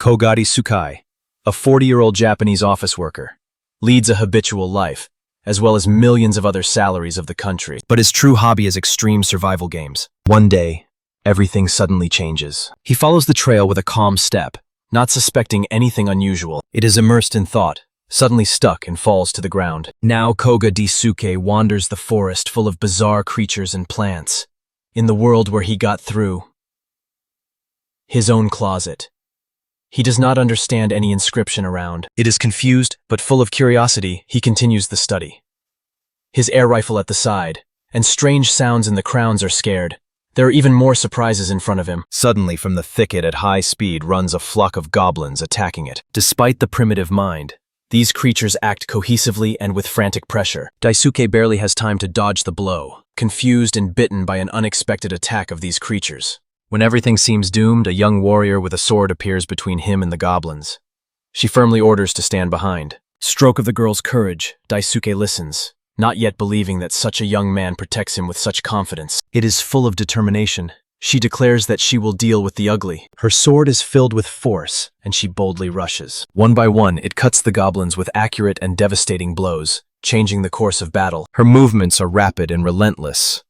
Kogari Sukai, a 40-year-old Japanese office worker, leads a habitual life, as well as millions of other salaries of the country. But his true hobby is extreme survival games. One day, everything suddenly changes. He follows the trail with a calm step, not suspecting anything unusual. It is immersed in thought, suddenly stuck and falls to the ground. Now Koga Daisuke wanders the forest full of bizarre creatures and plants, in the world where he got through. His own closet. He does not understand any inscription around. It is confused, but full of curiosity, he continues the study. His air rifle at the side, and strange sounds in the crowns are scared. There are even more surprises in front of him. Suddenly, from the thicket at high speed runs a flock of goblins attacking it. Despite the primitive mind, these creatures act cohesively and with frantic pressure. Daisuke barely has time to dodge the blow, confused and bitten by an unexpected attack of these creatures. When everything seems doomed, a young warrior with a sword appears between him and the goblins. She firmly orders to stand behind. Stroke of the girl's courage, Daisuke listens, not yet believing that such a young man protects him with such confidence. It is full of determination. She declares that she will deal with the ugly. Her sword is filled with force, and she boldly rushes. One by one, it cuts the goblins with accurate and devastating blows, changing the course of battle. Her movements are rapid and relentless.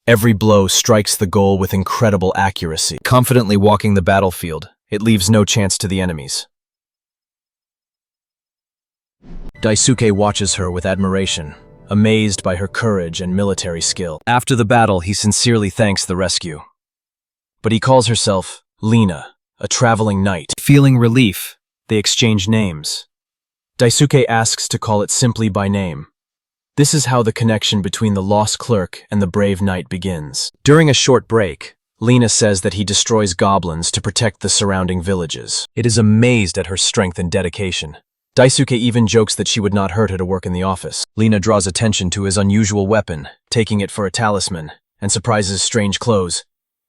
Every blow strikes the goal with incredible accuracy. Confidently walking the battlefield, it leaves no chance to the enemies. Daisuke watches her with admiration, amazed by her courage and military skill. After the battle, he sincerely thanks the rescue. But he calls herself Lena, a traveling knight. Feeling relief, they exchange names. Daisuke asks to call it simply by name. This is how the connection between the lost clerk and the brave knight begins. During a short break, Lena says that he destroys goblins to protect the surrounding villages. It is amazed at her strength and dedication. Daisuke even jokes that she would not hurt her to work in the office. Lena draws attention to his unusual weapon, taking it for a talisman, and surprises strange clothes.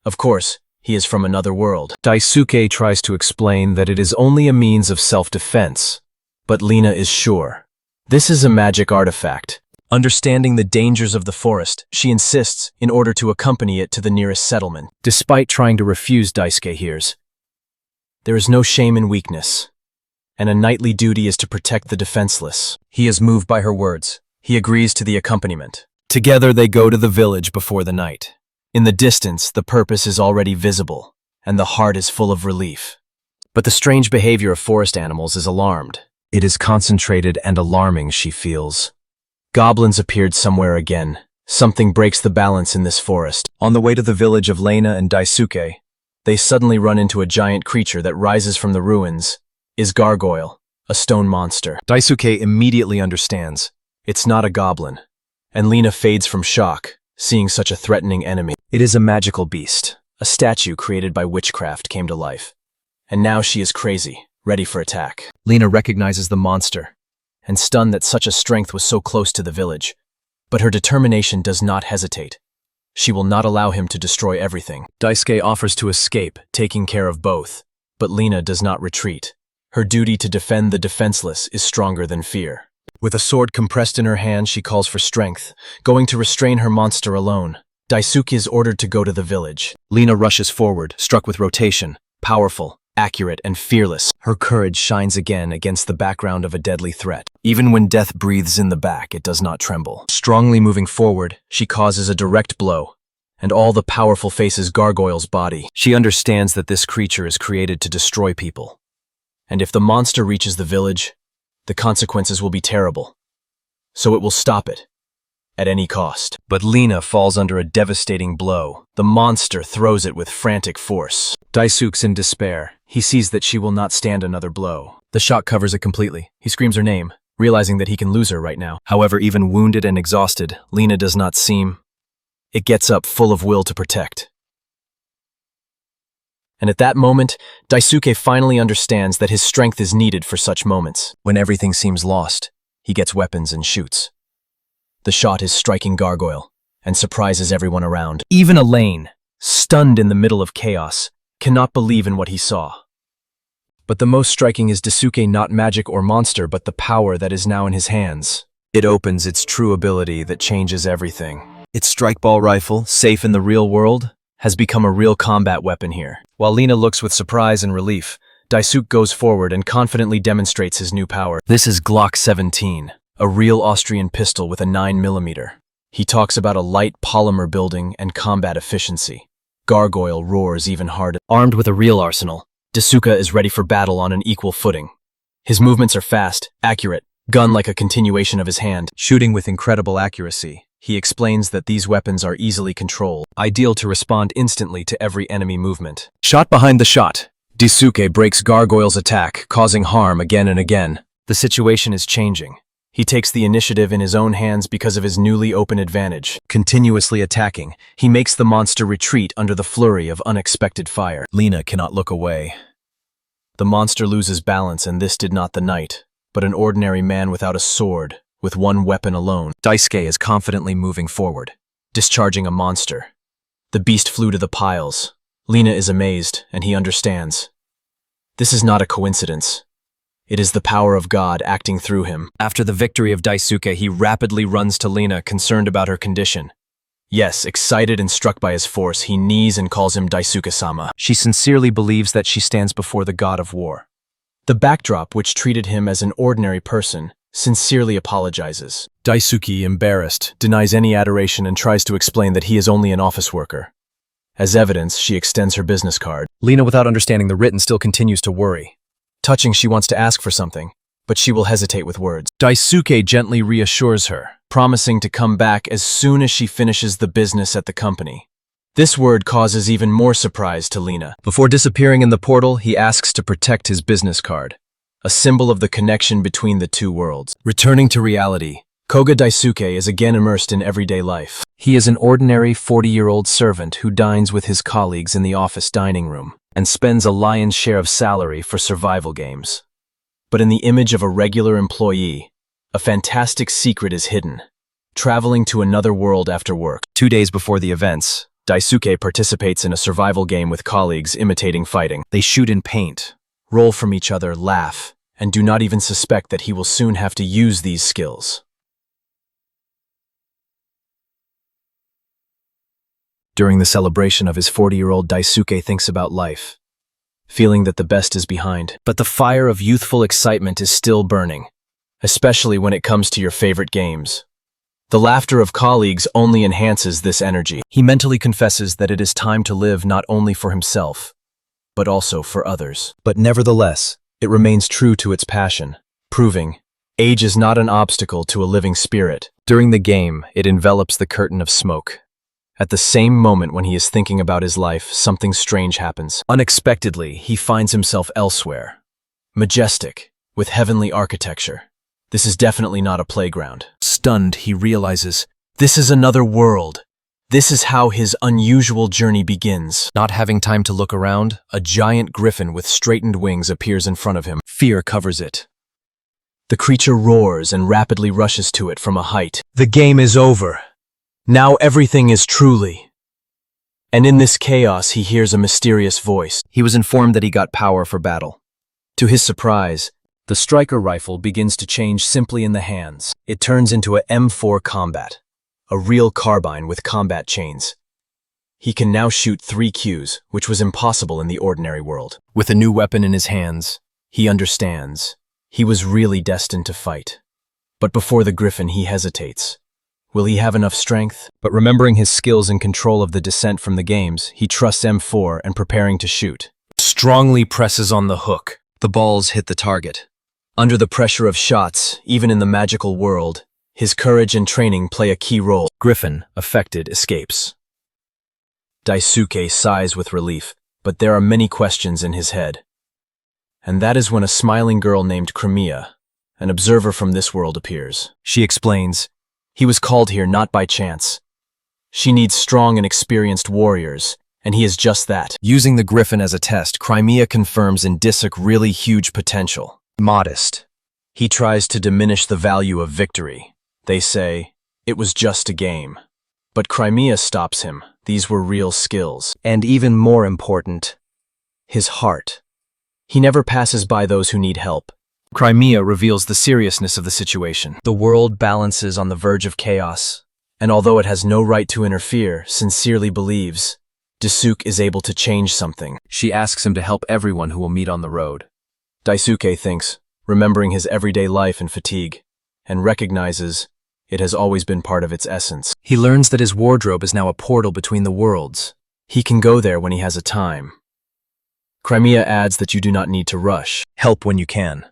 Of course, he is from another world. Daisuke tries to explain that it is only a means of self-defense, but Lena is sure. This is a magic artifact. Understanding the dangers of the forest, she insists in order to accompany it to the nearest settlement. Despite trying to refuse, Daisuke hears. There is no shame in weakness, and a knightly duty is to protect the defenseless. He is moved by her words. He agrees to the accompaniment. Together they go to the village before the night. In the distance, the purpose is already visible, and the heart is full of relief. But the strange behavior of forest animals is alarmed. It is concentrated and alarming, she feels. Goblins appeared somewhere again. Something breaks the balance in this forest. On the way to the village of Lena and Daisuke, they suddenly run into a giant creature that rises from the ruins. Is Gargoyle, a stone monster. Daisuke immediately understands. It's not a goblin. And Lena fades from shock, seeing such a threatening enemy. It is a magical beast. A statue created by witchcraft came to life. And now she is crazy, ready for attack. Lena recognizes the monster, and stunned that such a strength was so close to the village. But her determination does not hesitate. She will not allow him to destroy everything. Daisuke offers to escape, taking care of both, but Lena does not retreat. Her duty to defend the defenseless is stronger than fear. With a sword compressed in her hand, she calls for strength, going to restrain her monster alone. Daisuke is ordered to go to the village. Lena rushes forward, struck with rotation, powerful, accurate, and fearless. Her courage shines again against the background of a deadly threat. Even when death breathes in the back, it does not tremble. Strongly moving forward, she causes a direct blow, and all the powerful faces Gargoyle's body. She understands that this creature is created to destroy people. And if the monster reaches the village, the consequences will be terrible. So it will stop it, at any cost. But Lena falls under a devastating blow. The monster throws it with frantic force. Daisuke's in despair. He sees that she will not stand another blow. The shot covers it completely. He screams her name, realizing that he can lose her right now. However, even wounded and exhausted, Lena does not seem. It gets up full of will to protect. And at that moment, Daisuke finally understands that his strength is needed for such moments. When everything seems lost, he gets weapons and shoots. The shot is striking Gargoyle, and surprises everyone around. Even Elaine, stunned in the middle of chaos, cannot believe in what he saw. But the most striking is Daisuke, not magic or monster, but the power that is now in his hands. It opens its true ability that changes everything. Its strike-ball rifle, safe in the real world, has become a real combat weapon here. While Lena looks with surprise and relief, Daisuke goes forward and confidently demonstrates his new power. This is Glock 17, a real Austrian pistol with a 9mm. He talks about a light polymer building and combat efficiency. Gargoyle roars even harder. Armed with a real arsenal, Daisuke is ready for battle on an equal footing. His movements are fast, accurate, gun like a continuation of his hand, shooting with incredible accuracy. He explains that these weapons are easily controlled, ideal to respond instantly to every enemy movement. Shot behind the shot, Daisuke breaks Gargoyle's attack, causing harm again and again. The situation is changing. He takes the initiative in his own hands because of his newly open advantage. Continuously attacking, he makes the monster retreat under the flurry of unexpected fire. Lina cannot look away. The monster loses balance, and this did not the knight, but an ordinary man without a sword, with one weapon alone. Daisuke is confidently moving forward, discharging a monster. The beast flew to the piles. Lina is amazed, and he understands. This is not a coincidence. It is the power of God acting through him. After the victory of Daisuke, he rapidly runs to Lina, concerned about her condition. Yes, excited and struck by his force, he knees and calls him Daisuke-sama. She sincerely believes that she stands before the god of war. The backdrop, which treated him as an ordinary person, sincerely apologizes. Daisuke, embarrassed, denies any adoration and tries to explain that he is only an office worker. As evidence, she extends her business card. Lina, without understanding the written, still continues to worry. Touching, she wants to ask for something, but she will hesitate with words. Daisuke gently reassures her, promising to come back as soon as she finishes the business at the company. This word causes even more surprise to Lina. Before disappearing in the portal, he asks to protect his business card, a symbol of the connection between the two worlds. Returning to reality, Koga Daisuke is again immersed in everyday life. He is an ordinary 40-year-old servant who dines with his colleagues in the office dining room and spends a lion's share of salary for survival games. But in the image of a regular employee, a fantastic secret is hidden. Traveling to another world after work. 2 days before the events, Daisuke participates in a survival game with colleagues imitating fighting. They shoot in paint, roll from each other, laugh, and do not even suspect that he will soon have to use these skills. During the celebration of his 40-year-old, Daisuke thinks about life, feeling that the best is behind. But the fire of youthful excitement is still burning, especially when it comes to your favorite games. The laughter of colleagues only enhances this energy. He mentally confesses that it is time to live not only for himself, but also for others. But nevertheless, it remains true to its passion, proving age is not an obstacle to a living spirit. During the game, it envelops the curtain of smoke. At the same moment when he is thinking about his life, something strange happens. Unexpectedly, he finds himself elsewhere. Majestic, with heavenly architecture. This is definitely not a playground. Stunned, he realizes, this is another world. This is how his unusual journey begins. Not having time to look around, a giant griffin with straightened wings appears in front of him. Fear covers it. The creature roars and rapidly rushes to it from a height. The game is over. Now everything is truly. And in this chaos, he hears a mysterious voice. He was informed that he got power for battle. To his surprise, the striker rifle begins to change simply in the hands. It turns into a M4 combat, a real carbine with combat chains. He can now shoot 3 Qs, which was impossible in the ordinary world. With a new weapon in his hands, he understands. He was really destined to fight. But before the griffin, he hesitates. Will he have enough strength? But remembering his skills and control of the descent from the games, he trusts M4 and preparing to shoot. Strongly presses on the hook. The balls hit the target. Under the pressure of shots, even in the magical world, his courage and training play a key role. Griffin, affected, escapes. Daisuke sighs with relief, but there are many questions in his head. And that is when a smiling girl named Crimea, an observer from this world, appears. She explains, he was called here not by chance. She needs strong and experienced warriors, and he is just that. Using the griffin as a test, Crimea confirms in Daisuke really huge potential. Modest. He tries to diminish the value of victory. They say, it was just a game. But Crimea stops him. These were real skills. And even more important, his heart. He never passes by those who need help. Crimea reveals the seriousness of the situation. The world balances on the verge of chaos, and although it has no right to interfere, sincerely believes, Daisuke is able to change something. She asks him to help everyone who will meet on the road. Daisuke thinks, remembering his everyday life and fatigue, and recognizes it has always been part of its essence. He learns that his wardrobe is now a portal between the worlds. He can go there when he has a time. Crimea adds that you do not need to rush. Help when you can.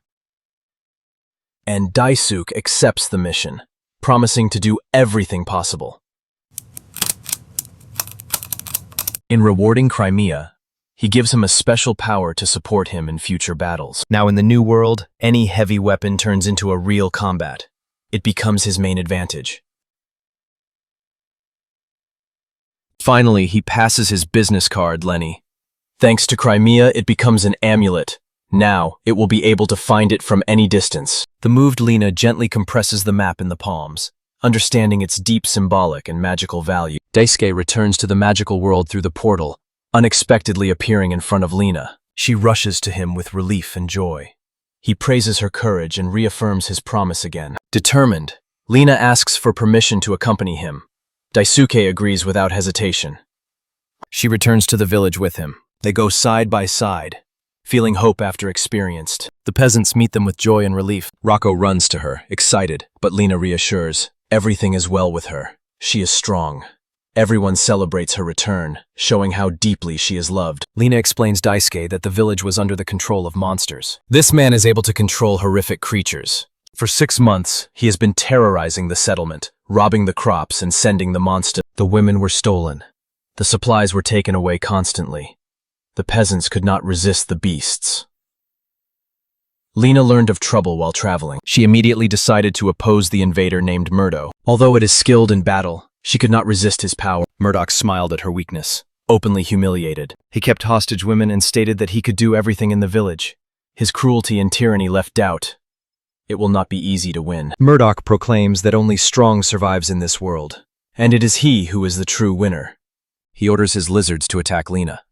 And Daisuke accepts the mission, promising to do everything possible. In rewarding Crimea, he gives him a special power to support him in future battles. Now in the new world, any heavy weapon turns into a real combat. It becomes his main advantage. Finally, he passes his business card, Lenny. Thanks to Crimea, it becomes an amulet. Now, it will be able to find it from any distance. The moved Lena gently compresses the map in the palms, understanding its deep symbolic and magical value. Daisuke returns to the magical world through the portal, unexpectedly appearing in front of Lena. She rushes to him with relief and joy. He praises her courage and reaffirms his promise again. Determined, Lena asks for permission to accompany him. Daisuke agrees without hesitation. She returns to the village with him. They go side by side, feeling hope after experienced. The peasants meet them with joy and relief. Rocco runs to her, excited, but Lena reassures. Everything is well with her. She is strong. Everyone celebrates her return, showing how deeply she is loved. Lena explains Daisuke that the village was under the control of monsters. This man is able to control horrific creatures. For 6 months, he has been terrorizing the settlement, robbing the crops and sending the monsters. The women were stolen. The supplies were taken away constantly. The peasants could not resist the beasts. Lena learned of trouble while traveling. She immediately decided to oppose the invader named Murdo. Although it is skilled in battle, she could not resist his power. Murdoch smiled at her weakness, openly humiliated. He kept hostage women and stated that he could do everything in the village. His cruelty and tyranny left doubt. It will not be easy to win. Murdoch proclaims that only strong survives in this world, and it is he who is the true winner. He orders his lizards to attack Lena.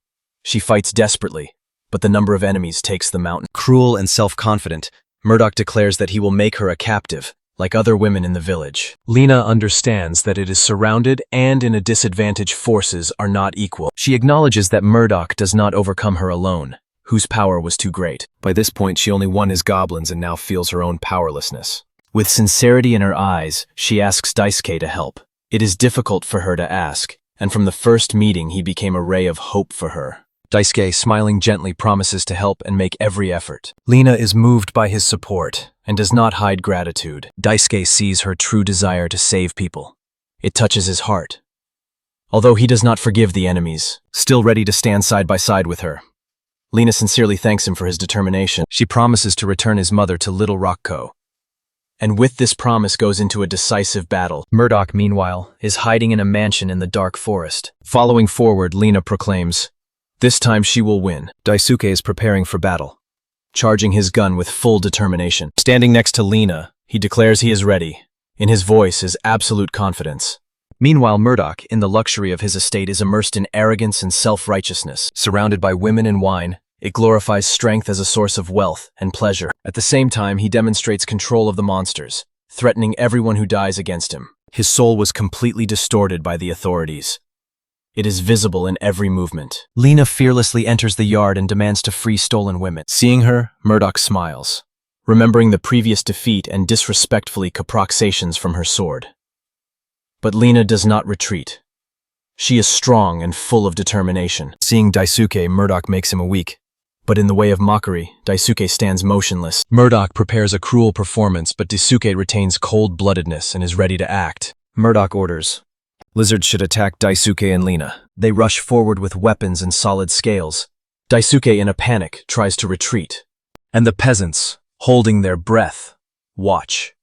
She fights desperately, but the number of enemies takes the mountain. Cruel and self-confident, Murdoch declares that he will make her a captive, like other women in the village. Lena understands that it is surrounded and in a disadvantage. Forces are not equal. She acknowledges that Murdoch does not overcome her alone, whose power was too great. By this point, she only won his goblins and now feels her own powerlessness. With sincerity in her eyes, she asks Daisuke to help. It is difficult for her to ask, and from the first meeting he became a ray of hope for her. Daisuke, smiling gently, promises to help and make every effort. Lena is moved by his support and does not hide gratitude. Daisuke sees her true desire to save people. It touches his heart. Although he does not forgive the enemies, still ready to stand side by side with her. Lena sincerely thanks him for his determination. She promises to return his mother to Little Rockco. And with this promise goes into a decisive battle. Murdoch, meanwhile, is hiding in a mansion in the dark forest. Following forward, Lena proclaims, "This time she will win." Daisuke is preparing for battle, charging his gun with full determination. Standing next to Lena, he declares he is ready. In his voice is absolute confidence. Meanwhile, Murdoch, in the luxury of his estate, is immersed in arrogance and self-righteousness. Surrounded by women and wine, it glorifies strength as a source of wealth and pleasure. At the same time, he demonstrates control of the monsters, threatening everyone who dies against him. His soul was completely distorted by the authorities. It is visible in every movement. Lena fearlessly enters the yard and demands to free stolen women. Seeing her, Murdoch smiles, remembering the previous defeat and disrespectfully caproxations from her sword. But Lena does not retreat. She is strong and full of determination. Seeing Daisuke, Murdoch makes him weak. But in the way of mockery, Daisuke stands motionless. Murdoch prepares a cruel performance, but Daisuke retains cold-bloodedness and is ready to act. Murdoch orders. Lizards should attack Daisuke and Lena. They rush forward with weapons and solid scales. Daisuke, in a panic, tries to retreat. And the peasants, holding their breath, watch.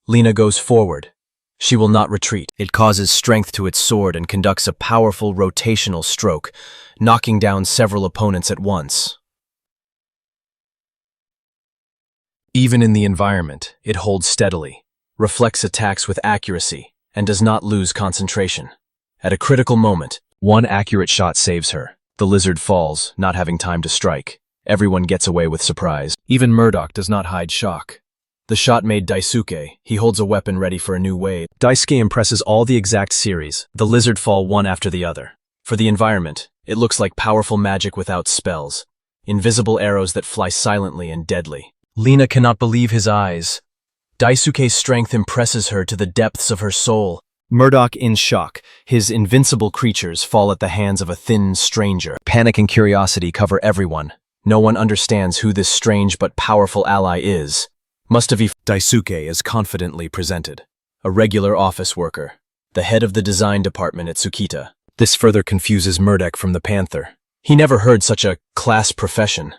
Lena goes forward. She will not retreat. It causes strength to its sword and conducts a powerful rotational stroke, knocking down several opponents at once. Even in the environment, it holds steadily, reflects attacks with accuracy, and does not lose concentration. At a critical moment, one accurate shot saves her. The lizard falls, not having time to strike. Everyone gets away with surprise. Even Murdoch does not hide shock. The shot made Daisuke. He holds a weapon ready for a new wave. Daisuke impresses all the exact series. The lizard fall one after the other. For the environment, It looks like powerful magic without spells. Invisible arrows that fly silently and deadly. Lena cannot believe his eyes. Daisuke's strength impresses her to the depths of her soul. Murdo in shock. His invincible creatures fall at the hands of a thin stranger. Panic and curiosity cover everyone. No one understands who this strange but powerful ally is. Daisuke is confidently presented. A regular office worker. The head of the design department at Tsukita. This further confuses Murdo from the Panther. He never heard such a class profession.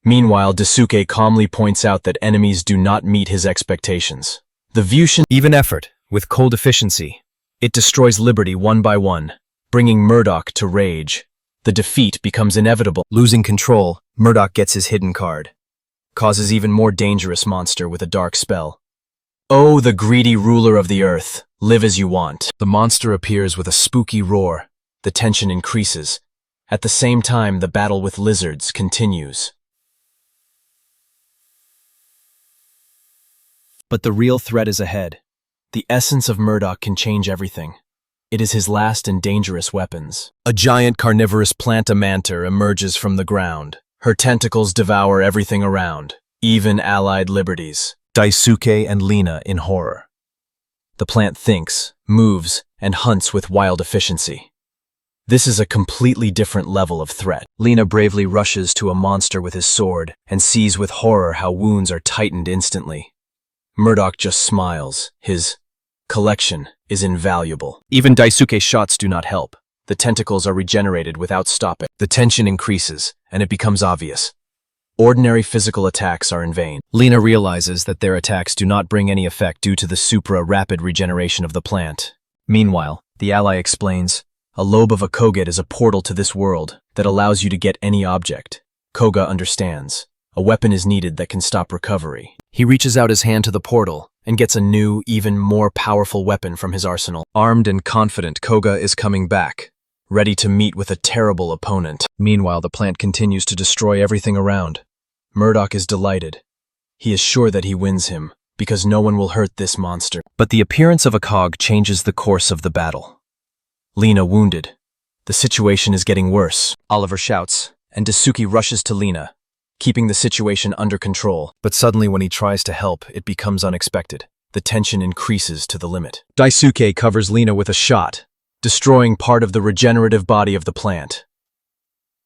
Meanwhile, Daisuke calmly points out that enemies do not meet his expectations. The view even effort, with cold efficiency. It destroys liberty one by one, bringing Murdo to rage. The defeat becomes inevitable. Losing control, Murdo gets his hidden card. Causes even more dangerous monster with a dark spell. Oh, the greedy ruler of the earth, live as you want. The monster appears with a spooky roar. The tension increases. At the same time, the battle with lizards continues. But the real threat is ahead. The essence of Murdo can change everything. It is his last and dangerous weapons. A giant carnivorous plantamanter emerges from the ground. Her tentacles devour everything around, even allied liberties. Daisuke and Lena in horror. The plant thinks, moves, and hunts with wild efficiency. This is a completely different level of threat. Lena bravely rushes to a monster with his sword and sees with horror how wounds are tightened instantly. Murdo just smiles. His collection is invaluable. Even Daisuke's shots do not help. The tentacles are regenerated without stopping. The tension increases, and it becomes obvious. Ordinary physical attacks are in vain. Lena realizes that their attacks do not bring any effect due to the supra-rapid regeneration of the plant. Meanwhile, the ally explains, a lobe of a koget is a portal to this world that allows you to get any object. Koga understands. A weapon is needed that can stop recovery. He reaches out his hand to the portal and gets a new, even more powerful weapon from his arsenal. Armed and confident, Koga is coming back, ready to meet with a terrible opponent. Meanwhile, the plant continues to destroy everything around. Murdo is delighted. He is sure that he wins him, because no one will hurt this monster. But the appearance of a cog changes the course of the battle. Lena wounded. The situation is getting worse. Oliver shouts, and Daisuke rushes to Lena, keeping the situation under control. But suddenly when he tries to help, it becomes unexpected. The tension increases to the limit. Daisuke covers Lena with a shot, destroying part of the regenerative body of the plant.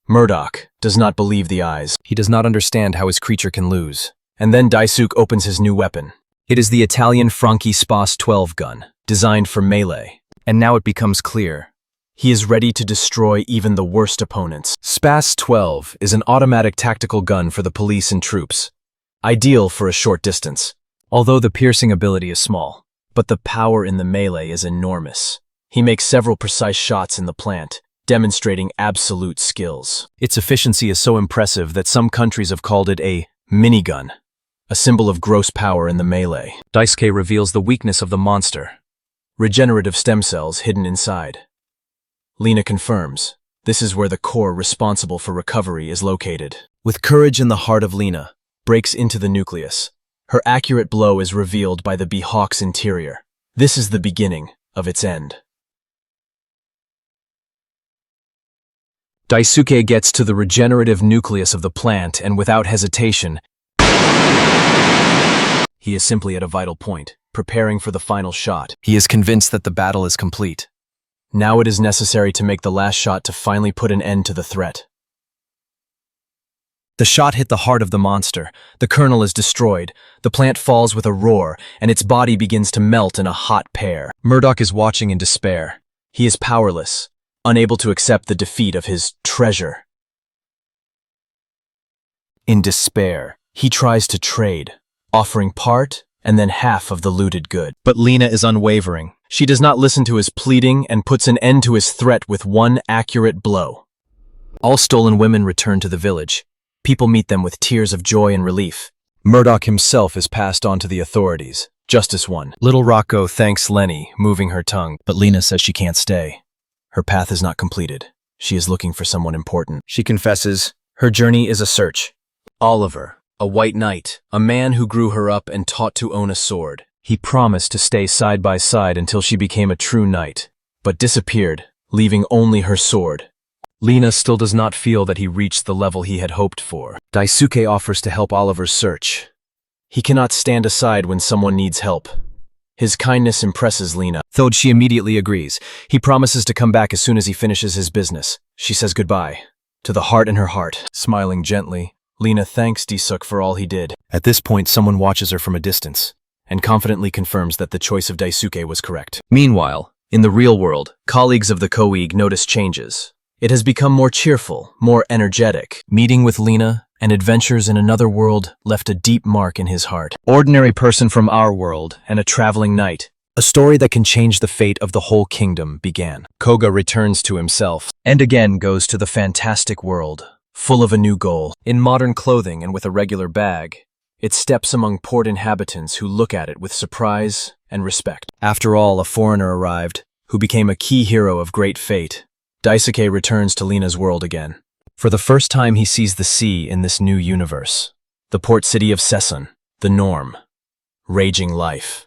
Murdo does not believe the eyes. He does not understand how his creature can lose. And then Daisuke opens his new weapon. It is the Italian Franchi Spas 12 gun, designed for melee. And now it becomes clear. He is ready to destroy even the worst opponents. Spas 12 is an automatic tactical gun for the police and troops, ideal for a short distance, although the piercing ability is small. But the power in the melee is enormous. He makes several precise shots in the plant, demonstrating absolute skills. Its efficiency is so impressive that some countries have called it a minigun, a symbol of gross power in the melee. Daisuke reveals the weakness of the monster. Regenerative stem cells hidden inside. Lena confirms, this is where the core responsible for recovery is located. With courage in the heart of Lena, breaks into the nucleus. Her accurate blow is revealed by the Behawk's interior. This is the beginning of its end. Daisuke gets to the regenerative nucleus of the plant and without hesitation, he is simply at a vital point, preparing for the final shot. He is convinced that the battle is complete. Now it is necessary to make the last shot to finally put an end to the threat. The shot hit the heart of the monster. The kernel is destroyed. The plant falls with a roar, and its body begins to melt in a hot pear. Murdo is watching in despair. He is powerless, unable to accept the defeat of his treasure. In despair, he tries to trade, offering part and then half of the looted good. But Lena is unwavering. She does not listen to his pleading and puts an end to his threat with one accurate blow. All stolen women return to the village. People meet them with tears of joy and relief. Murdo himself is passed on to the authorities. Justice won. Little Rocco thanks Lenny, moving her tongue, but Lena says she can't stay. Her path is not completed. She is looking for someone important. She confesses, her journey is a search. Oliver, a white knight, a man who grew her up and taught to own a sword. He promised to stay side by side until she became a true knight, but disappeared, leaving only her sword. Lina still does not feel that he reached the level he had hoped for. Daisuke offers to help Oliver's search. He cannot stand aside when someone needs help. His kindness impresses Lina, though she immediately agrees. He promises to come back as soon as he finishes his business. She says goodbye, to the heart in her heart. Smiling gently, Lina thanks Daisuke for all he did. At this point, someone watches her from a distance and confidently confirms that the choice of Daisuke was correct. Meanwhile, in the real world, colleagues of the Koig notice changes. It has become more cheerful, more energetic. Meeting with Lina and adventures in another world left a deep mark in his heart. Ordinary person from our world and a traveling knight. A story that can change the fate of the whole kingdom began. Koga returns to himself and again goes to the fantastic world, full of a new goal. In modern clothing and with a regular bag, it steps among port inhabitants who look at it with surprise and respect. After all, a foreigner arrived, who became a key hero of great fate. Daisuke returns to Lina's world again. For the first time, he sees the sea in this new universe. The port city of Cessan, the norm. Raging life.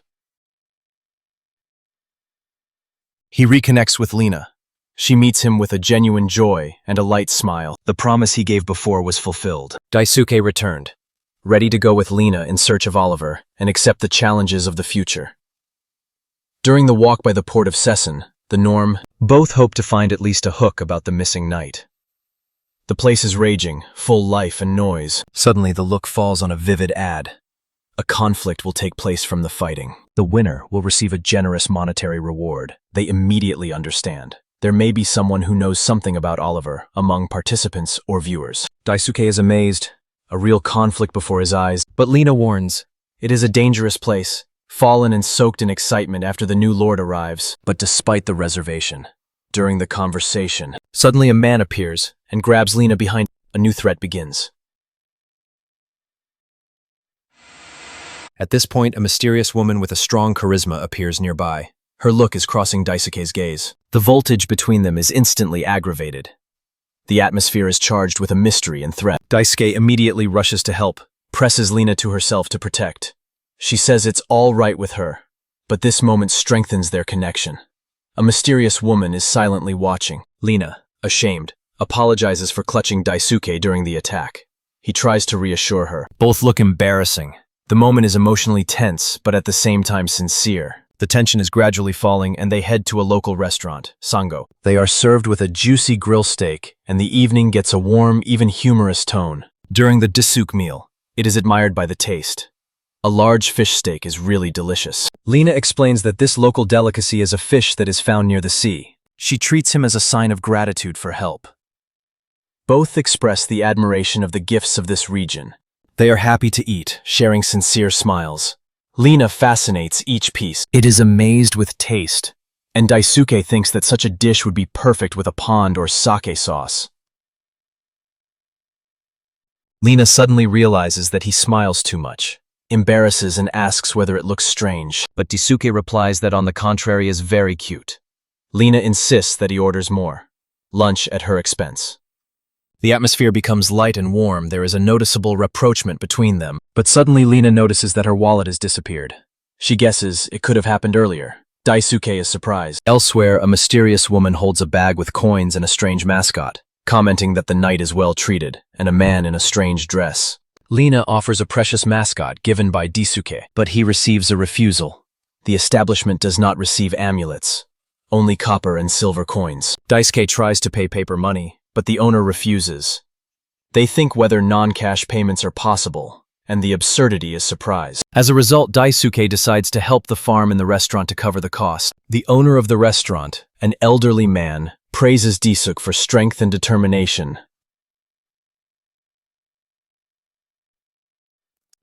He reconnects with Lina. She meets him with a genuine joy and a light smile. The promise he gave before was fulfilled. Daisuke returned, ready to go with Lina in search of Oliver and accept the challenges of the future. During the walk by the port of Cessan, the norm, both hope to find at least a hook about the missing knight. The place is raging, full life and noise. Suddenly the look falls on a vivid ad. A conflict will take place from the fighting. The winner will receive a generous monetary reward. They immediately understand. There may be someone who knows something about Oliver among participants or viewers. Daisuke is amazed, a real conflict before his eyes. But Lina warns, it is a dangerous place, fallen and soaked in excitement after the new lord arrives. But despite the reservation, during the conversation, suddenly a man appears and grabs Lina behind. A new threat begins. At this point, a mysterious woman with a strong charisma appears nearby. Her look is crossing Daisuke's gaze. The voltage between them is instantly aggravated. The atmosphere is charged with a mystery and threat. Daisuke immediately rushes to help, presses Lina to herself to protect. She says it's all right with her, but this moment strengthens their connection. A mysterious woman is silently watching. Lina, ashamed, apologizes for clutching Daisuke during the attack. He tries to reassure her. Both look embarrassing. The moment is emotionally tense, but at the same time sincere. The tension is gradually falling, and they head to a local restaurant, Sango. They are served with a juicy grill steak, and the evening gets a warm, even humorous tone. During the Daisuke meal, it is admired by the taste. A large fish steak is really delicious. Lina explains that this local delicacy is a fish that is found near the sea. She treats him as a sign of gratitude for help. Both express the admiration of the gifts of this region. They are happy to eat, sharing sincere smiles. Lina fascinates each piece. It is amazed with taste, and Daisuke thinks that such a dish would be perfect with a pond or sake sauce. Lina suddenly realizes that he smiles too much, embarrasses and asks whether it looks strange, but Daisuke replies that on the contrary is very cute. Lina insists that he orders more. Lunch at her expense. The atmosphere becomes light and warm. There is a noticeable rapprochement between them. But suddenly Lina notices that her wallet has disappeared. She guesses it could have happened earlier. Daisuke is surprised. Elsewhere, a mysterious woman holds a bag with coins and a strange mascot, commenting that the knight is well treated, and a man in a strange dress. Lina offers a precious mascot given by Daisuke, but he receives a refusal. The establishment does not receive amulets, only copper and silver coins. Daisuke tries to pay paper money, but the owner refuses. They think whether non-cash payments are possible, and the absurdity is surprised. As a result, Daisuke decides to help the farm and the restaurant to cover the cost. The owner of the restaurant, an elderly man, praises Daisuke for strength and determination.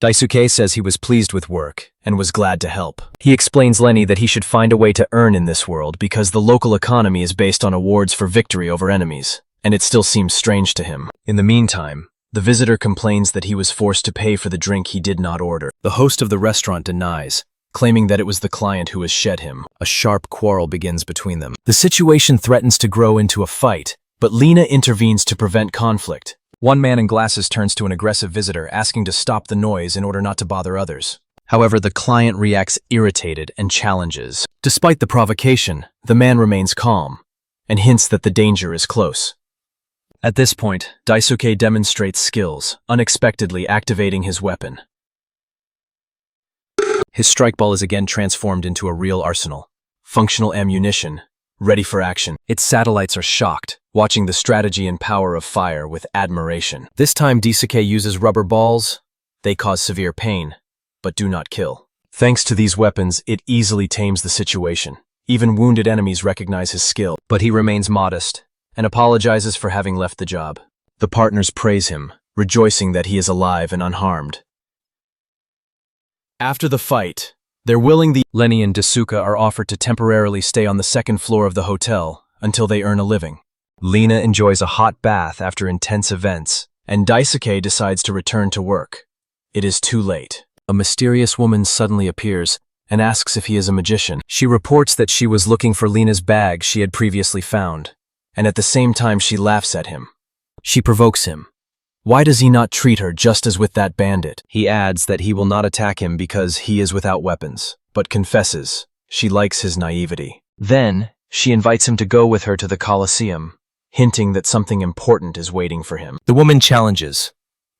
Daisuke says he was pleased with work and was glad to help. He explains Lenny that he should find a way to earn in this world because the local economy is based on awards for victory over enemies, and it still seems strange to him. In the meantime, the visitor complains that he was forced to pay for the drink he did not order. The host of the restaurant denies, claiming that it was the client who has shed him. A sharp quarrel begins between them. The situation threatens to grow into a fight, but Lina intervenes to prevent conflict. One man in glasses turns to an aggressive visitor, asking to stop the noise in order not to bother others. However, the client reacts irritated and challenges. Despite the provocation, the man remains calm and hints that the danger is close. At this point, Daisuke demonstrates skills, unexpectedly activating his weapon. His strike ball is again transformed into a real arsenal. Functional ammunition, ready for action. Its satellites are shocked, watching the strategy and power of fire with admiration. This time Daisuke uses rubber balls. They cause severe pain, but do not kill. Thanks to these weapons, it easily tames the situation. Even wounded enemies recognize his skill, but he remains modest and apologizes for having left the job. The partners praise him, rejoicing that he is alive and unharmed. After the fight, they're willing. Lenny and Daisuke are offered to temporarily stay on the second floor of the hotel until they earn a living. Lina enjoys a hot bath after intense events, and Daisuke decides to return to work. It is too late. A mysterious woman suddenly appears and asks if he is a magician. She reports that she was looking for Lina's bag she had previously found, and at the same time she laughs at him. She provokes him. Why does he not treat her just as with that bandit? He adds that he will not attack him because he is without weapons, but confesses she likes his naivety. Then, she invites him to go with her to the Coliseum, hinting that something important is waiting for him. The woman challenges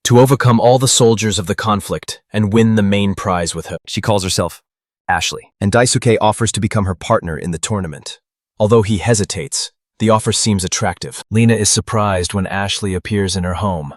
to overcome all the soldiers of the conflict and win the main prize with her. She calls herself Ashley, and Daisuke offers to become her partner in the tournament. Although he hesitates, the offer seems attractive. Lina is surprised when Ashley appears in her home.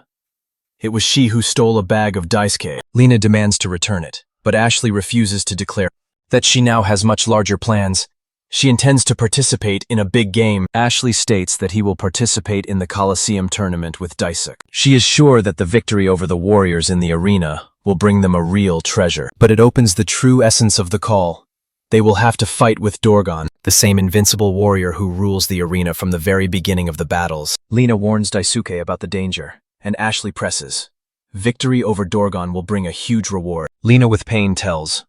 It was she who stole a bag of Daisuke. Lina demands to return it, but Ashley refuses to declare that she now has much larger plans. She intends to participate in a big game. Ashley states that he will participate in the Coliseum tournament with Daisuke. She is sure that the victory over the warriors in the arena will bring them a real treasure. But it opens the true essence of the call. They will have to fight with Dorgon, the same invincible warrior who rules the arena from the very beginning of the battles. Lina warns Daisuke about the danger, and Ashley presses. Victory over Dorgon will bring a huge reward. Lina with pain tells,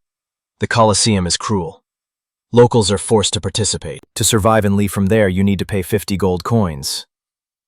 the Coliseum is cruel. Locals are forced to participate. To survive and leave from there, you need to pay 50 gold coins.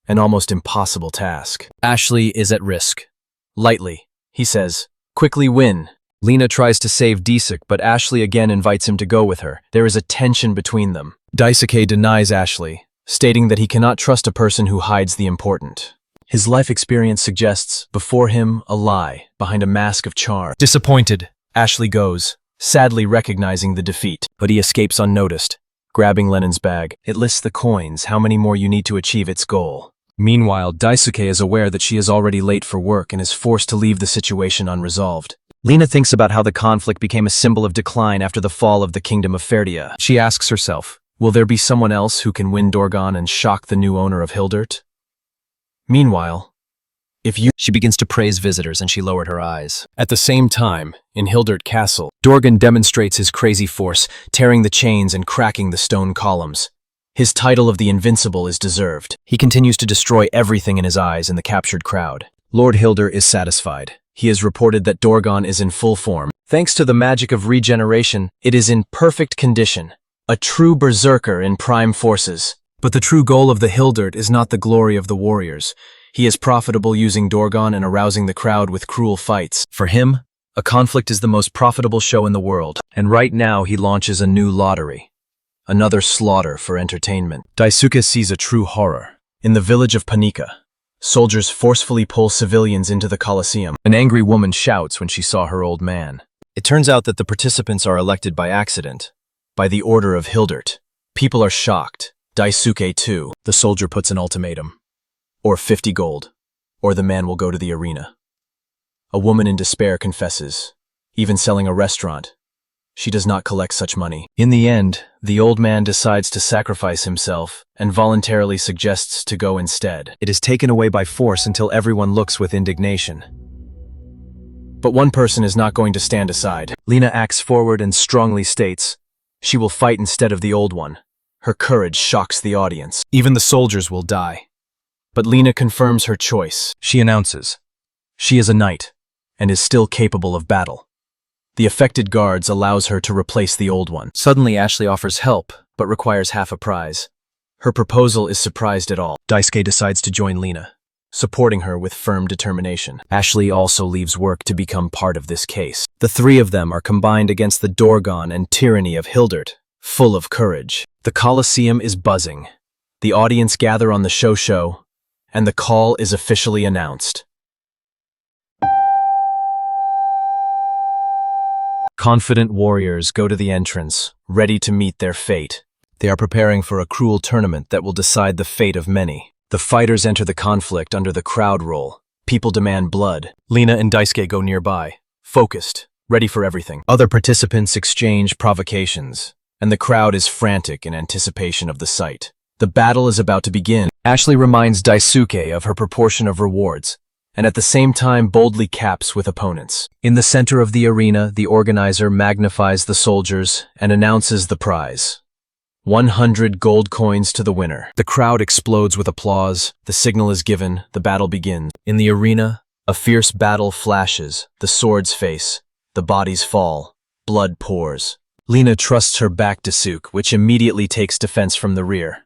An almost impossible task. Ashley is at risk. Lightly, he says, quickly win. Lina tries to save Daisuke, but Ashley again invites him to go with her. There is a tension between them. Daisuke denies Ashley, stating that he cannot trust a person who hides the important. His life experience suggests, before him, a lie, behind a mask of charm. Disappointed, Ashley goes, sadly recognizing the defeat. But he escapes unnoticed, grabbing Lennon's bag. It lists the coins, how many more you need to achieve its goal. Meanwhile, Daisuke is aware that she is already late for work and is forced to leave the situation unresolved. Lina thinks about how the conflict became a symbol of decline after the fall of the kingdom of Ferdia. She asks herself, will there be someone else who can win Dorgon and shock the new owner of Hildert? Meanwhile, she begins to praise visitors and she lowered her eyes. At the same time, in Hildert Castle, Dorgon demonstrates his crazy force, tearing the chains and cracking the stone columns. His title of the Invincible is deserved. He continues to destroy everything in his eyes in the captured crowd. Lord Hilder is satisfied. He has reported that Dorgon is in full form. Thanks to the magic of regeneration, it is in perfect condition. A true berserker in prime forces. But the true goal of the Hildert is not the glory of the warriors. He is profitable using Dorgon and arousing the crowd with cruel fights. For him, a conflict is the most profitable show in the world. And right now he launches a new lottery. Another slaughter for entertainment. Daisuke sees a true horror. In the village of Panika, soldiers forcefully pull civilians into the Coliseum. An angry woman shouts when she saw her old man. It turns out that the participants are elected by accident, by the order of Hildert. People are shocked. Daisuke too. The soldier puts an ultimatum. Or 50 gold, or the man will go to the arena. A woman in despair confesses, even selling a restaurant. She does not collect such money. In the end, the old man decides to sacrifice himself and voluntarily suggests to go instead. It is taken away by force until everyone looks with indignation. But one person is not going to stand aside. Lina acts forward and strongly states, she will fight instead of the old one. Her courage shocks the audience. Even the soldiers will die. But Lina confirms her choice. She announces, she is a knight and is still capable of battle. The affected guards allows her to replace the old one. Suddenly Ashley offers help, but requires half a prize. Her proposal is surprised at all. Daisuke decides to join Lina, supporting her with firm determination. Ashley also leaves work to become part of this case. The three of them are combined against the Dorgon and tyranny of Hildert, full of courage. The Coliseum is buzzing. The audience gather on the show, and the call is officially announced. Confident warriors go to the entrance, ready to meet their fate. They are preparing for a cruel tournament that will decide the fate of many. The fighters enter the conflict under the crowd roll. People demand blood. Lina and Daisuke go nearby, focused, ready for everything. Other participants exchange provocations, and the crowd is frantic in anticipation of the sight. The battle is about to begin. Ashley reminds Daisuke of her proportion of rewards, and at the same time boldly caps with opponents. In the center of the arena, the organizer magnifies the soldiers and announces the prize. 100 gold coins to the winner. The crowd explodes with applause, the signal is given, the battle begins. In the arena, a fierce battle flashes, the swords face, the bodies fall, blood pours. Lina trusts her back to Daisuke, which immediately takes defense from the rear.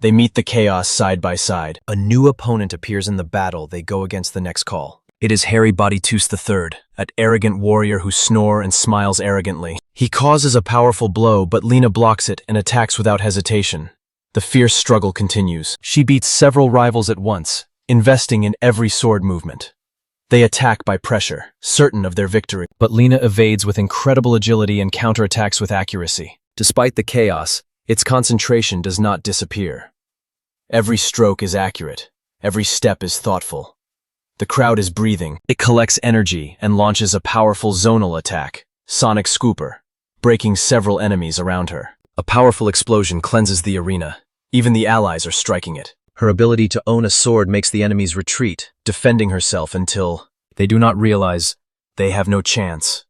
They meet the chaos side by side. A new opponent appears in the battle they go against the next call. It is Hairy Bodytooth III, an arrogant warrior who snores and smiles arrogantly. He causes a powerful blow, but Lina blocks it and attacks without hesitation. The fierce struggle continues. She beats several rivals at once, investing in every sword movement. They attack by pressure, certain of their victory. But Lina evades with incredible agility and counterattacks with accuracy. Despite the chaos, its concentration does not disappear. Every stroke is accurate. Every step is thoughtful. The crowd is breathing. It collects energy and launches a powerful zonal attack, Sonic Scooper, breaking several enemies around her. A powerful explosion cleanses the arena. Even the allies are striking it. Her ability to own a sword makes the enemies retreat, defending herself until they do not realize they have no chance.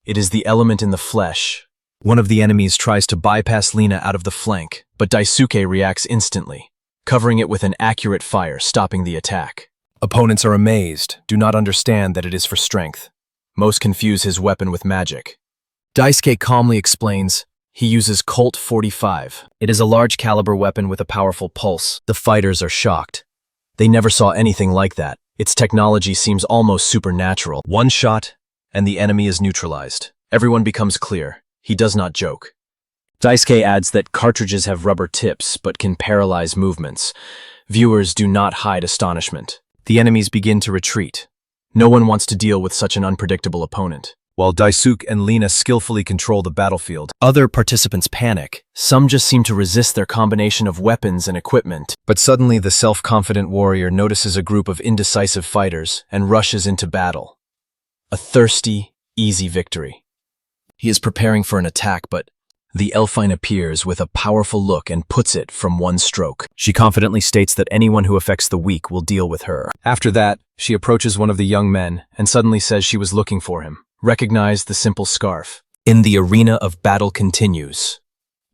It is the element in the flesh. One of the enemies tries to bypass Lina out of the flank, but Daisuke reacts instantly, covering it with an accurate fire, stopping the attack. Opponents are amazed, do not understand that it is for strength. Most confuse his weapon with magic. Daisuke calmly explains, he uses Colt 45. It is a large caliber weapon with a powerful pulse. The fighters are shocked. They never saw anything like that. Its technology seems almost supernatural. One shot, and the enemy is neutralized. Everyone becomes clear. He does not joke. Daisuke adds that cartridges have rubber tips but can paralyze movements. Viewers do not hide astonishment. The enemies begin to retreat. No one wants to deal with such an unpredictable opponent. While Daisuke and Lina skillfully control the battlefield, other participants panic. Some just seem to resist their combination of weapons and equipment. But suddenly the self-confident warrior notices a group of indecisive fighters and rushes into battle. A thirsty, easy victory. He is preparing for an attack, but the Elfine appears with a powerful look and puts it from one stroke. She confidently states that anyone who affects the weak will deal with her. After that, she approaches one of the young men and suddenly says she was looking for him. Recognized the simple scarf. In the arena of battle continues.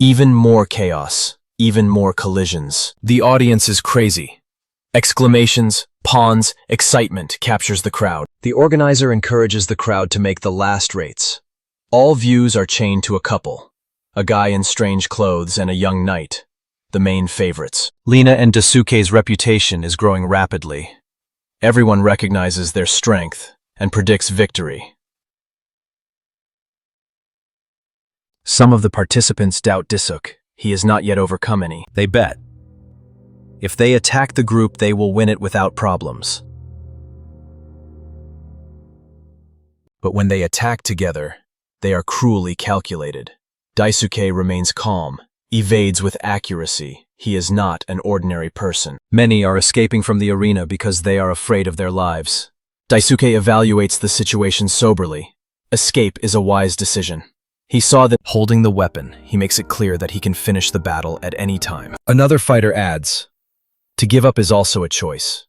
Even more chaos, even more collisions. The audience is crazy. Exclamations, pawns, excitement captures the crowd. The organizer encourages the crowd to make the last rates. All views are chained to a couple. A guy in strange clothes and a young knight, the main favorites. Lina and Daisuke's reputation is growing rapidly. Everyone recognizes their strength and predicts victory. Some of the participants doubt Daisuke. He has not yet overcome any. They bet. If they attack the group, they will win it without problems. But when they attack together, they are cruelly calculated. Daisuke remains calm, evades with accuracy. He is not an ordinary person. Many are escaping from the arena because they are afraid of their lives. Daisuke evaluates the situation soberly. Escape is a wise decision. He saw that holding the weapon, he makes it clear that he can finish the battle at any time. Another fighter adds, to give up is also a choice.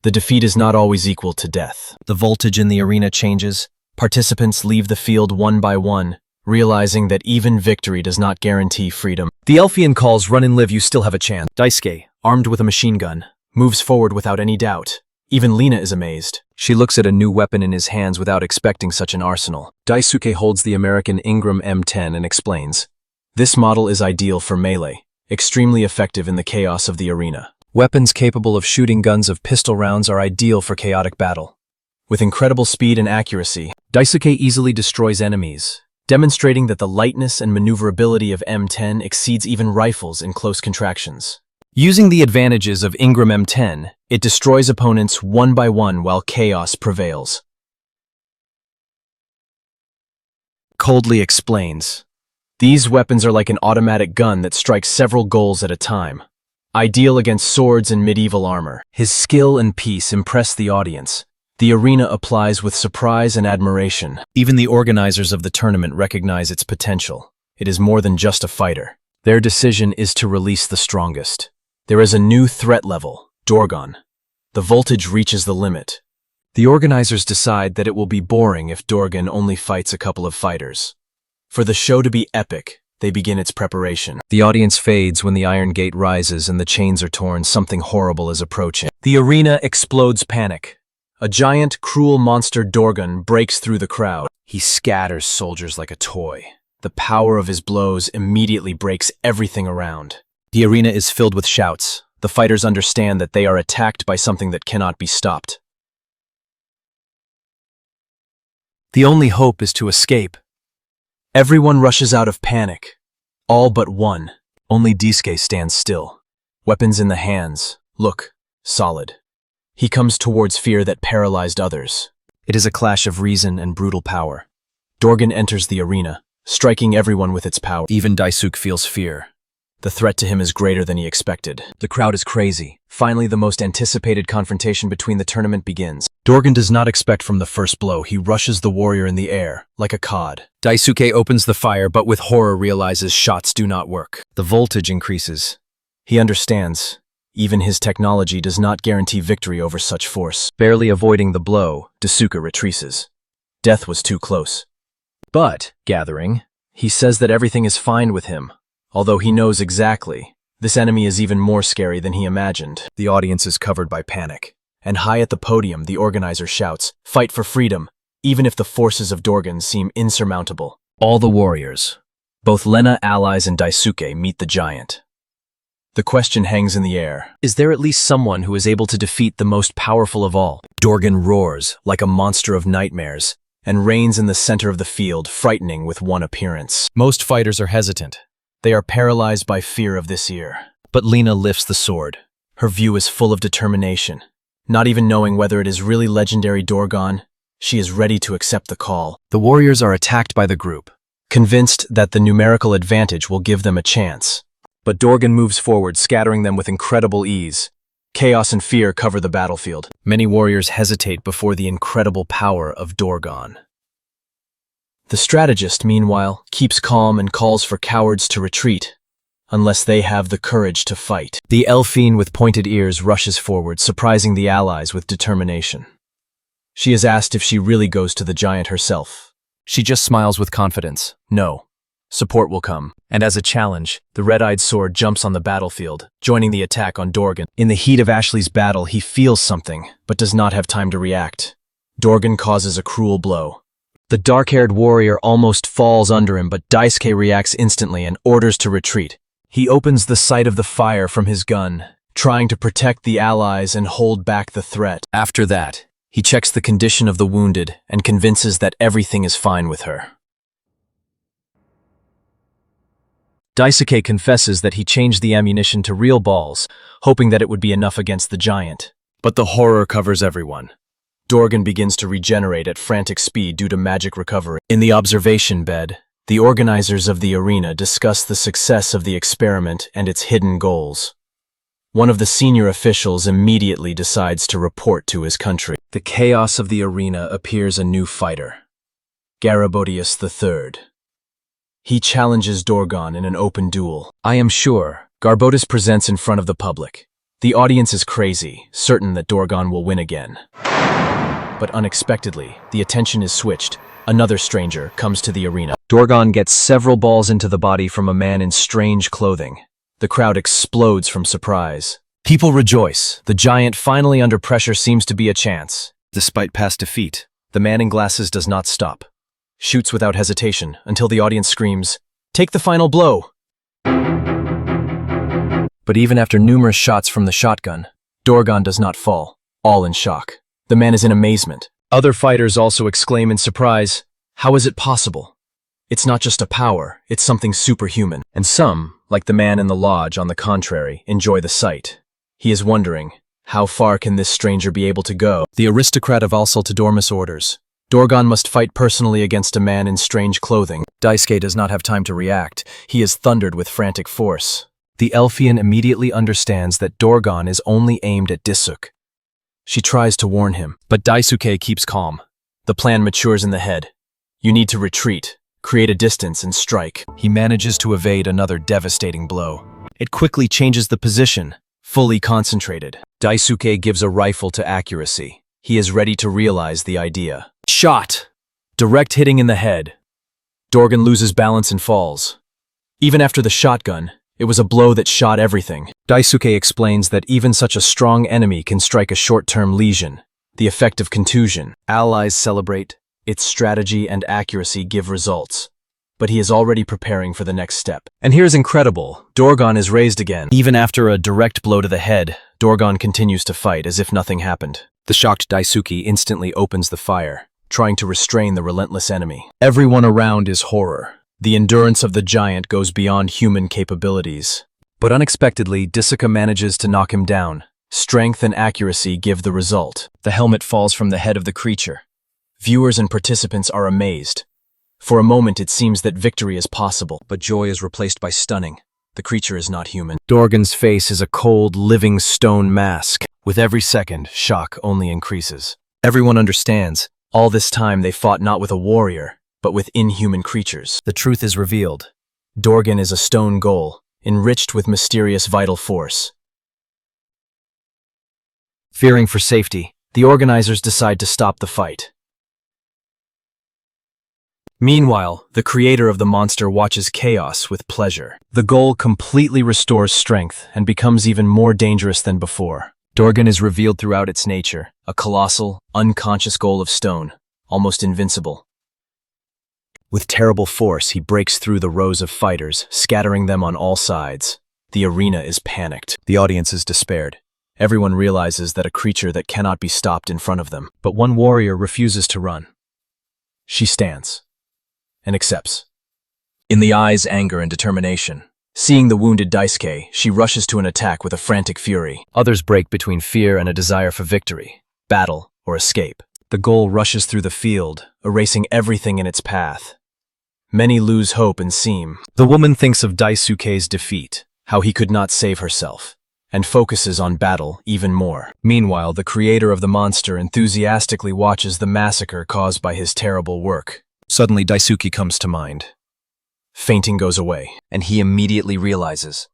The defeat is not always equal to death. The voltage in the arena changes. Participants leave the field one by one, realizing that even victory does not guarantee freedom. The Elfian calls, run and live, you still have a chance. Daisuke, armed with a machine gun, moves forward without any doubt. Even Lina is amazed. She looks at a new weapon in his hands without expecting such an arsenal. Daisuke holds the American Ingram M10 and explains, this model is ideal for melee, extremely effective in the chaos of the arena. Weapons capable of shooting guns of pistol rounds are ideal for chaotic battle. With incredible speed and accuracy, Daisuke easily destroys enemies, demonstrating that the lightness and maneuverability of M10 exceeds even rifles in close contractions. Using the advantages of Ingram M10, it destroys opponents one by one while chaos prevails. Coldly explains. These weapons are like an automatic gun that strikes several goals at a time, ideal against swords and medieval armor. His skill and peace impress the audience. The arena applies with surprise and admiration. Even the organizers of the tournament recognize its potential. It is more than just a fighter. Their decision is to release the strongest. There is a new threat level, Dorgon. The voltage reaches the limit. The organizers decide that it will be boring if Dorgon only fights a couple of fighters. For the show to be epic, they begin its preparation. The audience fades when the iron gate rises and the chains are torn. Something horrible is approaching. The arena explodes panic. A giant, cruel monster Dorgon breaks through the crowd. He scatters soldiers like a toy. The power of his blows immediately breaks everything around. The arena is filled with shouts. The fighters understand that they are attacked by something that cannot be stopped. The only hope is to escape. Everyone rushes out of panic. All but one. Only Daisuke stands still. Weapons in the hands. Look, solid. He comes towards fear that paralyzed others. It is a clash of reason and brutal power. Dorgon enters the arena, striking everyone with its power. Even Daisuke feels fear. The threat to him is greater than he expected. The crowd is crazy. Finally, the most anticipated confrontation between the tournament begins. Dorgon does not expect from the first blow. He rushes the warrior in the air, like a cod. Daisuke opens the fire, but with horror realizes shots do not work. The voltage increases. He understands. Even his technology does not guarantee victory over such force. Barely avoiding the blow, Daisuke retreats. Death was too close. But, gathering, he says that everything is fine with him. Although he knows exactly, this enemy is even more scary than he imagined. The audience is covered by panic. And high at the podium, the organizer shouts, "Fight for freedom," even if the forces of Dorgon seem insurmountable. All the warriors, both Lena, allies, and Daisuke meet the giant. The question hangs in the air. Is there at least someone who is able to defeat the most powerful of all? Dorgon roars like a monster of nightmares and reigns in the center of the field, frightening with one appearance. Most fighters are hesitant. They are paralyzed by fear of this year. But Lena lifts the sword. Her view is full of determination. Not even knowing whether it is really legendary Dorgon, she is ready to accept the call. The warriors are attacked by the group, convinced that the numerical advantage will give them a chance. But Dorgon moves forward, scattering them with incredible ease. Chaos and fear cover the battlefield. Many warriors hesitate before the incredible power of Dorgon. The strategist, meanwhile, keeps calm and calls for cowards to retreat, unless they have the courage to fight. The Elfine with pointed ears rushes forward, surprising the allies with determination. She is asked if she really goes to the giant herself. She just smiles with confidence. No. Support will come. And as a challenge, the red-eyed sword jumps on the battlefield, joining the attack on Dorgon. In the heat of Ashley's battle, he feels something, but does not have time to react. Dorgon causes a cruel blow. The dark-haired warrior almost falls under him, but Daisuke reacts instantly and orders to retreat. He opens the sight of the fire from his gun, trying to protect the allies and hold back the threat. After that, he checks the condition of the wounded and convinces that everything is fine with her. Daisuke confesses that he changed the ammunition to real balls, hoping that it would be enough against the giant. But the horror covers everyone. Dorgon begins to regenerate at frantic speed due to magic recovery. In the observation bed, the organizers of the arena discuss the success of the experiment and its hidden goals. One of the senior officials immediately decides to report to his country. The chaos of the arena appears a new fighter, Garabodius III. He challenges Dorgon in an open duel. I am sure Garbodus presents in front of the public. The audience is crazy, certain that Dorgon will win again. But unexpectedly, the attention is switched. Another stranger comes to the arena. Dorgon gets several balls into the body from a man in strange clothing. The crowd explodes from surprise. People rejoice. The giant finally under pressure seems to be a chance. Despite past defeat, the man in glasses does not stop. Shoots without hesitation until the audience screams, "Take the final blow!" But even after numerous shots from the shotgun, Dorgon does not fall, all in shock. The man is in amazement. Other fighters also exclaim in surprise, "How is it possible?" It's not just a power, it's something superhuman. And some, like the man in the lodge on the contrary, enjoy the sight. He is wondering, how far can this stranger be able to go? The aristocrat of Alsaltadormus orders. Dorgon must fight personally against a man in strange clothing. Daisuke does not have time to react. He is thundered with frantic force. The Elfian immediately understands that Dorgon is only aimed at Daisuke. She tries to warn him, but Daisuke keeps calm. The plan matures in the head. You need to retreat, create a distance, and strike. He manages to evade another devastating blow. It quickly changes the position, fully concentrated. Daisuke gives a rifle to accuracy. He is ready to realize the idea. Shot! Direct hitting in the head. Dorgon loses balance and falls. Even after the shotgun, it was a blow that shot everything. Daisuke explains that even such a strong enemy can strike a short-term lesion, the effect of contusion. Allies celebrate. Its strategy and accuracy give results. But he is already preparing for the next step. And here's incredible. Dorgon is raised again. Even after a direct blow to the head, Dorgon continues to fight as if nothing happened. The shocked Daisuke instantly opens the fire, trying to restrain the relentless enemy. Everyone around is horror. The endurance of the giant goes beyond human capabilities. But unexpectedly, Daisuke manages to knock him down. Strength and accuracy give the result. The helmet falls from the head of the creature. Viewers and participants are amazed. For a moment it seems that victory is possible, but joy is replaced by stunning. The creature is not human. Dorgon's face is a cold, living stone mask. With every second, shock only increases. Everyone understands. All this time they fought not with a warrior, but with inhuman creatures. The truth is revealed. Dorgon is a stone ghoul, enriched with mysterious vital force. Fearing for safety, the organizers decide to stop the fight. Meanwhile, the creator of the monster watches chaos with pleasure. The ghoul completely restores strength and becomes even more dangerous than before. Dorgon is revealed throughout its nature, a colossal, unconscious ghoul of stone, almost invincible. With terrible force, he breaks through the rows of fighters, scattering them on all sides. The arena is panicked. The audience is despaired. Everyone realizes that a creature that cannot be stopped in front of them. But one warrior refuses to run. She stands and accepts. In the eyes, anger and determination. Seeing the wounded Daisuke, she rushes to an attack with a frantic fury. Others break between fear and a desire for victory, battle, or escape. The ghoul rushes through the field, erasing everything in its path. Many lose hope and seem. The woman thinks of Daisuke's defeat, how he could not save herself, and focuses on battle even more. Meanwhile, the creator of the monster enthusiastically watches the massacre caused by his terrible work. Suddenly, Daisuke comes to mind. Fainting goes away, and he immediately realizes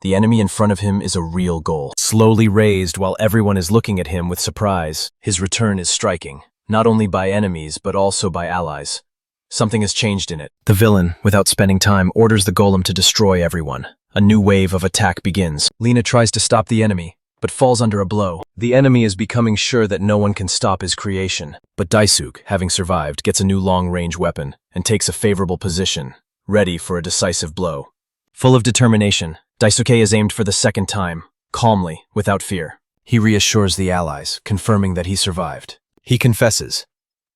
the enemy in front of him is a real ghoul, slowly raised while everyone is looking at him with surprise. His return is striking, not only by enemies but also by allies. Something has changed in it. The villain, without spending time, orders the golem to destroy everyone. A new wave of attack begins. Lina tries to stop the enemy, but falls under a blow. The enemy is becoming sure that no one can stop his creation. But Daisuke, having survived, gets a new long-range weapon and takes a favorable position, ready for a decisive blow. Full of determination, Daisuke is aimed for the second time, calmly, without fear. He reassures the allies, confirming that he survived. He confesses.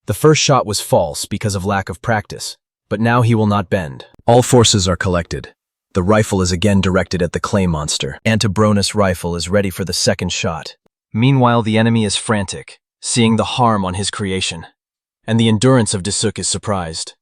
The first shot was false because of lack of practice, but now he will not bend. All forces are collected. The rifle is again directed at the clay monster. Antibronus rifle is ready for the second shot. Meanwhile, the enemy is frantic, seeing the harm on his creation, and the endurance of Daisuke is surprised.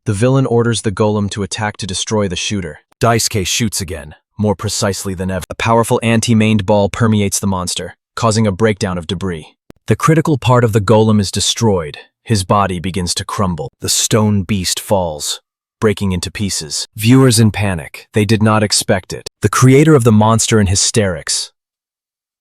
The villain orders the golem to attack to destroy the shooter. Daisuke shoots again, more precisely than ever. A powerful anti-maned ball permeates the monster, causing a breakdown of debris. The critical part of the golem is destroyed. His body begins to crumble. The stone beast falls, breaking into pieces. Viewers in panic. They did not expect it. The creator of the monster in hysterics.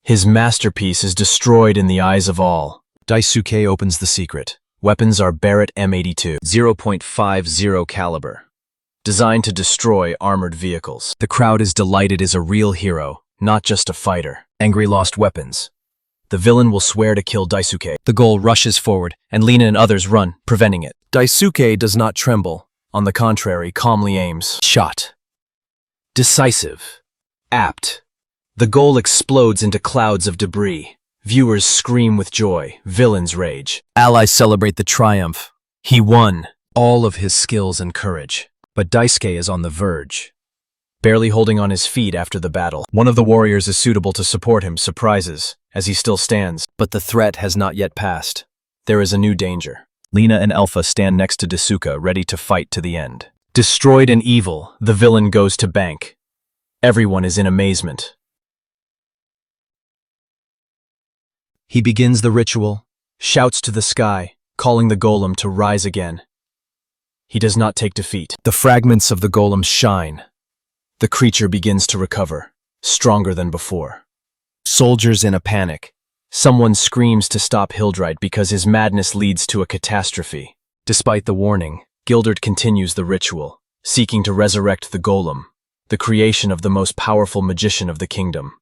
His masterpiece is destroyed in the eyes of all. Daisuke opens the secret. Weapons are Barrett M82, 0.50 caliber, designed to destroy armored vehicles. The crowd is delighted as a real hero, not just a fighter. Angry lost weapons. The villain will swear to kill Daisuke. The ghoul rushes forward, and Lina and others run, preventing it. Daisuke does not tremble. On the contrary, calmly aims. Shot. Decisive. Apt. The ghoul explodes into clouds of debris. Viewers scream with joy. Villains rage. Allies celebrate the triumph. He won. all of his skills and courage. But Daisuke is on the verge, barely holding on his feet after the battle. One of the warriors is suitable to support him, surprises, as he still stands. But the threat has not yet passed. There is a new danger. Lina and Alpha stand next to Daisuke, ready to fight to the end. Destroyed and evil, the villain goes to bank. Everyone is in amazement. He begins the ritual, shouts to the sky, calling the golem to rise again. He does not take defeat. The fragments of the golem shine. The creature begins to recover, stronger than before. Soldiers in a panic. Someone screams to stop Hildrite because his madness leads to a catastrophe. Despite the warning, Gildert continues the ritual, seeking to resurrect the golem, the creation of the most powerful magician of the kingdom.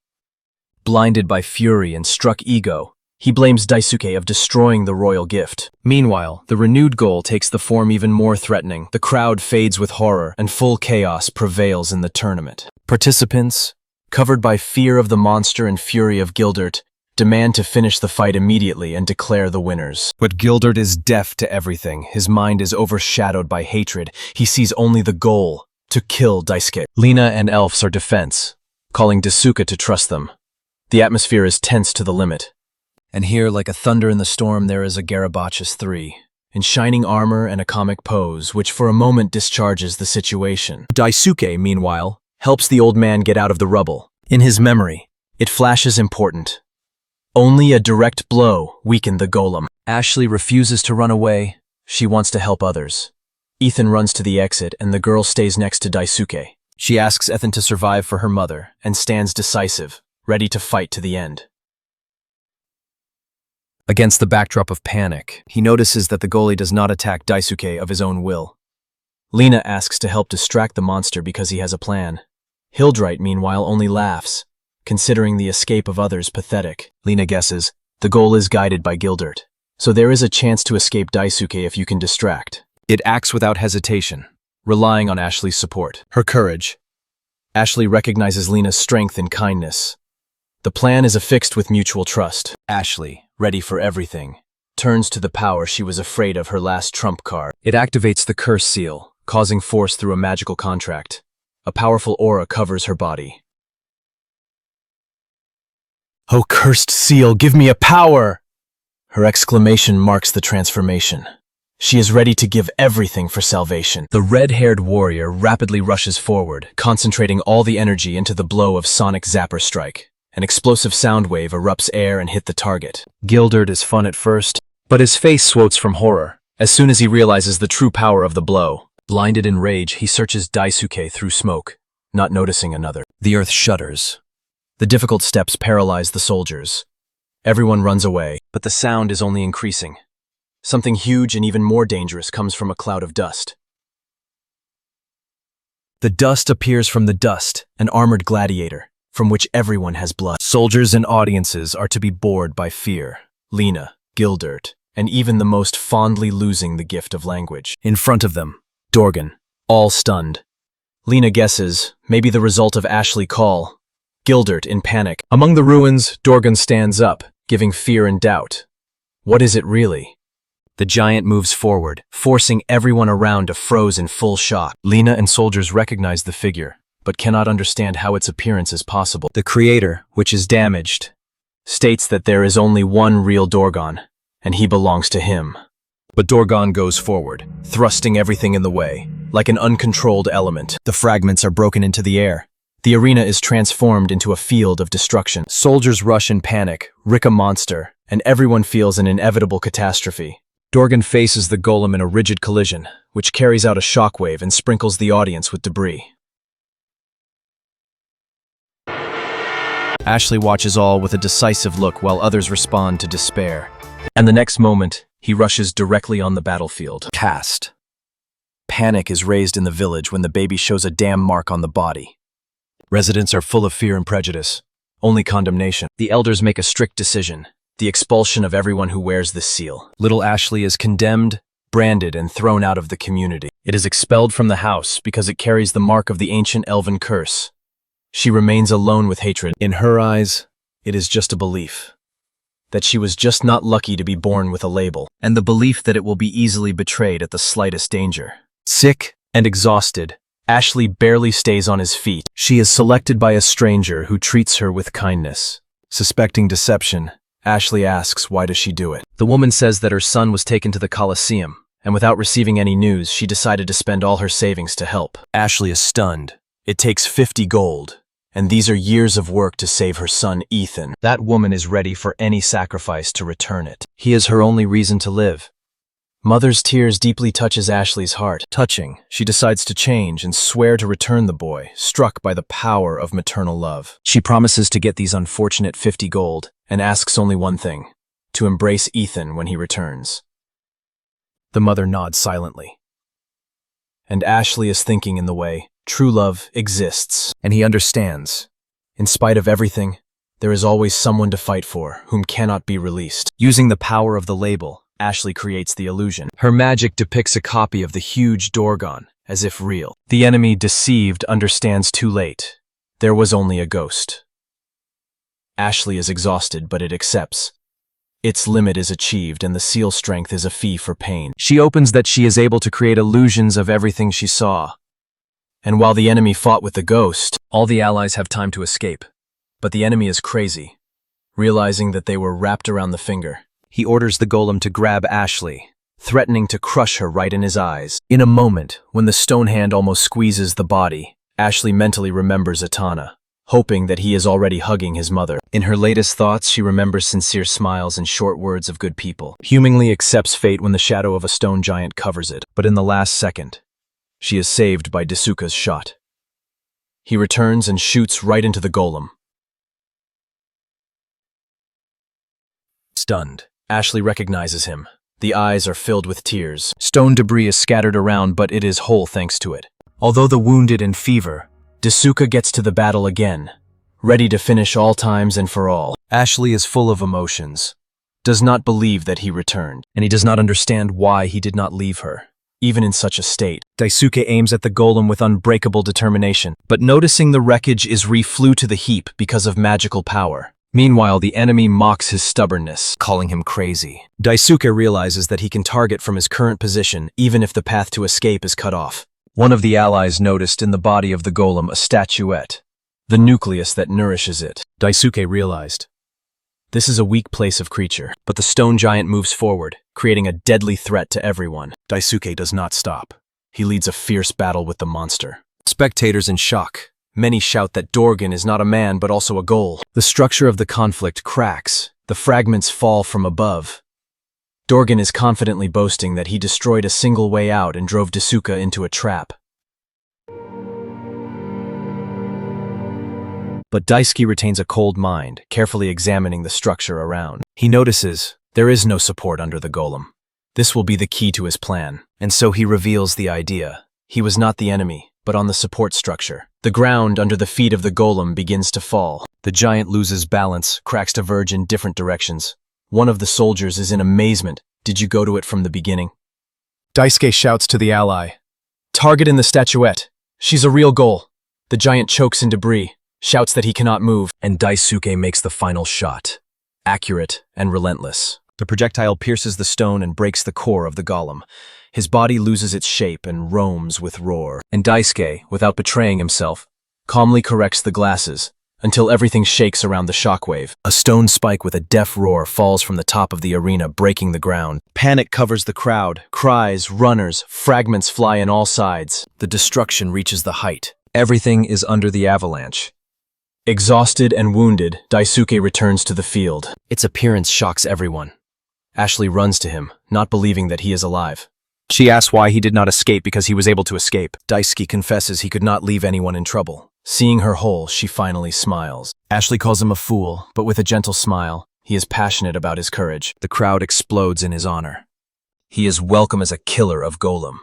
Blinded by fury and struck ego, he blames Daisuke of destroying the royal gift. Meanwhile, the renewed goal takes the form even more threatening. The crowd fades with horror, and full chaos prevails in the tournament. Participants, covered by fear of the monster and fury of Gildert, demand to finish the fight immediately and declare the winners. But Gildert is deaf to everything. His mind is overshadowed by hatred. He sees only the goal, to kill Daisuke. Lina and Elves are defense, calling Daisuke to trust them. The atmosphere is tense to the limit. And here, like a thunder in the storm, there is a Garabachus III, in shining armor and a comic pose, which for a moment discharges the situation. Daisuke, meanwhile, helps the old man get out of the rubble. In his memory, it flashes important. Only a direct blow weakened the golem. Ashley refuses to run away. She wants to help others. Ethan runs to the exit, and the girl stays next to Daisuke. She asks Ethan to survive for her mother, and stands decisive, ready to fight to the end. Against the backdrop of panic, he notices that the goalie does not attack Daisuke of his own will. Lina asks to help distract the monster because he has a plan. Hildrite, meanwhile, only laughs, considering the escape of others pathetic. Lina guesses, the goal is guided by Gildert, so there is a chance to escape Daisuke if you can distract. It acts without hesitation, relying on Ashley's support. Her courage. Ashley recognizes Lina's strength and kindness. The plan is affixed with mutual trust. Ashley, ready for everything, turns to the power she was afraid of, her last trump card. It activates the curse seal, causing force through a magical contract. A powerful aura covers her body. "Oh, cursed seal, give me a power!" Her exclamation marks the transformation. She is ready to give everything for salvation. The red-haired warrior rapidly rushes forward, concentrating all the energy into the blow of Sonic Zapper Strike. An explosive sound wave erupts air and hit the target. Gildert is fun at first, but his face swots from horror as soon as he realizes the true power of the blow. Blinded in rage, he searches Daisuke through smoke, not noticing another. The earth shudders. The difficult steps paralyze the soldiers. Everyone runs away, but the sound is only increasing. Something huge and even more dangerous comes from a cloud of dust. The dust appears from the dust, an armored gladiator, from which everyone has blood. Soldiers and audiences are to be bored by fear. Lina, Gildert, and even the most fondly losing the gift of language. In front of them, Dorgan, all stunned. Lina guesses, maybe the result of Ashley call. Gildert in panic. Among the ruins, Dorgan stands up, giving fear and doubt. What is it really? The giant moves forward, forcing everyone around to froze in full shock. Lina and soldiers recognize the figure, but cannot understand how its appearance is possible. The creator, which is damaged, states that there is only one real Dorgan, and he belongs to him. But Dorgan goes forward, thrusting everything in the way, like an uncontrolled element. The fragments are broken into the air. The arena is transformed into a field of destruction. Soldiers rush in panic, wreck a monster, and everyone feels an inevitable catastrophe. Dorgan faces the golem in a rigid collision, which carries out a shockwave and sprinkles the audience with debris. Ashley watches all with a decisive look while others respond to despair. And the next moment, he rushes directly on the battlefield. Cast. Panic is raised in the village when the baby shows a damn mark on the body. Residents are full of fear and prejudice. Only condemnation. The elders make a strict decision. The expulsion of everyone who wears this seal. Little Ashley is condemned, branded, and thrown out of the community. It is expelled from the house because it carries the mark of the ancient elven curse. She remains alone with hatred. In her eyes, it is just a belief. that she was just not lucky to be born with a label, and the belief that it will be easily betrayed at the slightest danger. Sick and exhausted, Ashley barely stays on his feet. She is selected by a stranger who treats her with kindness. Suspecting deception, Ashley asks why does she do it. The woman says that her son was taken to the Coliseum, and without receiving any news, she decided to spend all her savings to help. Ashley is stunned. It takes 50 gold, and these are years of work to save her son Ethan. That woman is ready for any sacrifice to return it. He is her only reason to live. Mother's tears deeply touches Ashley's heart. Touching, she decides to change and swear to return the boy, struck by the power of maternal love. She promises to get these unfortunate 50 gold and asks only one thing, to embrace Ethan when he returns. The mother nods silently. And Ashley is thinking in the way, true love exists, and he understands. In spite of everything, there is always someone to fight for, whom cannot be released. Using the power of the label, Ashley creates the illusion. Her magic depicts a copy of the huge Dorgon, as if real. The enemy, deceived, understands too late. There was only a ghost. Ashley is exhausted, but it accepts. Its limit is achieved, and the seal strength is a fee for pain. She opens that she is able to create illusions of everything she saw. And while the enemy fought with the ghost, all the allies have time to escape. But the enemy is crazy. Realizing that they were wrapped around the finger, he orders the golem to grab Ashley, threatening to crush her right in his eyes. In a moment, when the stone hand almost squeezes the body, Ashley mentally remembers Atana, hoping that he is already hugging his mother. In her latest thoughts, she remembers sincere smiles and short words of good people. Humanly accepts fate when the shadow of a stone giant covers it. But in the last second, she is saved by Dasuka's shot. He returns and shoots right into the golem. Stunned, Ashley recognizes him. The eyes are filled with tears. Stone debris is scattered around, but it is whole thanks to it. Although the wounded and fever, Dasuka gets to the battle again, ready to finish all times and for all. Ashley is full of emotions, does not believe that he returned, and he does not understand why he did not leave her, even in such a state. Daisuke aims at the golem with unbreakable determination, but noticing the wreckage is flew to the heap because of magical power. Meanwhile, the enemy mocks his stubbornness, calling him crazy. Daisuke realizes that he can target from his current position even if the path to escape is cut off. One of the allies noticed in the body of the golem a statuette, the nucleus that nourishes it. Daisuke realized. This is a weak place of creature, but the stone giant moves forward, creating a deadly threat to everyone. Daisuke does not stop. He leads a fierce battle with the monster. Spectators in shock. Many shout that Dorgan is not a man but also a ghoul. The structure of the conflict cracks. The fragments fall from above. Dorgan is confidently boasting that he destroyed a single way out and drove Dasuka into a trap. But Daisuke retains a cold mind, carefully examining the structure around. He notices there is no support under the golem. This will be the key to his plan, and so he reveals the idea. He was not the enemy, but on the support structure. The ground under the feet of the golem begins to fall. The giant loses balance, cracks diverge in different directions. One of the soldiers is in amazement. Did you go to it from the beginning? Daisuke shouts to the ally. Target in the statuette. She's a real ghoul. The giant chokes in debris, shouts that he cannot move, and Daisuke makes the final shot. Accurate and relentless. The projectile pierces the stone and breaks the core of the golem. His body loses its shape and roams with roar. And Daisuke, without betraying himself, calmly corrects the glasses, until everything shakes around the shockwave. A stone spike with a deaf roar falls from the top of the arena, breaking the ground. Panic covers the crowd. Cries, runners, fragments fly in all sides. The destruction reaches the height. Everything is under the avalanche. Exhausted and wounded, Daisuke returns to the field. Its appearance shocks everyone. Ashley runs to him, not believing that he is alive. She asks why he did not escape because he was able to escape. Daisuke confesses he could not leave anyone in trouble. Seeing her whole, she finally smiles. Ashley calls him a fool, but with a gentle smile, he is passionate about his courage. The crowd explodes in his honor. He is welcome as a killer of golem.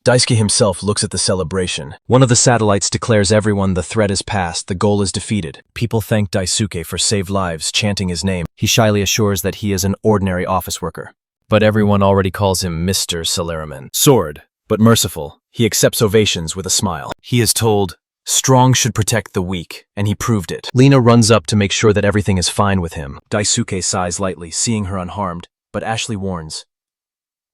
Daisuke himself looks at the celebration. One of the satellites declares everyone the threat is past, the goal is defeated. People thank Daisuke for saved lives, chanting his name. He shyly assures that he is an ordinary office worker. But everyone already calls him Mr. Salariman. Sword, but merciful, he accepts ovations with a smile. He is told, Strong should protect the weak, and he proved it. Lina runs up to make sure that everything is fine with him. Daisuke sighs lightly, seeing her unharmed, but Ashley warns.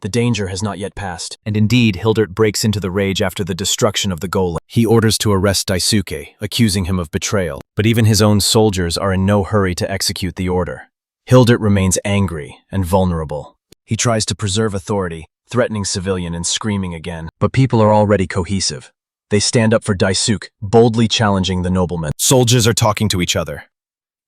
The danger has not yet passed. And indeed, Hildert breaks into the rage after the destruction of the golem. He orders to arrest Daisuke, accusing him of betrayal. But even his own soldiers are in no hurry to execute the order. Hildert remains angry and vulnerable. He tries to preserve authority, threatening civilian and screaming again. But people are already cohesive. They stand up for Daisuke, boldly challenging the nobleman. Soldiers are talking to each other.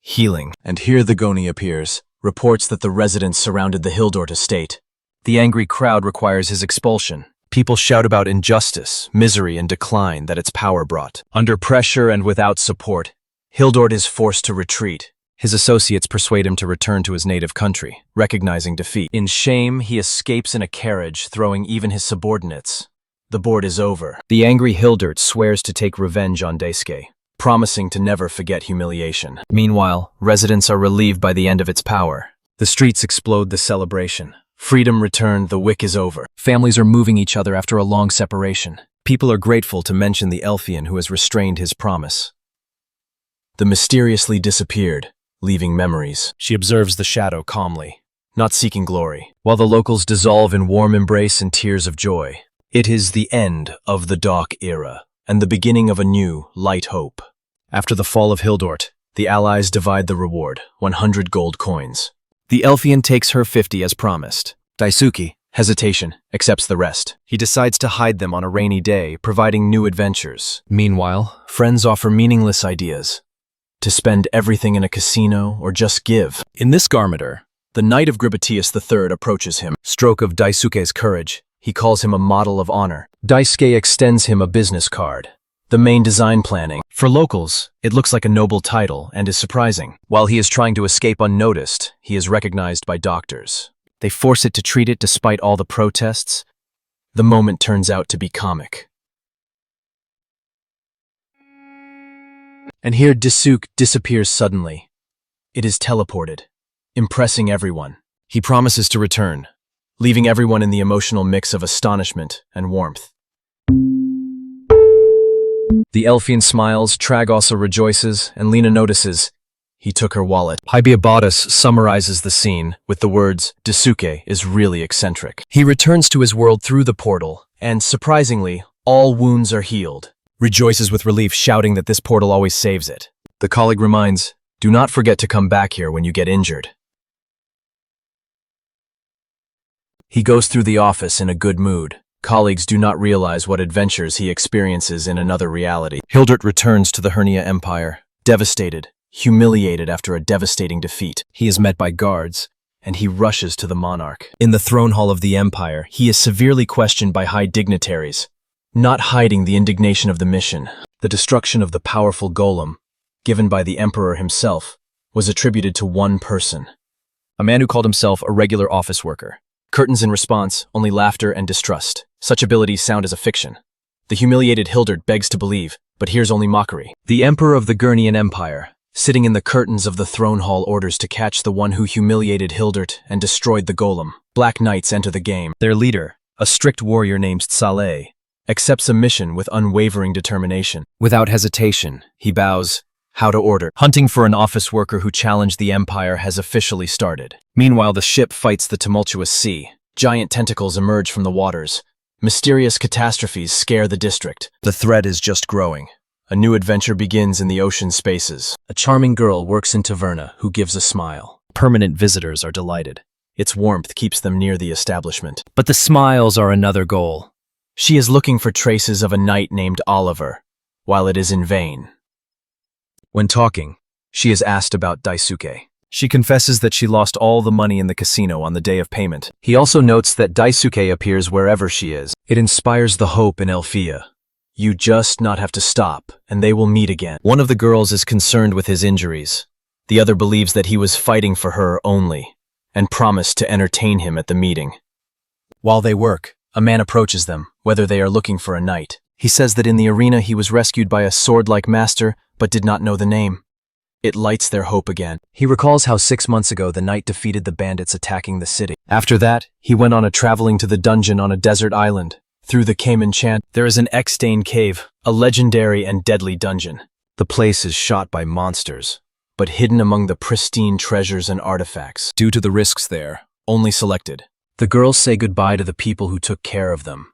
Healing. And here the Goni appears, reports that the residents surrounded the Hildort estate. The angry crowd requires his expulsion. People shout about injustice, misery, and decline that its power brought. Under pressure and without support, Hildort is forced to retreat. His associates persuade him to return to his native country, recognizing defeat. In shame, he escapes in a carriage, throwing even his subordinates. The board is over. The angry Hildert swears to take revenge on Daisuke, promising to never forget humiliation. Meanwhile, residents are relieved by the end of its power. The streets explode the celebration. Freedom returned, the wick is over. Families are moving each other after a long separation. People are grateful to mention the Elfian who has restrained his promise. The mysteriously disappeared, leaving memories. She observes the shadow calmly, not seeking glory, while the locals dissolve in warm embrace and tears of joy. It is the end of the dark era, and the beginning of a new, light hope. After the fall of Hildort, the allies divide the reward, 100 gold coins. The Elfian takes her 50 as promised. Daisuke, hesitation, accepts the rest. He decides to hide them on a rainy day, providing new adventures. Meanwhile, friends offer meaningless ideas. To spend everything in a casino or just give. In this garmeter, the Knight of Gribatius III approaches him. Stroke of Daisuke's courage. He calls him a model of honor. Daisuke extends him a business card. The main design planning. For locals, it looks like a noble title and is surprising. While he is trying to escape unnoticed, he is recognized by doctors. They force it to treat it despite all the protests. The moment turns out to be comic. And here Daisuke disappears suddenly. It is teleported, impressing everyone. He promises to return, leaving everyone in the emotional mix of astonishment and warmth. The Elfian smiles, Trag also rejoices, and Lina notices. He took her wallet. Hybiabatus summarizes the scene with the words, Daisuke is really eccentric. He returns to his world through the portal, and surprisingly, all wounds are healed. Rejoices with relief, shouting that this portal always saves it. The colleague reminds, do not forget to come back here when you get injured. He goes through the office in a good mood. Colleagues do not realize what adventures he experiences in another reality. Hildert returns to the Hernia Empire, devastated, humiliated after a devastating defeat. He is met by guards, and he rushes to the monarch. In the throne hall of the empire, he is severely questioned by high dignitaries, not hiding the indignation of the mission. The destruction of the powerful golem, given by the emperor himself, was attributed to one person, a man who called himself a regular office worker. Curtains in response, only laughter and distrust. Such abilities sound as a fiction. The humiliated Hildert begs to believe, but hears only mockery. The emperor of the Gurnian Empire, sitting in the curtains of the throne hall, orders to catch the one who humiliated Hildert and destroyed the golem. Black Knights enter the game. Their leader, a strict warrior named Saleh, accepts a mission with unwavering determination. Without hesitation, he bows, how to order. Hunting for an office worker who challenged the empire has officially started. Meanwhile, the ship fights the tumultuous sea. Giant tentacles emerge from the waters. Mysterious catastrophes scare the district. The threat is just growing. A new adventure begins in the ocean spaces. A charming girl works in Taverna who gives a smile. Permanent visitors are delighted. Its warmth keeps them near the establishment. But the smiles are another goal. She is looking for traces of a knight named Oliver, while it is in vain. When talking, she is asked about Daisuke. She confesses that she lost all the money in the casino on the day of payment. He also notes that Daisuke appears wherever she is. It inspires the hope in Elfia. You just not have to stop, and they will meet again. One of the girls is concerned with his injuries. The other believes that he was fighting for her only, and promised to entertain him at the meeting. While they work, a man approaches them, whether they are looking for a knight. He says that in the arena he was rescued by a sword-like master, but did not know the name. It lights their hope again. He recalls how 6 months ago the knight defeated the bandits attacking the city. After that, he went on a traveling to the dungeon on a desert island, Through the Cayman Chant, there is an X-Stain Cave, a legendary and deadly dungeon. The place is shot by monsters, but hidden among the pristine treasures and artifacts. Due to the risks there, only selected. The girls say goodbye to the people who took care of them.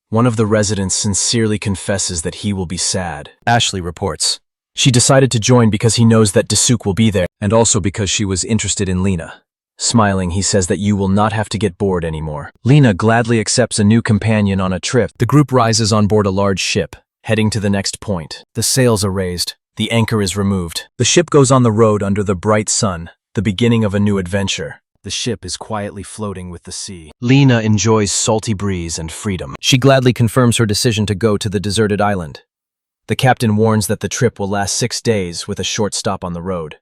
One of the residents sincerely confesses that he will be sad. Ashley reports. She decided to join because he knows that Daisuke will be there, and also because she was interested in Lena. Smiling, he says that you will not have to get bored anymore. Lena gladly accepts a new companion on a trip. The group rises on board a large ship, heading to the next point. The sails are raised. The anchor is removed. The ship goes on the road under the bright sun, the beginning of a new adventure. The ship is quietly floating with the sea. Lena enjoys salty breeze and freedom. She gladly confirms her decision to go to the deserted island. The captain warns that the trip will last 6 days with a short stop on the road.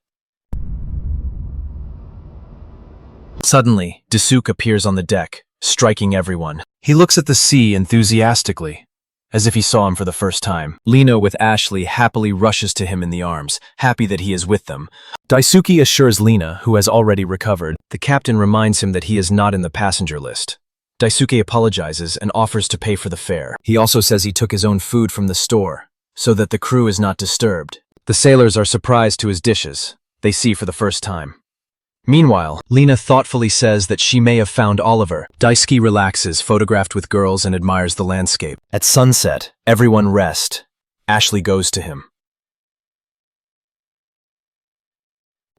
Suddenly, Daisuke appears on the deck, striking everyone. He looks at the sea enthusiastically, as if he saw him for the first time. Lena with Ashley happily rushes to him in the arms, happy that he is with them. Daisuke assures Lena, who has already recovered. The captain reminds him that he is not in the passenger list. Daisuke apologizes and offers to pay for the fare. He also says he took his own food from the store, so that the crew is not disturbed. The sailors are surprised to his dishes, they see for the first time. Meanwhile, Lena thoughtfully says that she may have found Oliver. Daisuke relaxes, photographed with girls, and admires the landscape. At sunset, everyone rest. Ashley goes to him.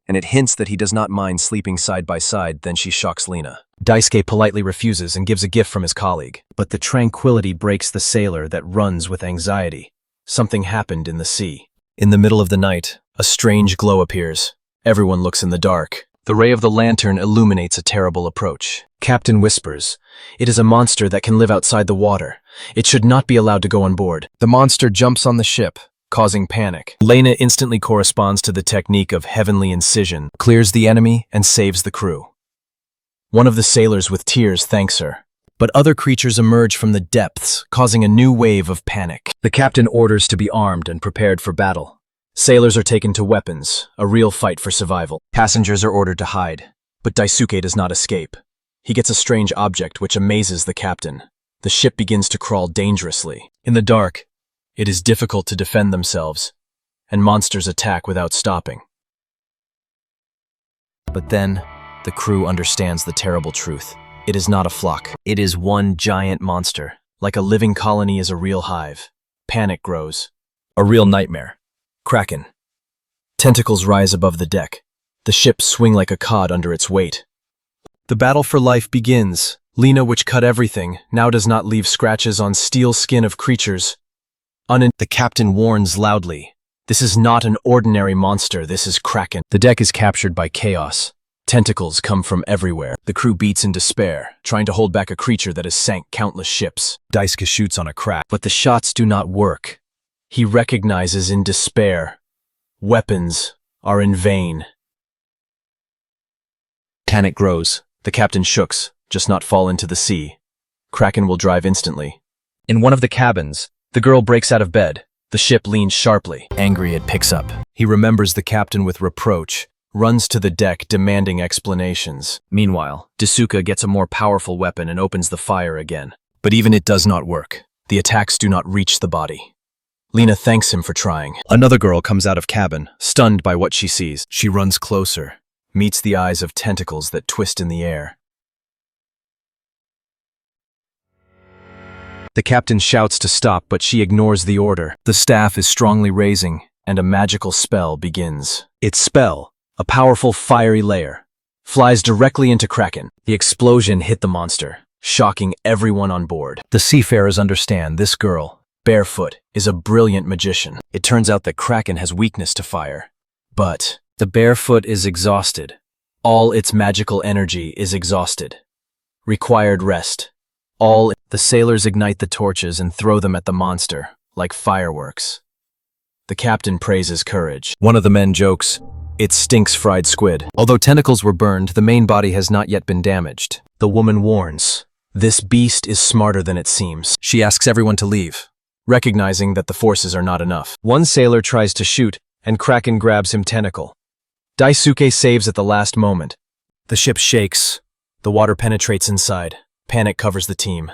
And it hints that he does not mind sleeping side by side, then she shocks Lena. Daisuke politely refuses and gives a gift from his colleague. But the tranquility breaks the sailor that runs with anxiety. Something happened in the sea. In the middle of the night, a strange glow appears. Everyone looks in the dark. The ray of the lantern illuminates a terrible approach. Captain whispers, "It is a monster that can live outside the water. It should not be allowed to go on board." The monster jumps on the ship, causing panic. Lena instantly corresponds to the technique of heavenly incision, clears the enemy, and saves the crew. One of the sailors with tears thanks her. But other creatures emerge from the depths, causing a new wave of panic. The captain orders to be armed and prepared for battle. Sailors are taken to weapons, a real fight for survival. Passengers are ordered to hide, but Daisuke does not escape. He gets a strange object which amazes the captain. The ship begins to crawl dangerously. In the dark, it is difficult to defend themselves, and monsters attack without stopping. But then, the crew understands the terrible truth. It is not a flock. It is one giant monster. Like a living colony is a real hive. Panic grows. A real nightmare. Kraken. Tentacles rise above the deck. The ships swing like a cod under its weight. The battle for life begins. Lena, which cut everything, now does not leave scratches on steel skin of creatures. The captain warns loudly. This is not an ordinary monster, this is Kraken. The deck is captured by chaos. Tentacles come from everywhere. The crew beats in despair, trying to hold back a creature that has sank countless ships. Daisuke shoots on a crack, but the shots do not work. He recognizes in despair. Weapons are in vain. Panic grows. The captain shooks, just not fall into the sea. Kraken will drive instantly. In one of the cabins, the girl breaks out of bed. The ship leans sharply. Angry, it picks up. He remembers the captain with reproach, runs to the deck demanding explanations. Meanwhile, Daisuke gets a more powerful weapon and opens the fire again. But even it does not work. The attacks do not reach the body. Lena thanks him for trying. Another girl comes out of cabin, stunned by what she sees. She runs closer, meets the eyes of tentacles that twist in the air. The captain shouts to stop, but she ignores the order. The staff is strongly raising, and a magical spell begins. Its spell, a powerful fiery layer, flies directly into Kraken. The explosion hit the monster, shocking everyone on board. The seafarers understand this girl, Barefoot, is a brilliant magician. It turns out that Kraken has weakness to fire. But the Barefoot is exhausted. All its magical energy is exhausted. Required rest. The sailors ignite the torches and throw them at the monster, like fireworks. The captain praises courage. One of the men jokes, "It stinks fried squid." Although tentacles were burned, the main body has not yet been damaged. The woman warns, "This beast is smarter than it seems." She asks everyone to leave, recognizing that the forces are not enough. One sailor tries to shoot, and Kraken grabs him tentacle. Daisuke saves at the last moment. The ship shakes. The water penetrates inside. Panic covers the team.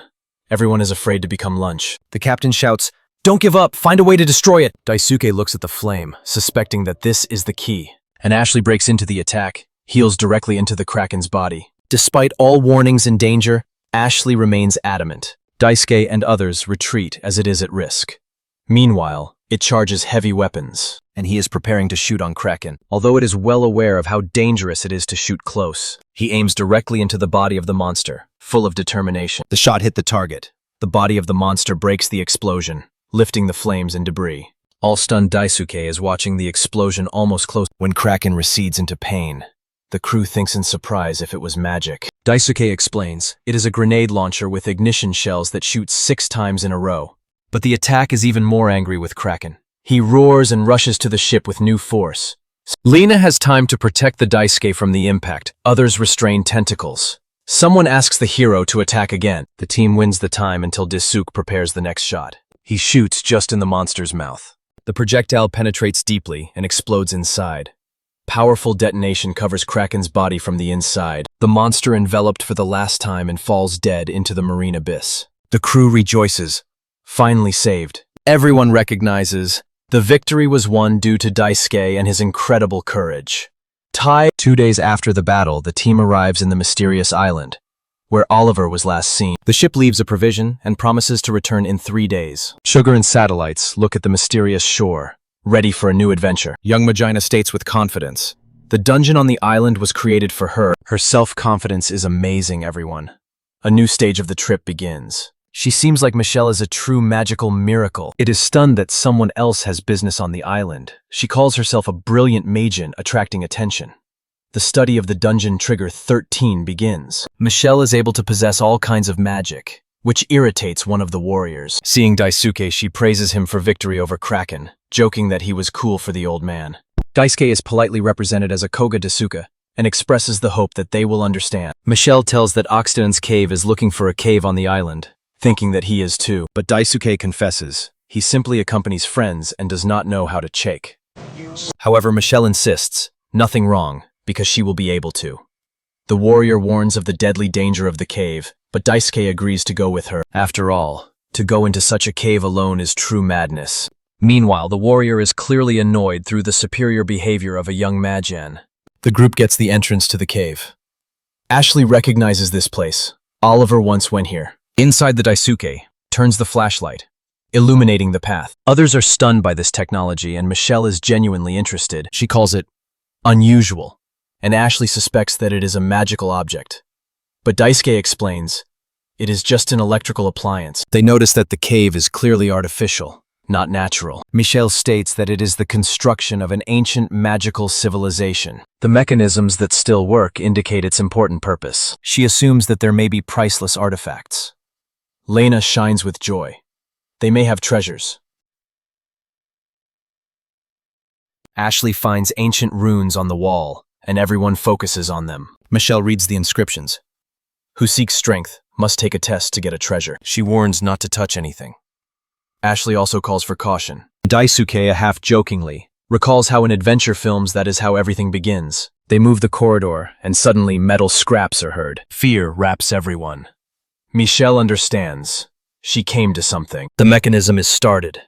Everyone is afraid to become lunch. The captain shouts, "Don't give up! Find a way to destroy it!" Daisuke looks at the flame, suspecting that this is the key. And Ashley breaks into the attack, heals directly into the Kraken's body. Despite all warnings and danger, Ashley remains adamant. Daisuke and others retreat as it is at risk. Meanwhile, it charges heavy weapons, and he is preparing to shoot on Kraken. Although it is well aware of how dangerous it is to shoot close, he aims directly into the body of the monster, full of determination. The shot hit the target. The body of the monster breaks the explosion, lifting the flames and debris. All stunned Daisuke is watching the explosion almost close. When Kraken recedes into pain, the crew thinks in surprise if it was magic. Daisuke explains, it is a grenade launcher with ignition shells that shoots 6 times in a row. But the attack is even more angry with Kraken. He roars and rushes to the ship with new force. Lena has time to protect the Daisuke from the impact. Others restrain tentacles. Someone asks the hero to attack again. The team wins the time until Daisuke prepares the next shot. He shoots just in the monster's mouth. The projectile penetrates deeply and explodes inside. Powerful detonation covers Kraken's body from the inside. The monster enveloped for the last time and falls dead into the marine abyss. The crew rejoices. Finally saved. Everyone recognizes the victory was won due to Daisuke and his incredible courage. 2 days after the battle, the team arrives in the mysterious island, where Oliver was last seen. The ship leaves a provision and promises to return in 3 days. Sugar and satellites look at the mysterious shore, ready for a new adventure. Young Magina states with confidence, the dungeon on the island was created for her. Her self-confidence is amazing, everyone. A new stage of the trip begins. She seems like Michelle is a true magical miracle. It is stunned that someone else has business on the island. She calls herself a brilliant magician, attracting attention. The study of the dungeon trigger 13 begins. Michelle is able to possess all kinds of magic, which irritates one of the warriors. Seeing Daisuke, she praises him for victory over Kraken, joking that he was cool for the old man. Daisuke is politely represented as a Koga Daisuke, and expresses the hope that they will understand. Michelle tells that Oxton's cave is looking for a cave on the island, thinking that he is too. But Daisuke confesses, he simply accompanies friends and does not know how to shake. However, Michelle insists, nothing wrong, because she will be able to. The warrior warns of the deadly danger of the cave, but Daisuke agrees to go with her. After all, to go into such a cave alone is true madness. Meanwhile, the warrior is clearly annoyed through the superior behavior of a young magian. The group gets the entrance to the cave. Ashley recognizes this place. Oliver once went here. Inside the Daisuke, turns the flashlight, illuminating the path. Others are stunned by this technology and Michelle is genuinely interested. She calls it unusual, and Ashley suspects that it is a magical object. But Daisuke explains, it is just an electrical appliance. They notice that the cave is clearly artificial, not natural. Michelle states that it is the construction of an ancient magical civilization. The mechanisms that still work indicate its important purpose. She assumes that there may be priceless artifacts. Lena shines with joy. They may have treasures. Ashley finds ancient runes on the wall, and everyone focuses on them. Michelle reads the inscriptions. Who seeks strength must take a test to get a treasure. She warns not to touch anything. Ashley also calls for caution. Daisuke, half-jokingly, recalls how in adventure films that is how everything begins. They move the corridor, and suddenly metal scraps are heard. Fear wraps everyone. Michelle understands. She came to something. The mechanism is started.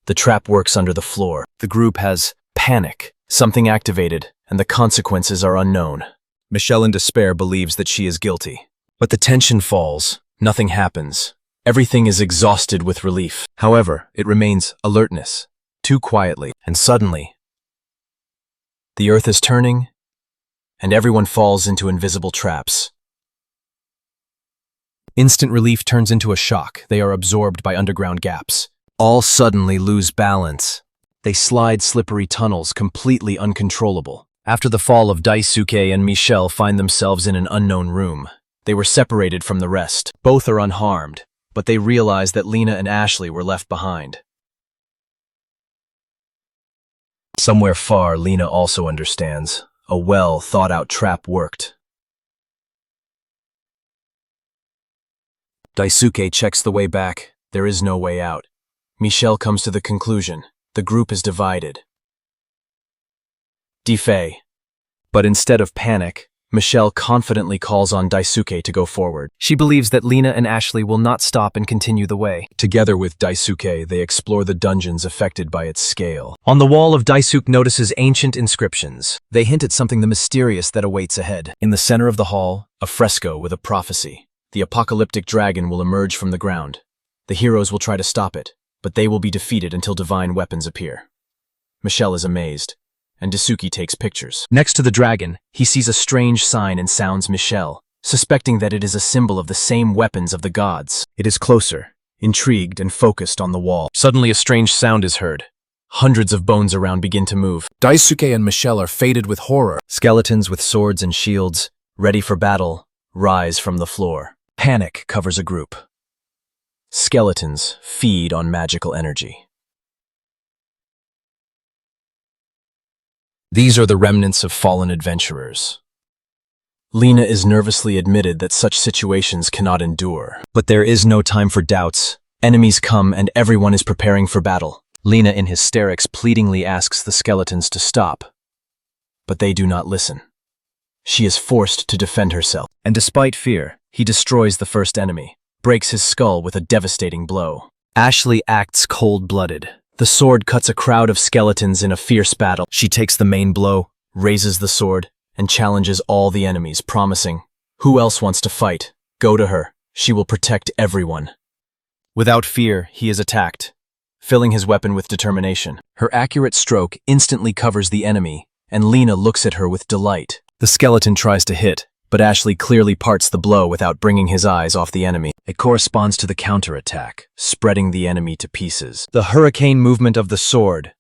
The trap works under the floor. The group has panic. Something activated, and the consequences are unknown. Michelle in despair believes that she is guilty. But the tension falls. Nothing happens. Everything is exhausted with relief. However, it remains alertness, too quietly. And suddenly, the earth is turning, and everyone falls into invisible traps. Instant relief turns into a shock. They are absorbed by underground gaps. All suddenly lose balance. They slide slippery tunnels, completely uncontrollable. After the fall of Daisuke and Michelle find themselves in an unknown room. They were separated from the rest. Both are unharmed, but they realize that Lena and Ashley were left behind. Somewhere far, Lena also understands. A well-thought-out trap worked. Daisuke checks the way back. There is no way out. Michelle comes to the conclusion. The group is divided. Defei. But instead of panic, Michelle confidently calls on Daisuke to go forward. She believes that Lena and Ashley will not stop and continue the way. Together with Daisuke, they explore the dungeons affected by its scale. On the wall of Daisuke notices ancient inscriptions. They hint at something mysterious that awaits ahead. In the center of the hall, a fresco with a prophecy. The apocalyptic dragon will emerge from the ground. The heroes will try to stop it, but they will be defeated until divine weapons appear. Michelle is amazed, and Daisuke takes pictures. Next to the dragon, he sees a strange sign and sounds Michelle, suspecting that it is a symbol of the same weapons of the gods. It is closer, intrigued and focused on the wall. Suddenly a strange sound is heard. Hundreds of bones around begin to move. Daisuke and Michelle are faded with horror. Skeletons with swords and shields, ready for battle, rise from the floor. Panic covers a group. Skeletons feed on magical energy. These are the remnants of fallen adventurers. Lena is nervously admitted that such situations cannot endure. But there is no time for doubts. Enemies come and everyone is preparing for battle. Lena in hysterics pleadingly asks the skeletons to stop. But they do not listen. She is forced to defend herself. And despite fear, he destroys the first enemy, breaks his skull with a devastating blow. Ashley acts cold-blooded. The sword cuts a crowd of skeletons in a fierce battle. She takes the main blow, raises the sword, and challenges all the enemies, promising, "Who else wants to fight? Go to her. She will protect everyone." Without fear, he is attacked, filling his weapon with determination. Her accurate stroke instantly covers the enemy, and Lena looks at her with delight. The skeleton tries to hit, but Ashley clearly parts the blow without bringing his eyes off the enemy. It corresponds to the counterattack, spreading the enemy to pieces. The hurricane movement of the sword.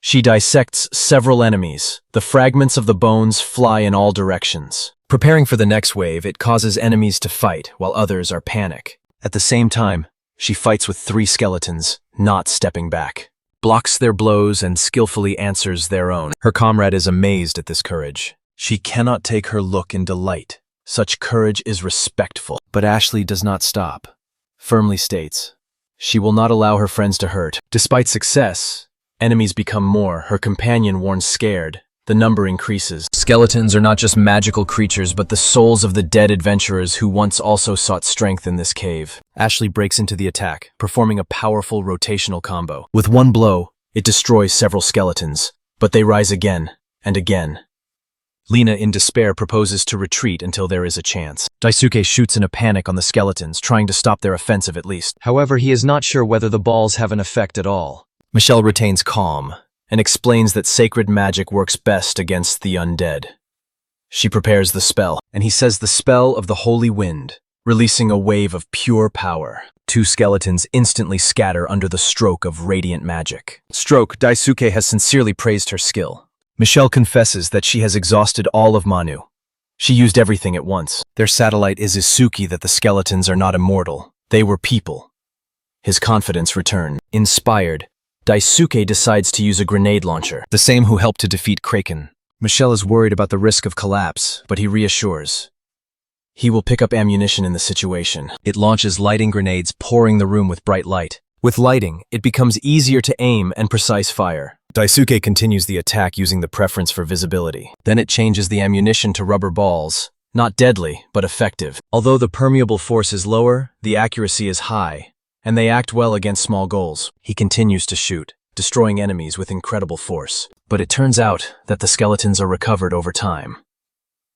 She dissects several enemies. The fragments of the bones fly in all directions. Preparing for the next wave, it causes enemies to fight while others are panic. At the same time, she fights with 3 skeletons, not stepping back. Blocks their blows and skillfully answers their own. Her comrade is amazed at this courage. She cannot take her look in delight. Such courage is respectful. But Ashley does not stop. Firmly states, she will not allow her friends to hurt. Despite success, enemies become more. Her companion warns scared. The number increases. Skeletons are not just magical creatures, but the souls of the dead adventurers who once also sought strength in this cave. Ashley breaks into the attack, performing a powerful rotational combo. With one blow, it destroys several skeletons, but they rise again and again. Lena, in despair, proposes to retreat until there is a chance. Daisuke shoots in a panic on the skeletons, trying to stop their offensive at least. However, he is not sure whether the balls have an effect at all. Michelle retains calm and explains that sacred magic works best against the undead. She prepares the spell, and he says the spell of the holy wind, releasing a wave of pure power. 2 skeletons instantly scatter under the stroke of radiant magic. Daisuke has sincerely praised her skill. Michelle confesses that she has exhausted all of Manu. She used everything at once. Their satellite is Isuki that the skeletons are not immortal. They were people. His confidence returned. Inspired, Daisuke decides to use a grenade launcher, the same who helped to defeat Kraken. Michelle is worried about the risk of collapse, but he reassures. He will pick up ammunition in the situation. It launches lighting grenades, pouring the room with bright light. With lighting, it becomes easier to aim and precise fire. Daisuke continues the attack using the preference for visibility. Then it changes the ammunition to rubber balls. Not deadly, but effective. Although the permeable force is lower, the accuracy is high, and they act well against small goals. He continues to shoot, destroying enemies with incredible force. But it turns out that the skeletons are recovered over time.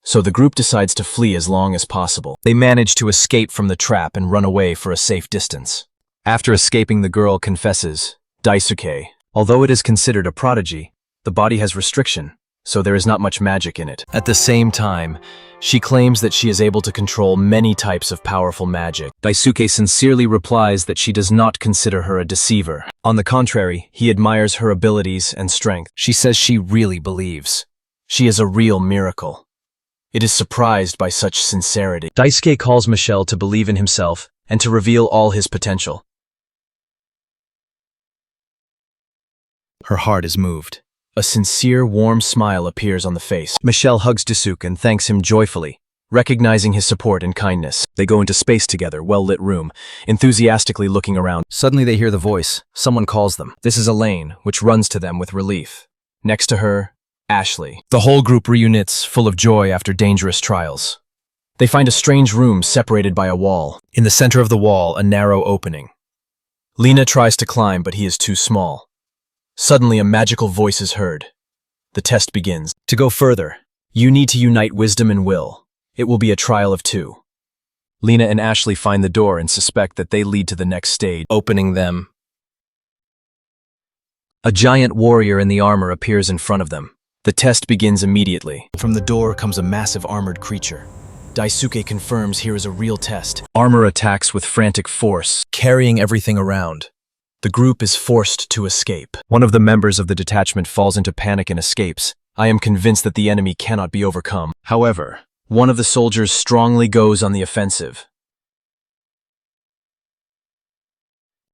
So the group decides to flee as long as possible. They manage to escape from the trap and run away for a safe distance. After escaping, the girl confesses, Daisuke, although it is considered a prodigy, the body has restriction, so there is not much magic in it. At the same time, she claims that she is able to control many types of powerful magic. Daisuke sincerely replies that she does not consider her a deceiver. On the contrary, he admires her abilities and strength. She says she really believes. She is a real miracle. It is surprised by such sincerity. Daisuke calls Michelle to believe in himself and to reveal all his potential. Her heart is moved. A sincere, warm smile appears on the face. Michelle hugs Daisuke and thanks him joyfully, recognizing his support and kindness. They go into space together, well-lit room, enthusiastically looking around. Suddenly they hear the voice. Someone calls them. This is Elaine, which runs to them with relief. Next to her, Ashley. The whole group reunites, full of joy after dangerous trials. They find a strange room separated by a wall. In the center of the wall, a narrow opening. Lena tries to climb, but he is too small. Suddenly, a magical voice is heard. The test begins. To go further, you need to unite wisdom and will. It will be a trial of two. Lena and Ashley find the door and suspect that they lead to the next stage. Opening them, a giant warrior in the armor appears in front of them. The test begins immediately. From the door comes a massive armored creature. Daisuke confirms here is a real test. Armor attacks with frantic force, carrying everything around. The group is forced to escape. One of the members of the detachment falls into panic and escapes. I am convinced that the enemy cannot be overcome. However, one of the soldiers strongly goes on the offensive.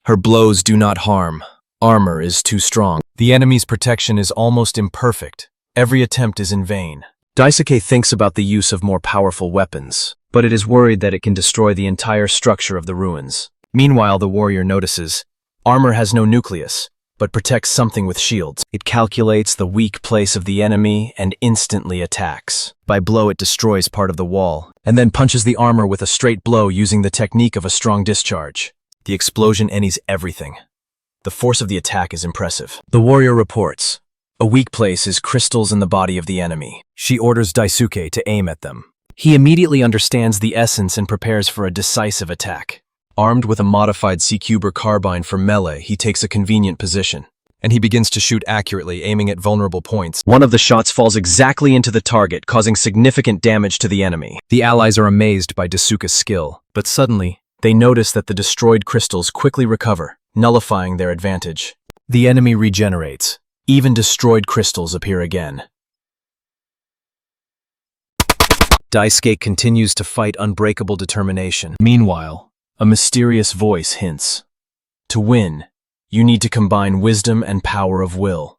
Her blows do not harm. Armor is too strong. The enemy's protection is almost imperfect. Every attempt is in vain. Daisuke thinks about the use of more powerful weapons, but it is worried that it can destroy the entire structure of the ruins. Meanwhile, the warrior notices, armor has no nucleus, but protects something with shields. It calculates the weak place of the enemy and instantly attacks. By blow, it destroys part of the wall, and then punches the armor with a straight blow using the technique of a strong discharge. The explosion ends everything. The force of the attack is impressive. The warrior reports, a weak place is crystals in the body of the enemy. She orders Daisuke to aim at them. He immediately understands the essence and prepares for a decisive attack. Armed with a modified C-Cuber carbine for melee, he takes a convenient position, and he begins to shoot accurately, aiming at vulnerable points. One of the shots falls exactly into the target, causing significant damage to the enemy. The allies are amazed by Daisuke's skill, but suddenly, they notice that the destroyed crystals quickly recover, nullifying their advantage. The enemy regenerates. Even destroyed crystals appear again. Daisuke continues to fight unbreakable determination. Meanwhile, a mysterious voice hints, to win, you need to combine wisdom and power of will.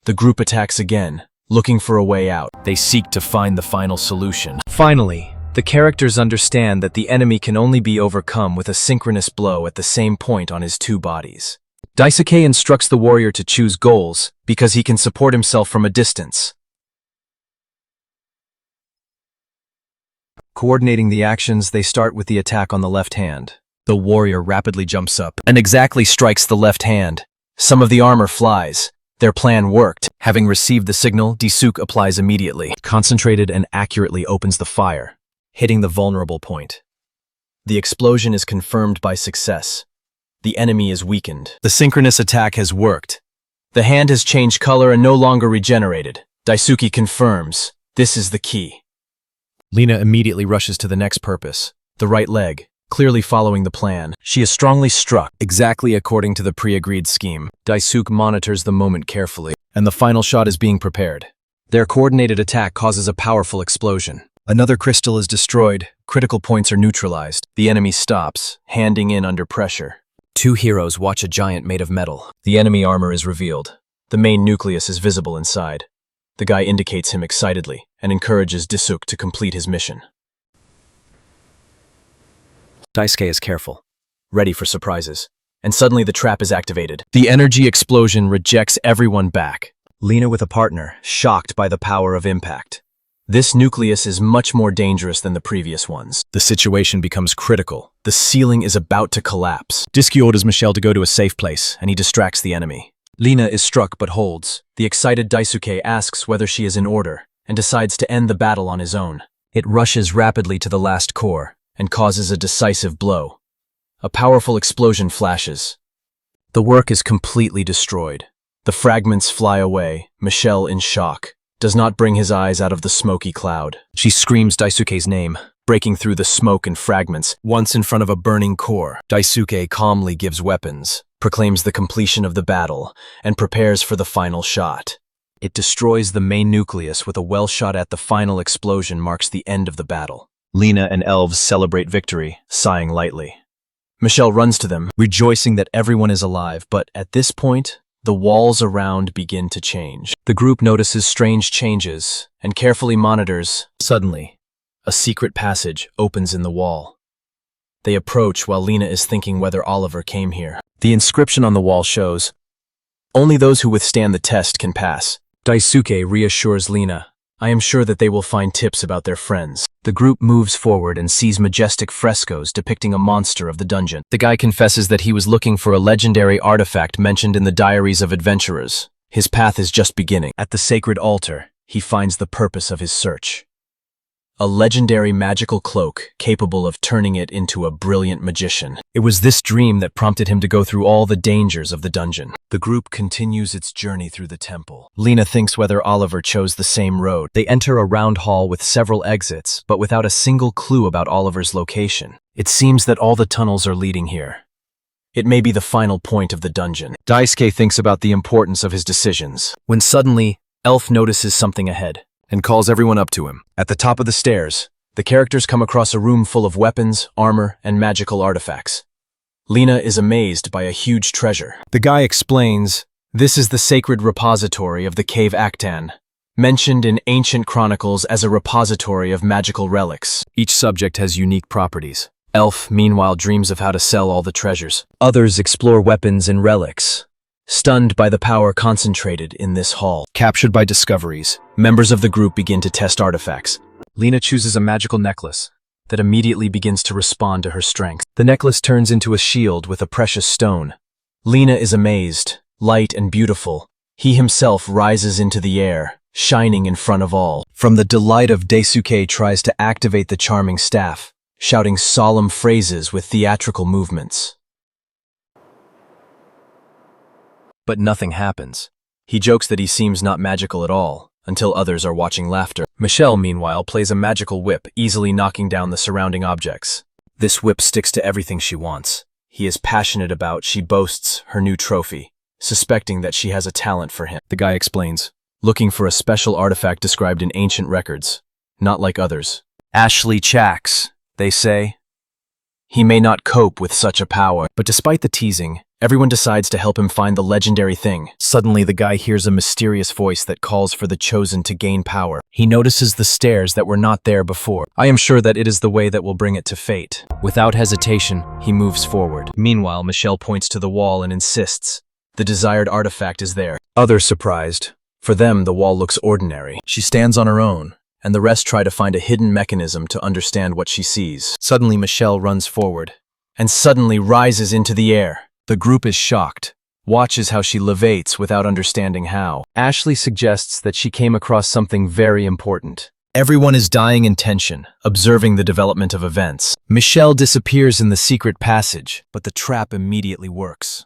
The group attacks again, looking for a way out. They seek to find the final solution. Finally, the characters understand that the enemy can only be overcome with a synchronous blow at the same point on his two bodies. Daisuke instructs the warrior to choose goals because he can support himself from a distance. Coordinating the actions, they start with the attack on the left hand. The warrior rapidly jumps up and exactly strikes the left hand. Some of the armor flies. Their plan worked. Having received the signal, Daisuke applies immediately. Concentrated and accurately opens the fire, hitting the vulnerable point. The explosion is confirmed by success. The enemy is weakened. The synchronous attack has worked. The hand has changed color and no longer regenerated. Daisuke confirms, this is the key. Lena immediately rushes to the next purpose, the right leg, clearly following the plan. She is strongly struck, exactly according to the pre-agreed scheme. Daisuke monitors the moment carefully, and the final shot is being prepared. Their coordinated attack causes a powerful explosion. Another crystal is destroyed, critical points are neutralized. The enemy stops, handing in under pressure. Two heroes watch a giant made of metal. The enemy armor is revealed. The main nucleus is visible inside. The guy indicates him excitedly and encourages Daisuke to complete his mission. Daisuke is careful, ready for surprises, and suddenly the trap is activated. The energy explosion rejects everyone back. Lena with a partner, shocked by the power of impact. This nucleus is much more dangerous than the previous ones. The situation becomes critical. The ceiling is about to collapse. Daisuke orders Michelle to go to a safe place, and he distracts the enemy. Lena is struck but holds. The excited Daisuke asks whether she is in order, and decides to end the battle on his own. It rushes rapidly to the last core, and causes a decisive blow. A powerful explosion flashes. The work is completely destroyed. The fragments fly away, Michelle in shock. Does not bring his eyes out of the smoky cloud. She screams Daisuke's name, breaking through the smoke and fragments. Once in front of a burning core, Daisuke calmly gives weapons, proclaims the completion of the battle, and prepares for the final shot. It destroys the main nucleus with a well shot at the final explosion marks the end of the battle. Lena and elves celebrate victory, sighing lightly. Michelle runs to them, rejoicing that everyone is alive, but at this point, the walls around begin to change. The group notices strange changes and carefully monitors. Suddenly, a secret passage opens in the wall. They approach while Lena is thinking whether Oliver came here. The inscription on the wall shows, "Only those who withstand the test can pass. Daisuke reassures Lina. I am sure that they will find tips about their friends. The group moves forward and sees majestic frescoes depicting a monster of the dungeon. The guy confesses that he was looking for a legendary artifact mentioned in the diaries of adventurers. His path is just beginning. At the sacred altar, he finds the purpose of his search. A legendary magical cloak capable of turning it into a brilliant magician. It was this dream that prompted him to go through all the dangers of the dungeon. The group continues its journey through the temple. Lina thinks whether Oliver chose the same road. They enter a round hall with several exits, but without a single clue about Oliver's location. It seems that all the tunnels are leading here. It may be the final point of the dungeon. Daisuke thinks about the importance of his decisions, when suddenly, Elf notices something ahead and calls everyone up to him. At the top of the stairs, the characters come across a room full of weapons, armor, and magical artifacts. Lina is amazed by a huge treasure. The guy explains, this is the sacred repository of the cave Actan, mentioned in ancient chronicles as a repository of magical relics. Each subject has unique properties. Elf, meanwhile, dreams of how to sell all the treasures. Others explore weapons and relics, stunned by the power concentrated in this hall. Captured by discoveries, members of the group begin to test artifacts. Lina chooses a magical necklace that immediately begins to respond to her strength. The necklace turns into a shield with a precious stone. Lina is amazed, light and beautiful. He himself rises into the air, shining in front of all. From the delight of Daisuke tries to activate the charming staff, shouting solemn phrases with theatrical movements. But nothing happens. He jokes that he seems not magical at all, until others are watching laughter. Michelle, meanwhile, plays a magical whip, easily knocking down the surrounding objects. This whip sticks to everything she wants. He is passionate about, she boasts, her new trophy, suspecting that she has a talent for him. The guy explains, looking for a special artifact described in ancient records, not like others. Ashley chacks, they say. He may not cope with such a power, but despite the teasing, everyone decides to help him find the legendary thing. Suddenly, the guy hears a mysterious voice that calls for the chosen to gain power. He notices the stairs that were not there before. I am sure that it is the way that will bring it to fate. Without hesitation, he moves forward. Meanwhile, Michelle points to the wall and insists the desired artifact is there. Others surprised. For them, the wall looks ordinary. She stands on her own, and the rest try to find a hidden mechanism to understand what she sees. Suddenly, Michelle runs forward, and suddenly rises into the air. The group is shocked, watches how she levates without understanding how. Ashley suggests that she came across something very important. Everyone is dying in tension, observing the development of events. Michelle disappears in the secret passage, but the trap immediately works.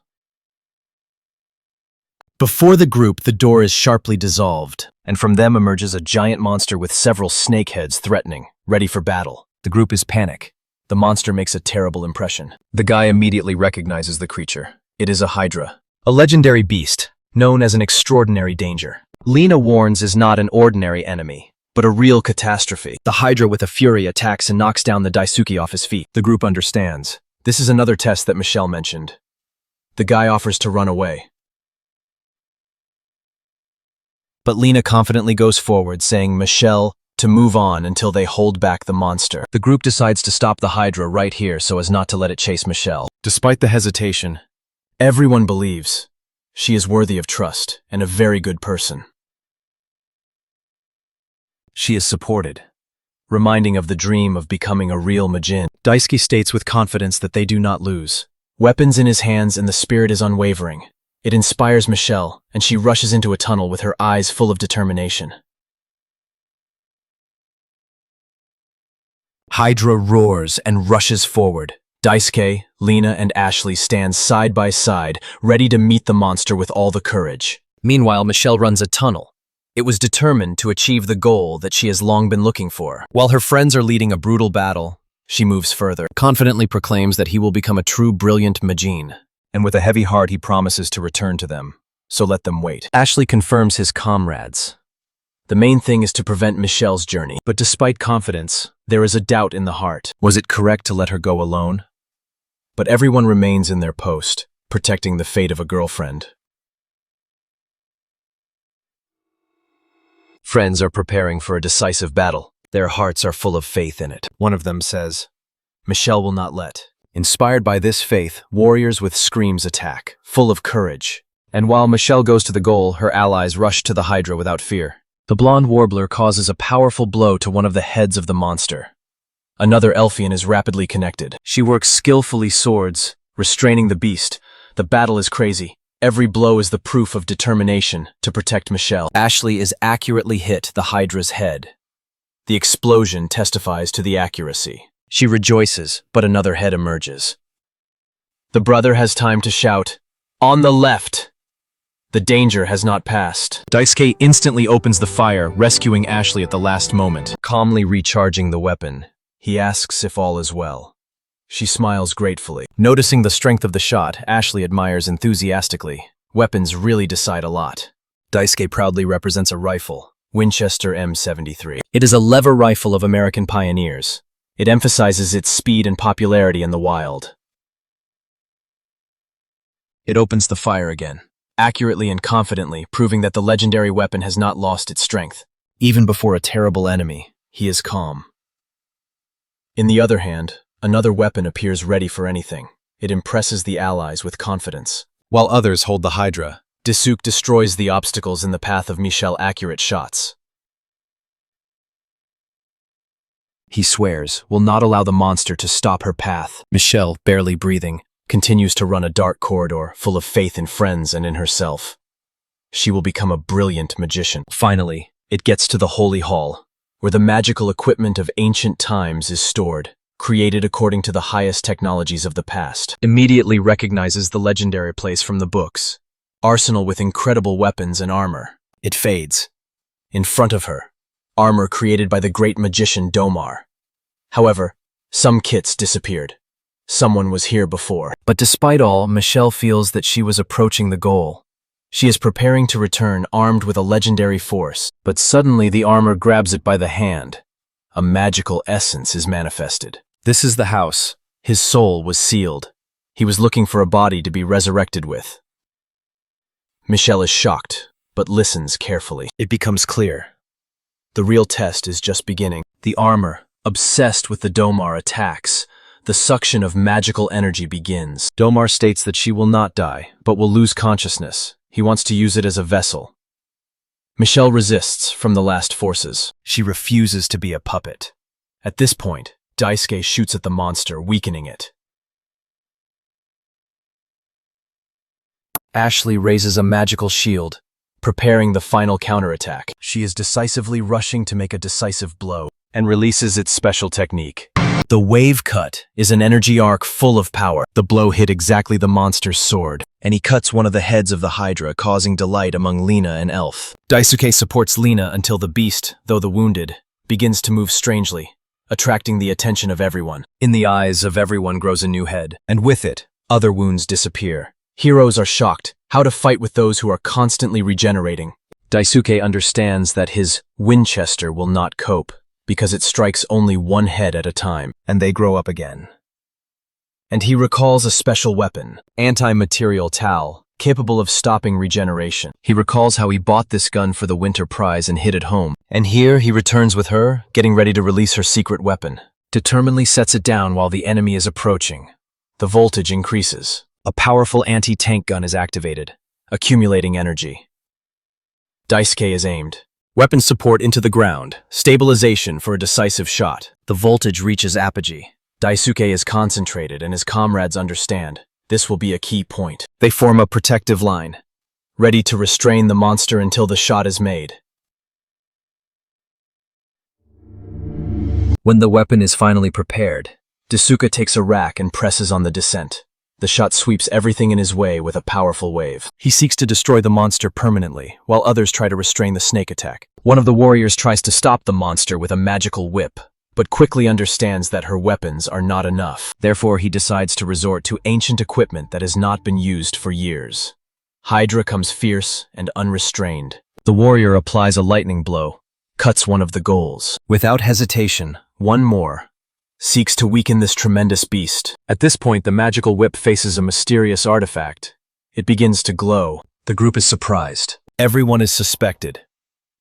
Before the group, the door is sharply dissolved, and from them emerges a giant monster with several snake heads threatening, ready for battle. The group is panic. The monster makes a terrible impression. The guy immediately recognizes the creature. It is a hydra, a legendary beast, known as an extraordinary danger. Lina warns is not an ordinary enemy, but a real catastrophe. The hydra with a fury attacks and knocks down the Daisuke off his feet. The group understands. This is another test that Michelle mentioned. The guy offers to run away. But Lina confidently goes forward, saying Michelle to move on until they hold back the monster. The group decides to stop the hydra right here so as not to let it chase Michelle. Despite the hesitation, everyone believes she is worthy of trust and a very good person. She is supported, reminding of the dream of becoming a real Majin. Daisuke states with confidence that they do not lose. Weapons in his hands and the spirit is unwavering. It inspires Michelle, and she rushes into a tunnel with her eyes full of determination. Hydra roars and rushes forward. Daisuke, Lina, and Ashley stand side by side, ready to meet the monster with all the courage. Meanwhile, Michelle runs a tunnel. It was determined to achieve the goal that she has long been looking for. While her friends are leading a brutal battle, she moves further, confidently proclaims that he will become a true brilliant Majin. And with a heavy heart he promises to return to them, so let them wait. Ashley confirms his comrades. The main thing is to prevent Michelle's journey, but despite confidence, there is a doubt in the heart. Was it correct to let her go alone? But everyone remains in their post, protecting the fate of a girlfriend. Friends are preparing for a decisive battle. Their hearts are full of faith in it. One of them says, Michelle will not let. Inspired by this faith, warriors with screams attack, full of courage. And while Michelle goes to the goal, her allies rush to the hydra without fear. The blonde warbler causes a powerful blow to one of the heads of the monster. Another Elfian is rapidly connected. She works skillfully swords, restraining the beast. The battle is crazy. Every blow is the proof of determination to protect Michelle. Ashley is accurately hit the Hydra's head. The explosion testifies to the accuracy. She rejoices, but another head emerges. The brother has time to shout, "On the left!" The danger has not passed. Daisuke instantly opens the fire, rescuing Ashley at the last moment. Calmly recharging the weapon, he asks if all is well. She smiles gratefully. Noticing the strength of the shot, Ashley admires enthusiastically. Weapons really decide a lot. Daisuke proudly represents a rifle, Winchester M73. It is a lever rifle of American pioneers. It emphasizes its speed and popularity in the wild. It opens the fire again, accurately and confidently, proving that the legendary weapon has not lost its strength. Even before a terrible enemy, he is calm. In the other hand, another weapon appears ready for anything. It impresses the allies with confidence. while others hold the hydra. Daisuke destroys the obstacles in the path of Michelle's accurate shots. He swears, will not allow the monster to stop her path. Michelle, barely breathing, continues to run a dark corridor full of faith in friends and in herself. She will become a brilliant magician. Finally, it gets to the Holy Hall, where the magical equipment of ancient times is stored, created according to the highest technologies of the past. Immediately recognizes the legendary place from the books. Arsenal with incredible weapons and armor. It fades. In front of her, armor created by the great magician Domar. However, some kits disappeared. Someone was here before. But despite all, Michelle feels that she was approaching the goal. She is preparing to return armed with a legendary force, but suddenly the armor grabs it by the hand. A magical essence is manifested. This is the house. His soul was sealed. He was looking for a body to be resurrected with. Michelle is shocked, but listens carefully. It becomes clear. The real test is just beginning. The armor, obsessed with the Domar, attacks. The suction of magical energy begins. Domar states that she will not die, but will lose consciousness. He wants to use it as a vessel. Michelle resists from the last forces. She refuses to be a puppet. At this point, Daisuke shoots at the monster, weakening it. Ashley raises a magical shield, preparing the final counterattack. She is decisively rushing to make a decisive blow, and releases its special technique. The wave cut is an energy arc full of power. The blow hit exactly the monster's sword, and he cuts one of the heads of the Hydra, causing delight among Lena and Elf. Daisuke supports Lena until the beast, though the wounded, begins to move strangely, attracting the attention of everyone. In the eyes of everyone grows a new head, and with it, other wounds disappear. Heroes are shocked how to fight with those who are constantly regenerating. Daisuke understands that his Winchester will not cope, because it strikes only one head at a time, and they grow up again. And he recalls a special weapon, anti-material towel, capable of stopping regeneration. He recalls how he bought this gun for the winter prize and hid it home. And here he returns with her, getting ready to release her secret weapon. Determinedly sets it down while the enemy is approaching. The voltage increases. A powerful anti-tank gun is activated, accumulating energy. Daisuke is aimed. Weapon support into the ground, stabilization for a decisive shot. The voltage reaches apogee. Daisuke is concentrated and his comrades understand. This will be a key point. They form a protective line, ready to restrain the monster until the shot is made. When the weapon is finally prepared, Daisuke takes a rack and presses on the descent. The shot sweeps everything in his way with a powerful wave. He seeks to destroy the monster permanently, while others try to restrain the snake attack. One of the warriors tries to stop the monster with a magical whip, but quickly understands that her weapons are not enough. Therefore, he decides to resort to ancient equipment that has not been used for years. Hydra comes fierce and unrestrained. The warrior applies a lightning blow, cuts one of the goals. Without hesitation, one more seeks to weaken this tremendous beast. At this point, the magical whip faces a mysterious artifact. It begins to glow. The group is surprised. Everyone is suspected.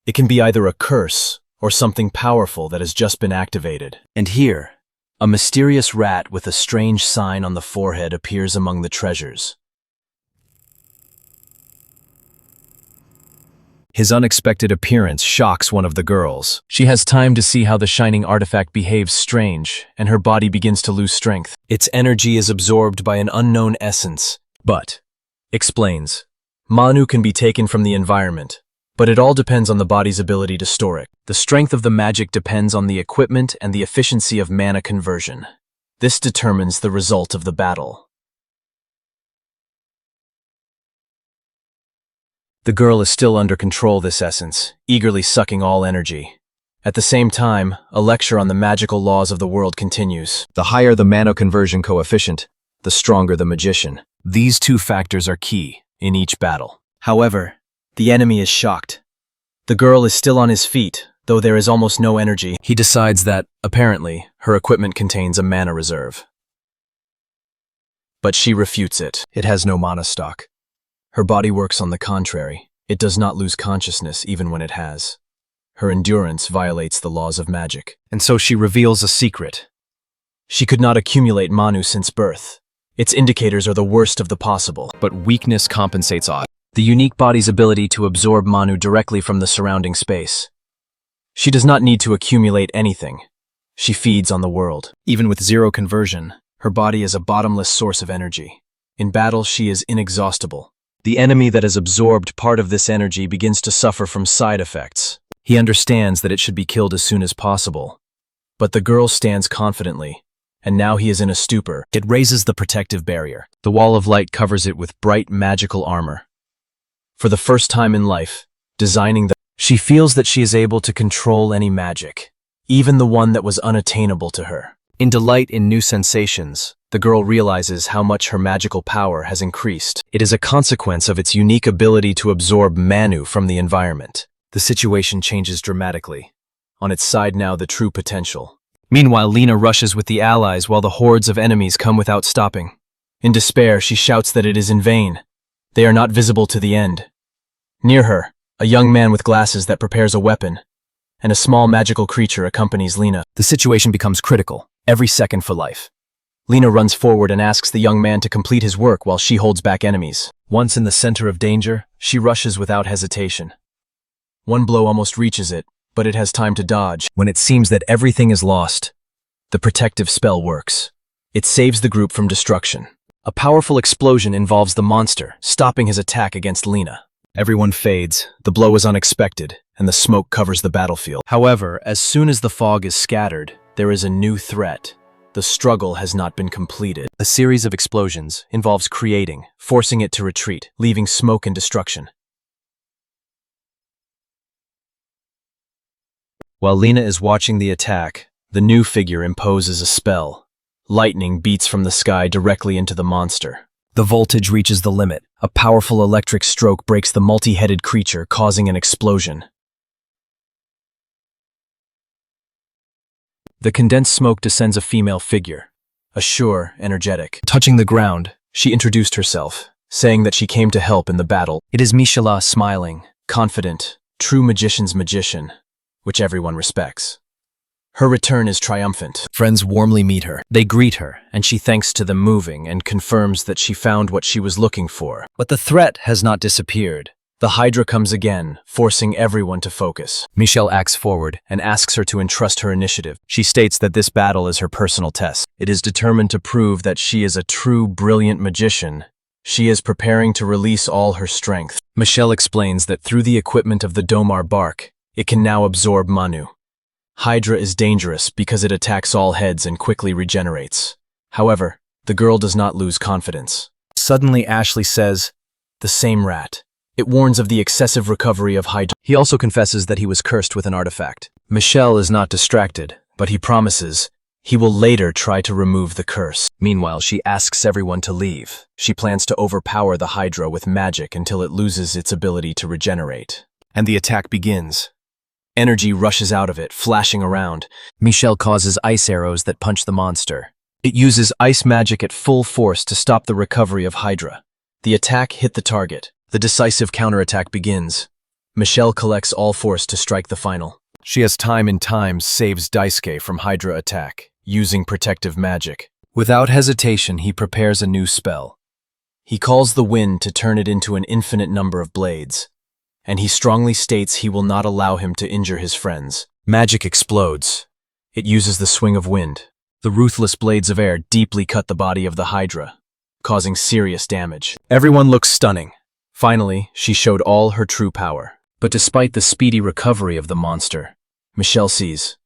It can be either a curse or something powerful that has just been activated. And here, a mysterious rat with a strange sign on the forehead appears among the treasures. His unexpected appearance shocks one of the girls. She has time to see how the shining artifact behaves strange, and her body begins to lose strength. Its energy is absorbed by an unknown essence. But, explains, Manu can be taken from the environment, but it all depends on the body's ability to store it. The strength of the magic depends on the equipment and the efficiency of mana conversion. This determines the result of the battle. The girl is still under control this essence, eagerly sucking all energy. At the same time, a lecture on the magical laws of the world continues. The higher the mana conversion coefficient, the stronger the magician. These two factors are key in each battle. However, the enemy is shocked. The girl is still on his feet, though there is almost no energy. He decides that, apparently, her equipment contains a mana reserve. But she refutes it. It has no mana stock. Her body works on the contrary. It does not lose consciousness even when it has. Her endurance violates the laws of magic. And so she reveals a secret. She could not accumulate Manu since birth. Its indicators are the worst of the possible. But weakness compensates odd. The unique body's ability to absorb Manu directly from the surrounding space. She does not need to accumulate anything. She feeds on the world. Even with zero conversion, her body is a bottomless source of energy. In battle, she is inexhaustible. The enemy that has absorbed part of this energy begins to suffer from side effects. He understands that it should be killed as soon as possible. But the girl stands confidently, and now he is in a stupor. It raises the protective barrier. The wall of light covers it with bright magical armor. For the first time in life, she feels that she is able to control any magic, even the one that was unattainable to her. In delight in new sensations, the girl realizes how much her magical power has increased. It is a consequence of its unique ability to absorb Manu from the environment. The situation changes dramatically. On its side now, the true potential. Meanwhile, Lena rushes with the allies while the hordes of enemies come without stopping. In despair, she shouts that it is in vain. They are not visible to the end. Near her, a young man with glasses that prepares a weapon, and a small magical creature accompanies Lena. The situation becomes critical, every second for life. Lena runs forward and asks the young man to complete his work while she holds back enemies. Once in the center of danger, she rushes without hesitation. One blow almost reaches it, but it has time to dodge. When it seems that everything is lost, the protective spell works. It saves the group from destruction. A powerful explosion involves the monster, stopping his attack against Lena. Everyone fades, the blow is unexpected, and the smoke covers the battlefield. However, as soon as the fog is scattered, there is a new threat. The struggle has not been completed. A series of explosions involves creating, forcing it to retreat, leaving smoke and destruction. While Lena is watching the attack, the new figure imposes a spell. Lightning beats from the sky directly into the monster. The voltage reaches the limit. A powerful electric stroke breaks the multi-headed creature, causing an explosion. The condensed smoke descends a female figure, assure, energetic. Touching the ground, she introduced herself, saying that she came to help in the battle. It is Mishala, smiling, confident, true magician's magician, which everyone respects. Her return is triumphant. Friends warmly meet her. They greet her, and she thanks to them moving and confirms that she found what she was looking for. But the threat has not disappeared. The hydra comes again, forcing everyone to focus. Michelle acts forward and asks her to entrust her initiative. She states that this battle is her personal test. It is determined to prove that she is a true, brilliant magician. She is preparing to release all her strength. Michelle explains that through the equipment of the Domar bark, it can now absorb Manu. Hydra is dangerous because it attacks all heads and quickly regenerates. However, the girl does not lose confidence. Suddenly, Ashley says, "The same rat." It warns of the excessive recovery of Hydra. He also confesses that he was cursed with an artifact. Michelle is not distracted, but he promises he will later try to remove the curse. Meanwhile, she asks everyone to leave. She plans to overpower the Hydra with magic until it loses its ability to regenerate. And the attack begins. Energy rushes out of it, flashing around. Michelle causes ice arrows that punch the monster. It uses ice magic at full force to stop the recovery of Hydra. The attack hit the target. The decisive counterattack begins. Michelle collects all force to strike the final. She has time and times saves Daisuke from Hydra attack, using protective magic. Without hesitation, he prepares a new spell. He calls the wind to turn it into an infinite number of blades. and he strongly states he will not allow him to injure his friends. Magic explodes. It uses the swing of wind. The ruthless blades of air deeply cut the body of the hydra, causing serious damage. Everyone looks stunning. Finally, she showed all her true power. But despite the speedy recovery of the monster, Michelle sees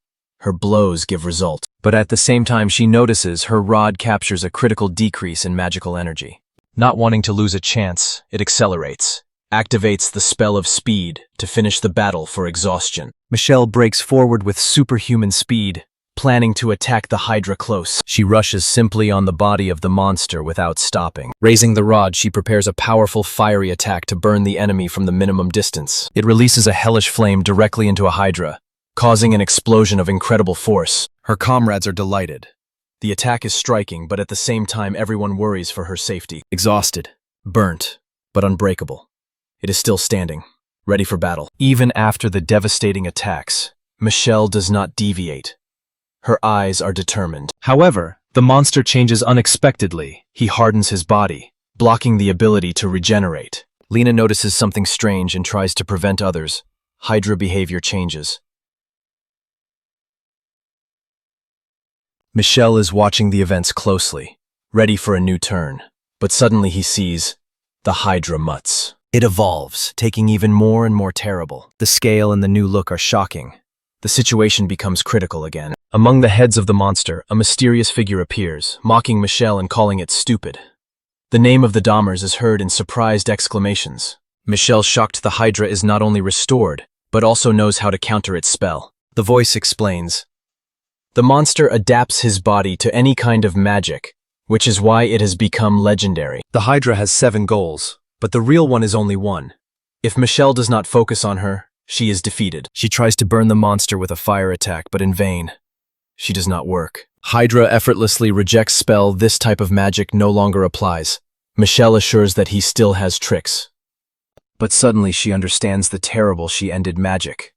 her blows give result. But at the same time, she notices her rod captures a critical decrease in magical energy. Not wanting to lose a chance, it accelerates, activates the spell of speed to finish the battle for exhaustion. Michelle breaks forward with superhuman speed, planning to attack the hydra close. She rushes simply on the body of the monster without stopping. Raising the rod, she prepares a powerful fiery attack to burn the enemy from the minimum distance. It releases a hellish flame directly into a hydra, causing an explosion of incredible force. Her comrades are delighted. The attack is striking, but at the same time everyone worries for her safety. Exhausted, burnt, but unbreakable, it is still standing, ready for battle. Even after the devastating attacks, Michelle does not deviate. Her eyes are determined. However, the monster changes unexpectedly. He hardens his body, blocking the ability to regenerate. Lena notices something strange and tries to prevent others. Hydra behavior changes. Michelle is watching the events closely, ready for a new turn. But suddenly he sees the hydra mutts. It evolves, taking even more and more terrible. The scale and the new look are shocking. The situation becomes critical again. Among the heads of the monster, a mysterious figure appears, mocking Michelle and calling it stupid. The name of the Dahmers is heard in surprised exclamations. Michelle, shocked the hydra is not only restored, but also knows how to counter its spell. The voice explains. The monster adapts his body to any kind of magic, which is why it has become legendary. The hydra has 7 goals, but the real one is only one. If Michelle does not focus on her, she is defeated. She tries to burn the monster with a fire attack, but in vain. She does not work. Hydra effortlessly rejects spell. This type of magic no longer applies. Michelle assures that he still has tricks. But suddenly she understands the terrible she ended magic.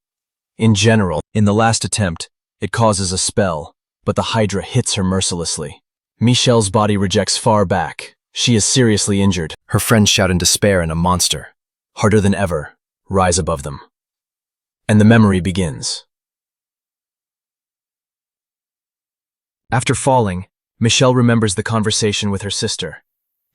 In general, in the last attempt, it causes a spell, but the hydra hits her mercilessly. Michelle's body rejects far back. She is seriously injured. Her friends shout in despair, and a monster, harder than ever, rise above them. And the memory begins. After falling, Michelle remembers the conversation with her sister,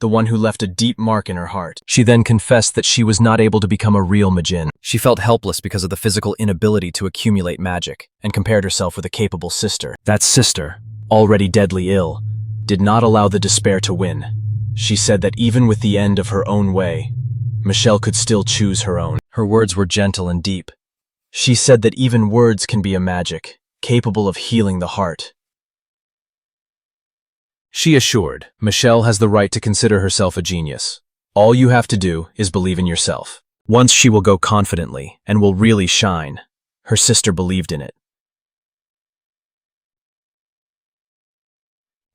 the one who left a deep mark in her heart. She then confessed that she was not able to become a real Majin. She felt helpless because of the physical inability to accumulate magic, and compared herself with a capable sister. That sister, already deadly ill, did not allow the despair to win. She said that even with the end of her own way, Michelle could still choose her own. Her words were gentle and deep. She said that even words can be a magic, capable of healing the heart. She assured, Michelle has the right to consider herself a genius. All you have to do is believe in yourself. Once she will go confidently and will really shine. Her sister believed in it.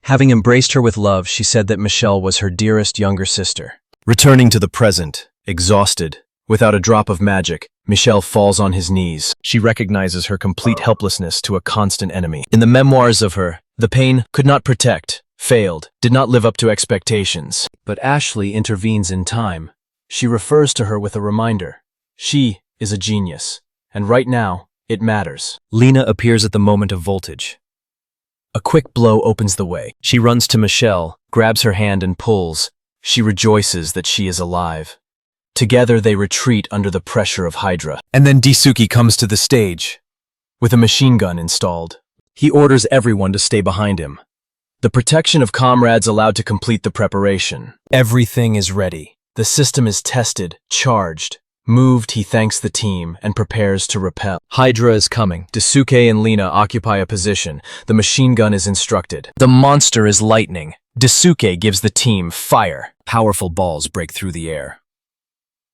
Having embraced her with love, she said that Michelle was her dearest younger sister. Returning to the present, exhausted, without a drop of magic, Michelle falls on his knees. She recognizes her complete helplessness to a constant enemy. In the memoirs of her, the pain could not protect, failed, did not live up to expectations. But Ashley intervenes in time. She refers to her with a reminder. She is a genius, and right now, it matters. Lena appears at the moment of voltage. A quick blow opens the way. She runs to Michelle, grabs her hand and pulls. She rejoices that she is alive. Together they retreat under the pressure of Hydra. And then Daisuke comes to the stage, with a machine gun installed. He orders everyone to stay behind him. The protection of comrades allowed to complete the preparation. Everything is ready. The system is tested, charged. Moved, he thanks the team and prepares to repel. Hydra is coming. Daisuke and Lena occupy a position. The machine gun is instructed. The monster is lightning. Daisuke gives the team fire. Powerful balls break through the air.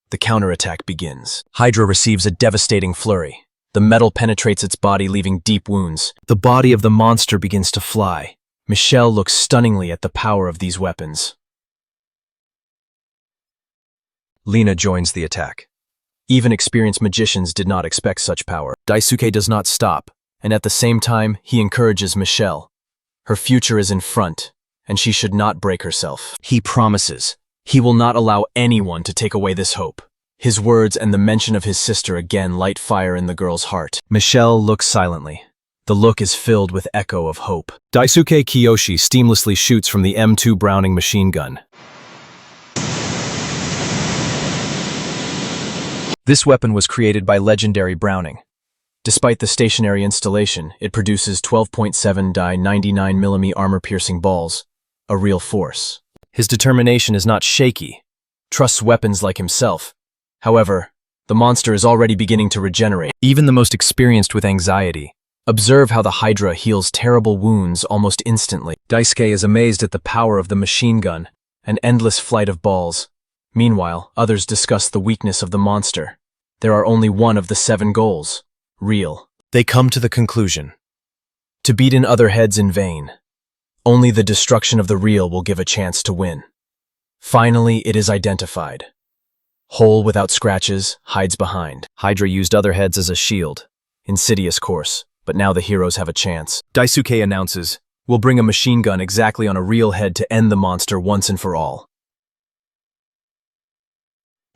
The counterattack begins. Hydra receives a devastating flurry. The metal penetrates its body, leaving deep wounds. The body of the monster begins to fly. Michelle looks stunningly at the power of these weapons. Lena joins the attack. Even experienced magicians did not expect such power. Daisuke does not stop, and at the same time, he encourages Michelle. Her future is in front, and she should not break herself. He promises he will not allow anyone to take away this hope. His words and the mention of his sister again light fire in the girl's heart. Michelle looks silently. The look is filled with echo of hope. Daisuke Kiyoshi seamlessly shoots from the M2 Browning machine gun. This weapon was created by legendary Browning. Despite the stationary installation, it produces 12.7 die 99mm armor-piercing balls, a real force. His determination is not shaky. Trusts weapons like himself. However, the monster is already beginning to regenerate. Even the most experienced with anxiety. Observe how the hydra heals terrible wounds almost instantly. Daisuke is amazed at the power of the machine gun. An endless flight of balls. Meanwhile, others discuss the weakness of the monster. There are only one of the 7 goals. Real. They come to the conclusion. To beat in other heads in vain. Only the destruction of the real will give a chance to win. Finally, it is identified. Hole without scratches, hides behind. Hydra used other heads as a shield. Insidious course, but now the heroes have a chance. Daisuke announces, "We'll bring a machine gun exactly on a real head to end the monster once and for all."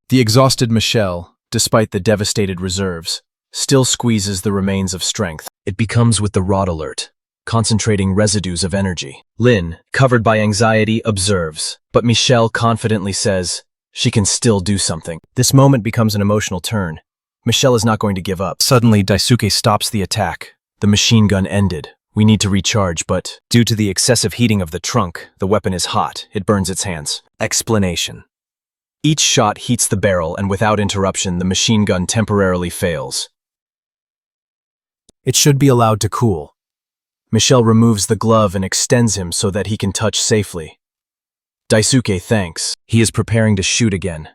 The exhausted Michelle, despite the devastated reserves, still squeezes the remains of strength. It becomes with the rod alert, concentrating residues of energy. Lin, covered by anxiety, observes, but Michelle confidently says she can still do something. This moment becomes an emotional turn. Michelle is not going to give up. Suddenly, Daisuke stops the attack. The machine gun ended. We need to recharge, but due to the excessive heating of the trunk, the weapon is hot. It burns its hands. Explanation. Each shot heats the barrel, and without interruption, the machine gun temporarily fails. It should be allowed to cool. Michelle removes the glove and extends him so that he can touch safely. Daisuke thanks. He is preparing to shoot again.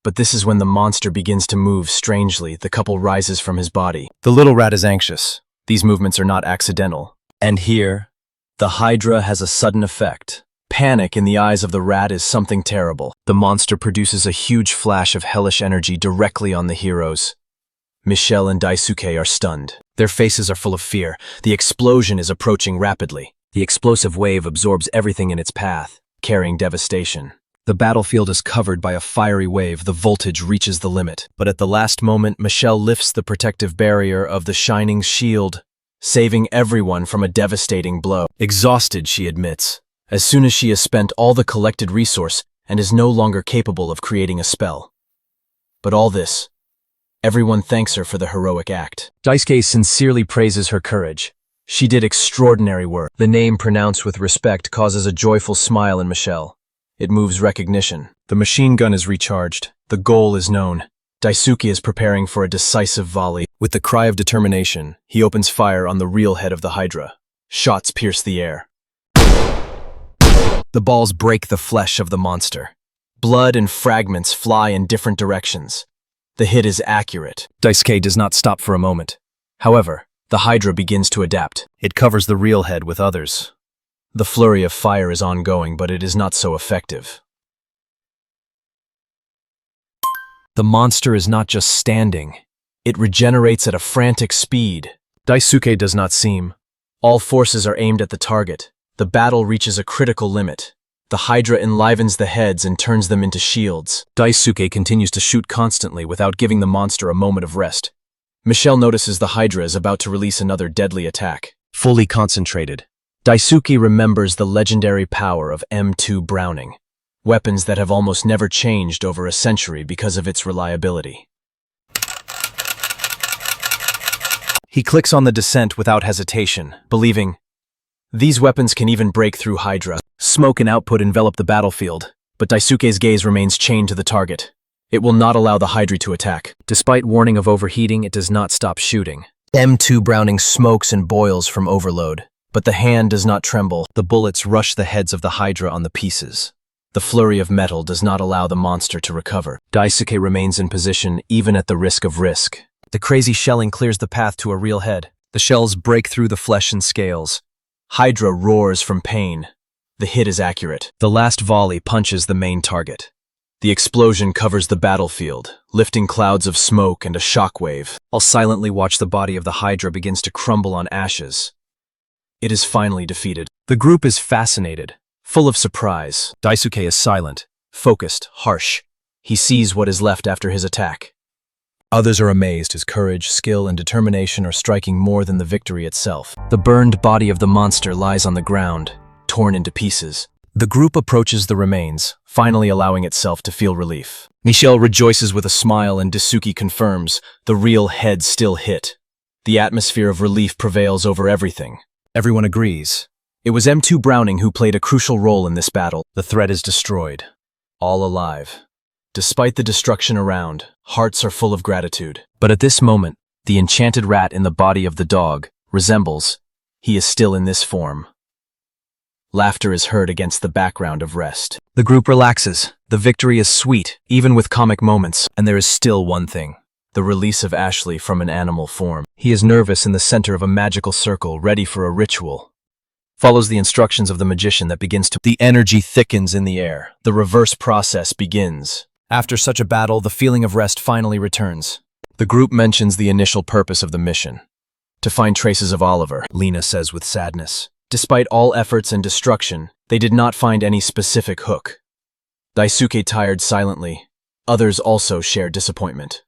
But this is when the monster begins to move strangely. The couple rises from his body. The little rat is anxious. These movements are not accidental. And here, the hydra has a sudden effect. Panic in the eyes of the rat is something terrible. The monster produces a huge flash of hellish energy directly on the heroes. Michelle and Daisuke are stunned. Their faces are full of fear. The explosion is approaching rapidly. The explosive wave absorbs everything in its path, carrying devastation. The battlefield is covered by a fiery wave. The voltage reaches the limit. But at the last moment, Michelle lifts the protective barrier of the shining shield, saving everyone from a devastating blow. Exhausted, she admits, as soon as she has spent all the collected resource and is no longer capable of creating a spell. But all this, everyone thanks her for the heroic act. Daisuke sincerely praises her courage. She did extraordinary work. The name pronounced with respect causes a joyful smile in Michelle. It moves recognition. The machine gun is recharged. The goal is known. Daisuke is preparing for a decisive volley. With the cry of determination, he opens fire on the real head of the hydra. Shots pierce the air. The balls break the flesh of the monster. Blood and fragments fly in different directions. The hit is accurate. Daisuke does not stop for a moment. However, the hydra begins to adapt. It covers the real head with others. The flurry of fire is ongoing, but it is not so effective. The monster is not just standing. It regenerates at a frantic speed. Daisuke does not seem. All forces are aimed at the target. The battle reaches a critical limit. The hydra enlivens the heads and turns them into shields. Daisuke continues to shoot constantly without giving the monster a moment of rest. Michelle notices the hydra is about to release another deadly attack. Fully concentrated, Daisuke remembers the legendary power of M2 Browning, weapons that have almost never changed over a century because of its reliability. He clicks on the descent without hesitation, believing, these weapons can even break through hydra. Smoke and output envelop the battlefield, but Daisuke's gaze remains chained to the target. It will not allow the hydra to attack. Despite warning of overheating, it does not stop shooting. M2 Browning smokes and boils from overload, but the hand does not tremble. The bullets rush the heads of the hydra on the pieces. The flurry of metal does not allow the monster to recover. Daisuke remains in position even at the risk of risk. The crazy shelling clears the path to a real head. The shells break through the flesh and scales. Hydra roars from pain. The hit is accurate. The last volley punches the main target. The explosion covers the battlefield, lifting clouds of smoke and a shockwave. I'll silently watch the body of the hydra begins to crumble on ashes. It is finally defeated. The group is fascinated, full of surprise. Daisuke is silent, focused, harsh. He sees what is left after his attack. Others are amazed his courage, skill, and determination are striking more than the victory itself. The burned body of the monster lies on the ground, torn into pieces. The group approaches the remains, finally allowing itself to feel relief. Michelle rejoices with a smile and Daisuke confirms the real head still hit. The atmosphere of relief prevails over everything. Everyone agrees. It was M2 Browning who played a crucial role in this battle. The threat is destroyed. All alive. Despite the destruction around, hearts are full of gratitude. But at this moment, the enchanted rat in the body of the dog resembles he is still in this form. Laughter is heard against the background of rest. The group relaxes. The victory is sweet, even with comic moments. And there is still one thing. The release of Ashley from an animal form. He is nervous in the center of a magical circle, ready for a ritual. Follows the instructions of the magician that begins to... The energy thickens in the air. The reverse process begins. After such a battle, the feeling of rest finally returns. The group mentions the initial purpose of the mission. To find traces of Oliver, Lena says with sadness. Despite all efforts and destruction, they did not find any specific hook. Daisuke tired silently. Others also share disappointment.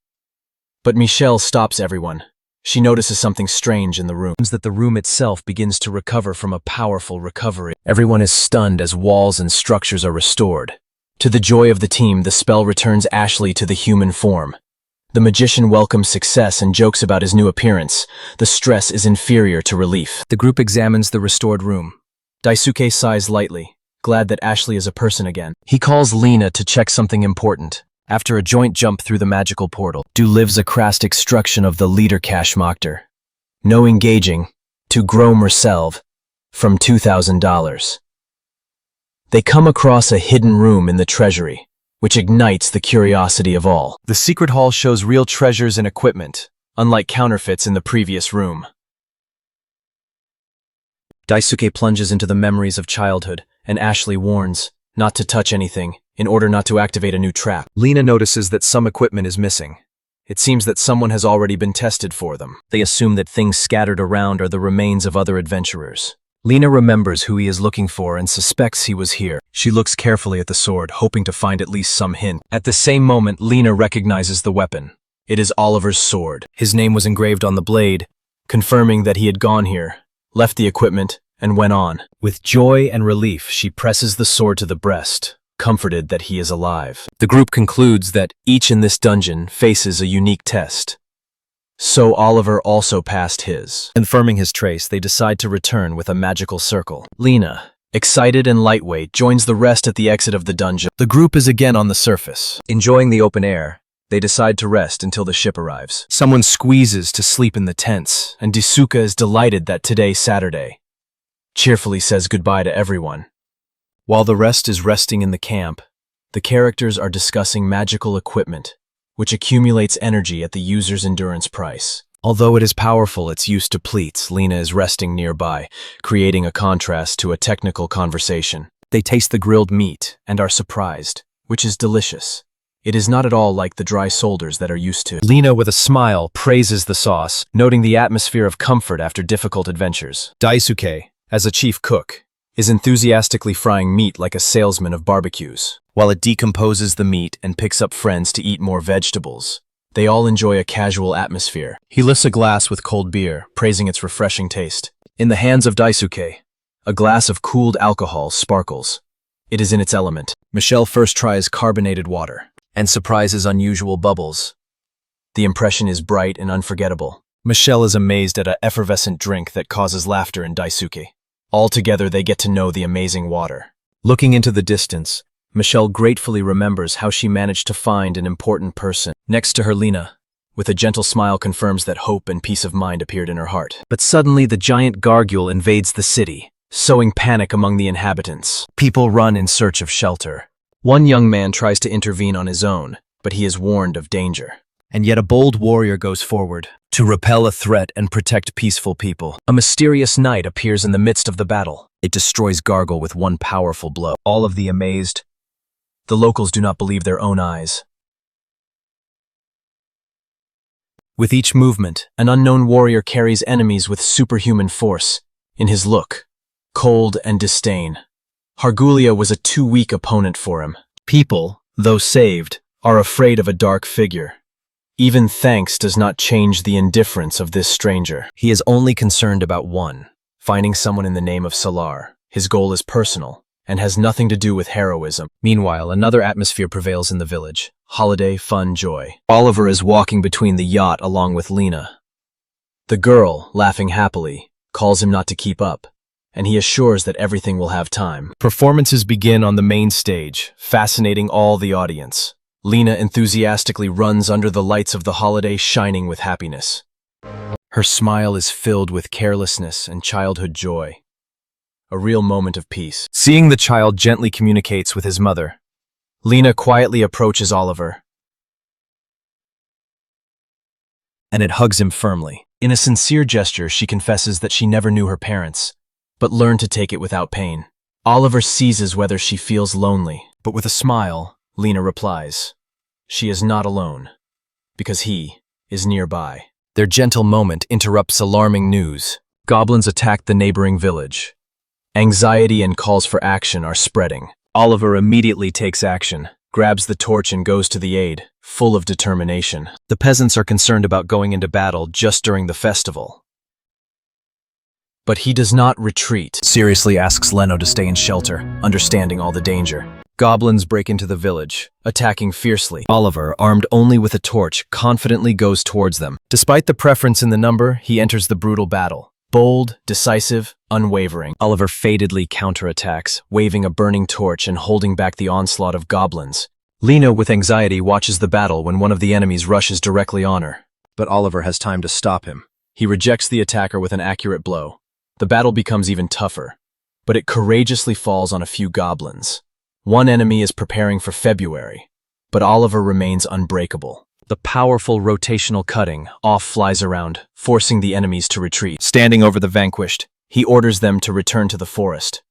But Michelle stops everyone. She notices something strange in the room. That the room itself begins to recover from a powerful recovery. Everyone is stunned as walls and structures are restored. To the joy of the team, the spell returns Ashley to the human form. The magician welcomes success and jokes about his new appearance. The stress is inferior to relief. The group examines the restored room. Daisuke sighs lightly, glad that Ashley is a person again. He calls Lena to check something important. After a joint jump through the magical portal, Do lives a crass extraction of the leader Cashmochter. No engaging, to grow Merselv, from $2,000. They come across a hidden room in the treasury, which ignites the curiosity of all. The secret hall shows real treasures and equipment, unlike counterfeits in the previous room. Daisuke plunges into the memories of childhood, and Ashley warns not to touch anything in order not to activate a new trap. Lena notices that some equipment is missing. It seems that someone has already been tested for them. They assume that things scattered around are the remains of other adventurers. Lena remembers who he is looking for and suspects he was here. She looks carefully at the sword, hoping to find at least some hint. At the same moment, Lena recognizes the weapon. It is Oliver's sword. His name was engraved on the blade, confirming that he had gone here, left the equipment, and went on. With joy and relief, she presses the sword to the breast, comforted that he is alive. The group concludes that each in this dungeon faces a unique test. So Oliver also passed his. Confirming his trace, they decide to return with a magical circle. Lena, excited and lightweight, joins the rest at the exit of the dungeon. The group is again on the surface. Enjoying the open air, they decide to rest until the ship arrives. Someone squeezes to sleep in the tents, and Daisuke is delighted that today, Saturday, cheerfully says goodbye to everyone. While the rest is resting in the camp, the characters are discussing magical equipment, which accumulates energy at the user's endurance price. Although it is powerful, its use depletes. Lena is resting nearby, creating a contrast to a technical conversation. They taste the grilled meat and are surprised, which is delicious. It is not at all like the dry soldiers that are used to. Lena, with a smile, praises the sauce, noting the atmosphere of comfort after difficult adventures. Daisuke, as a chief cook, is enthusiastically frying meat like a salesman of barbecues. While it decomposes the meat and picks up friends to eat more vegetables, they all enjoy a casual atmosphere. He lifts a glass with cold beer, praising its refreshing taste. In the hands of Daisuke, a glass of cooled alcohol sparkles. It is in its element. Michelle first tries carbonated water and surprises unusual bubbles. The impression is bright and unforgettable. Michelle is amazed at an effervescent drink that causes laughter in Daisuke. Altogether, they get to know the amazing water. Looking into the distance, Michelle gratefully remembers how she managed to find an important person. Next to her, Lena, with a gentle smile, confirms that hope and peace of mind appeared in her heart. But suddenly, the giant Gargoyle invades the city, sowing panic among the inhabitants. People run in search of shelter. One young man tries to intervene on his own, but he is warned of danger. And yet a bold warrior goes forward to repel a threat and protect peaceful people. A mysterious knight appears in the midst of the battle. It destroys Gargoyle with one powerful blow. All of the amazed. The locals do not believe their own eyes. With each movement, an unknown warrior carries enemies with superhuman force. In his look, cold and disdain. Hargulia was a too weak opponent for him. People, though saved, are afraid of a dark figure. Even thanks does not change the indifference of this stranger. He is only concerned about one, finding someone in the name of Solar. His goal is personal and has nothing to do with heroism. Meanwhile, another atmosphere prevails in the village. Holiday, fun, joy. Oliver is walking between the yacht along with Lena. The girl, laughing happily, calls him not to keep up, and he assures that everything will have time. Performances begin on the main stage, fascinating all the audience. Lena enthusiastically runs under the lights of the holiday, shining with happiness. Her smile is filled with carelessness and childhood joy. A real moment of peace. Seeing the child gently communicates with his mother. Lena quietly approaches Oliver, and it hugs him firmly. In a sincere gesture, she confesses that she never knew her parents, but learned to take it without pain. Oliver seizes whether she feels lonely, but with a smile, Lena replies, she is not alone, because he is nearby. Their gentle moment interrupts alarming news. Goblins attack the neighboring village. Anxiety and calls for action are spreading. Oliver immediately takes action, grabs the torch and goes to the aid, full of determination. The peasants are concerned about going into battle just during the festival. But he does not retreat. Seriously asks Leno to stay in shelter, understanding all the danger. Goblins break into the village, attacking fiercely. Oliver, armed only with a torch, confidently goes towards them. Despite the preference in the number, he enters the brutal battle. Bold, decisive, unwavering. Oliver fatedly counterattacks, waving a burning torch and holding back the onslaught of goblins. Lena, with anxiety, watches the battle when one of the enemies rushes directly on her. But Oliver has time to stop him. He rejects the attacker with an accurate blow. The battle becomes even tougher, but it courageously falls on a few goblins. One enemy is preparing for February, but Oliver remains unbreakable. The powerful rotational cutting off flies around, forcing the enemies to retreat. Standing over the vanquished, he orders them to return to the forest.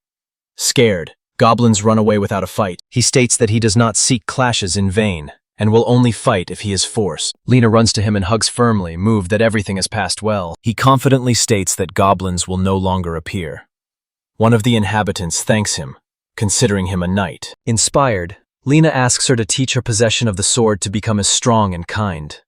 Scared, goblins run away without a fight. He states that he does not seek clashes in vain, and will only fight if he is forced. Lena runs to him and hugs firmly, moved that everything has passed well. He confidently states that goblins will no longer appear. One of the inhabitants thanks him, considering him a knight. Inspired, Lena asks her to teach her possession of the sword to become as strong and kind.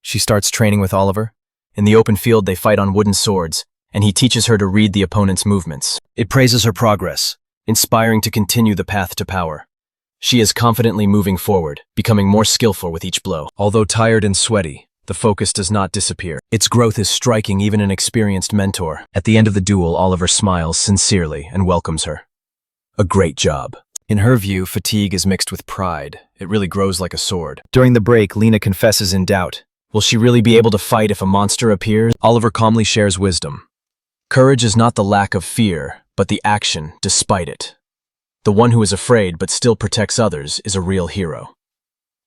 She starts training with Oliver. In the open field, they fight on wooden swords, and he teaches her to read the opponent's movements. It praises her progress, inspiring to continue the path to power. She is confidently moving forward, becoming more skillful with each blow. Although tired and sweaty, the focus does not disappear. Its growth is striking even an experienced mentor. At the end of the duel, Oliver smiles sincerely and welcomes her. A great job. In her view, fatigue is mixed with pride. It really grows like a sword. During the break, Lena confesses in doubt. Will she really be able to fight if a monster appears? Oliver calmly shares wisdom. Courage is not the lack of fear, but the action despite it. The one who is afraid but still protects others is a real hero.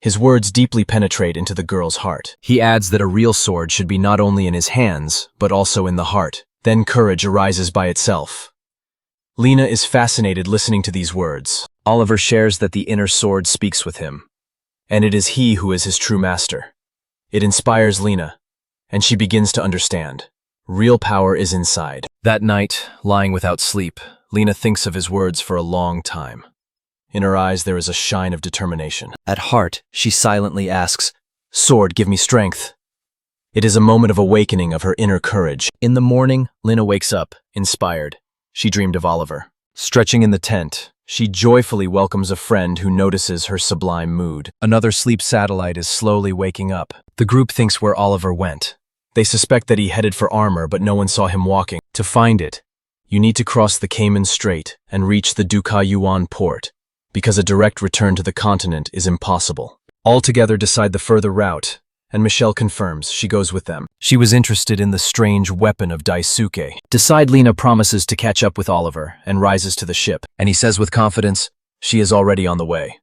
His words deeply penetrate into the girl's heart. He adds that a real sword should be not only in his hands, but also in the heart. Then courage arises by itself. Lena is fascinated listening to these words. Oliver shares that the inner sword speaks with him, and it is he who is his true master. It inspires Lena, and she begins to understand. Real power is inside. That night, lying without sleep, Lena thinks of his words for a long time. In her eyes, there is a shine of determination. At heart, she silently asks, "Sword, give me strength." It is a moment of awakening of her inner courage. In the morning, Lena wakes up, inspired. She dreamed of Oliver. Stretching in the tent, she joyfully welcomes a friend who notices her sublime mood. Another sleep satellite is slowly waking up. The group thinks where Oliver went. They suspect that he headed for armor, but no one saw him walking. To find it, you need to cross the Cayman Strait and reach the Yuan port, because a direct return to the continent is impossible. All together decide the further route, and Michelle confirms she goes with them. She was interested in the strange weapon of Daisuke. Lena promises to catch up with Oliver and rises to the ship, and he says with confidence, she is already on the way.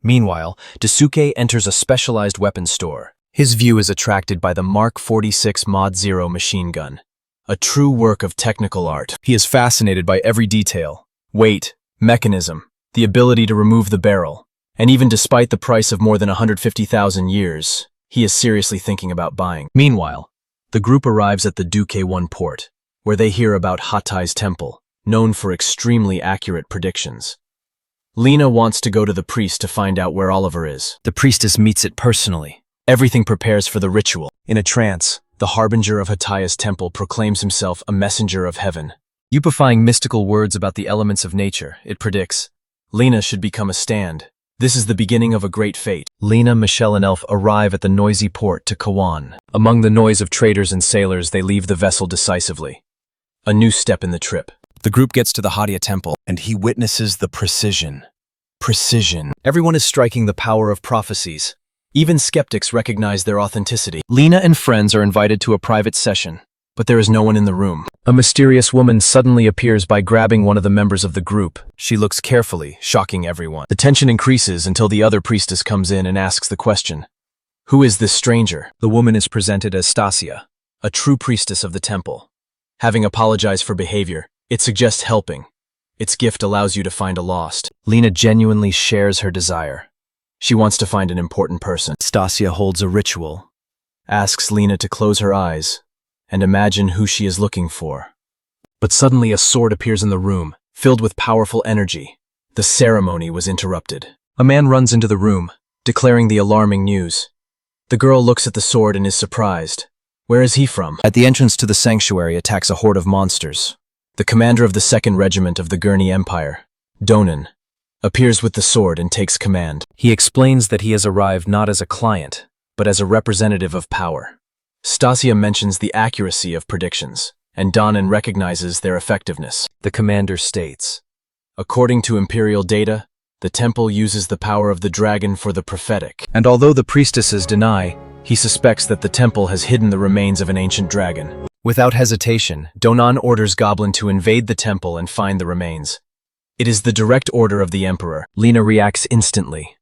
Meanwhile, Daisuke enters a specialized weapons store. His view is attracted by the Mark 46 Mod 0 machine gun, a true work of technical art. He is fascinated by every detail, weight, mechanism, the ability to remove the barrel, and even despite the price of more than 150,000 years, he is seriously thinking about buying. Meanwhile, the group arrives at the Yuan port, where they hear about Hatai's temple, known for extremely accurate predictions. Lena wants to go to the priest to find out where Oliver is. The priestess meets it personally. Everything prepares for the ritual. In a trance, The harbinger of Hataya's temple proclaims himself a messenger of heaven. Yupifying mystical words about the elements of nature, it predicts, Lena should become a stand. This is the beginning of a great fate. Lena, Michelle, and Elf arrive at the noisy port to Kawan. Among the noise of traders and sailors, they leave the vessel decisively. A new step in the trip. The group gets to the Hadia temple. And he witnesses the precision. Everyone is striking the power of prophecies. Even skeptics recognize their authenticity. Lena and friends are invited to a private session. But there is no one in the room. A mysterious woman suddenly appears by grabbing one of the members of the group. She looks carefully, shocking everyone. The tension increases until the other priestess comes in and asks the question, "Who is this stranger?" The woman is presented as Stasia, a true priestess of the temple. Having apologized for behavior, it suggests helping. Its gift allows you to find a lost. Lena genuinely shares her desire. She wants to find an important person. Stasia holds a ritual, Asks Lena to close her eyes and imagine who she is looking for. but suddenly a sword appears in the room. Filled with powerful energy, the ceremony was interrupted. A man runs into the room, Declaring the alarming news. The girl looks at the sword and is surprised. Where is he from? At the entrance to the sanctuary attacks a horde of monsters. The commander of the 2nd Regiment of the Gurney Empire, Donan, appears with the sword and takes command. He explains that he has arrived not as a client, But as a representative of power. Stasia mentions the accuracy of predictions, and Donan recognizes their effectiveness. the commander states. According to imperial data, the temple uses the power of the dragon for the prophetic. And although the priestesses deny, He suspects that the temple has hidden the remains of an ancient dragon. without hesitation, Donan orders Goblin to invade the temple and find the remains. It is the direct order of the emperor. Lena reacts instantly.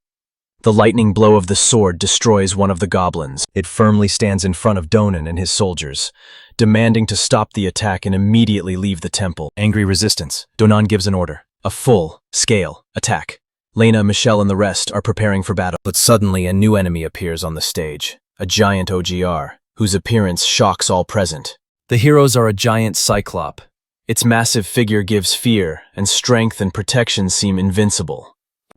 The lightning blow of the sword destroys one of the goblins. It firmly stands in front of Donan and his soldiers. Demanding to stop the attack and immediately leave the temple. Angry resistance. Donan gives an order. A full-scale attack. Lena, Michelle, and the rest are preparing for battle. But suddenly a new enemy appears on the stage. A giant OGR, whose appearance shocks all present. The heroes are a giant cyclop. Its massive figure gives fear, and strength and protection seem invincible.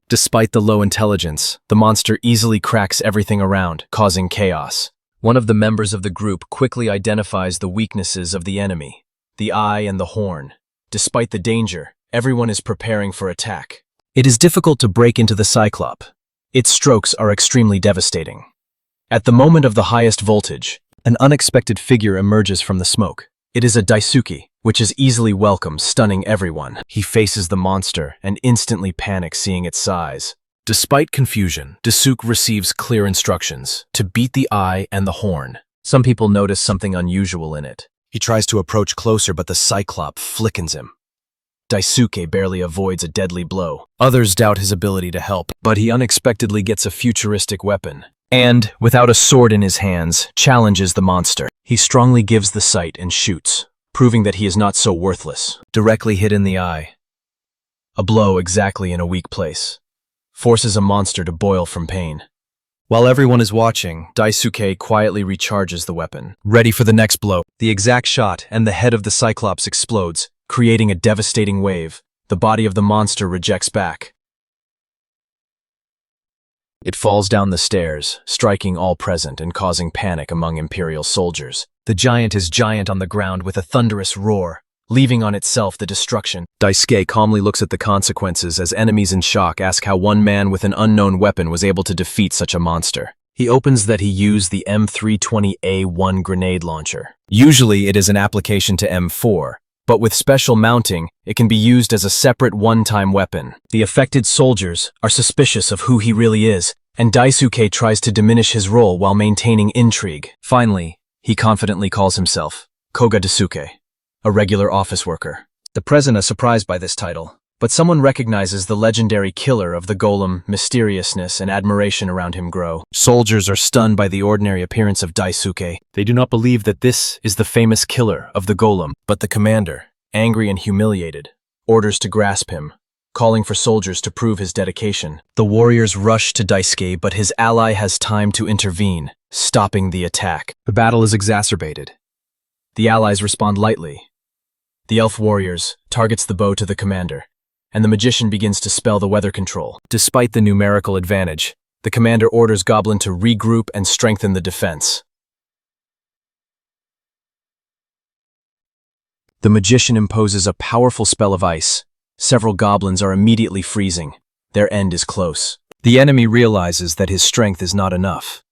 Despite the low intelligence, The monster easily cracks everything around, causing chaos. one of the members of the group quickly identifies the weaknesses of the enemy, The eye and the horn. Despite the danger, everyone is preparing for attack. It is difficult to break into the cyclop. Its strokes are extremely devastating. At the moment of the highest voltage, An unexpected figure emerges from the smoke. it is a Daisuke, which is easily welcomed, stunning everyone. He faces the monster. And instantly panics seeing its size. Despite confusion, Daisuke receives clear instructions to beat the eye and the horn. Some people notice something unusual in it. He tries to approach closer, but the cyclop flickens him. Daisuke barely avoids a deadly blow. Others doubt his ability to help, But he unexpectedly gets a futuristic weapon. and, without a sword in his hands, challenges the monster. He strongly gives the sight and shoots, proving that he is not so worthless. Directly hit in the eye. A blow exactly in a weak place forces a monster to boil from pain. While everyone is watching, Daisuke quietly recharges the weapon, ready for the next blow. the exact shot, and the head of the Cyclops explodes, creating a devastating wave. The body of the monster rejects back. It falls down the stairs, striking all present and causing panic among Imperial soldiers. The giant is giant on the ground with a thunderous roar. Leaving on itself the destruction. Daisuke calmly looks at the consequences as enemies in shock ask how one man with an unknown weapon was able to defeat such a monster. He opens that he used the M320A1 grenade launcher. Usually it is an application to M4, But with special mounting, it can be used as a separate one-time weapon. The affected soldiers are suspicious of who he really is, and Daisuke tries to diminish his role while maintaining intrigue. Finally, he confidently calls himself Koga Daisuke, a regular office worker. The present are surprised by this title, but someone recognizes the legendary killer of the golem. Mysteriousness and admiration around him grow. Soldiers are stunned by the ordinary appearance of Daisuke. They do not believe that this is the famous killer of the golem, but the commander, angry and humiliated, orders to grasp him, calling for soldiers to prove his dedication. The warriors rush to Daisuke, but his ally has time to intervene, stopping the attack. The battle is exacerbated. The allies respond lightly. The elf warriors targets the bow to the commander, and the magician begins to spell the weather control. Despite the numerical advantage, the commander orders Goblin to regroup and strengthen the defense. The magician imposes a powerful spell of ice. Several goblins are immediately freezing. Their end is close. The enemy realizes that his strength is not enough.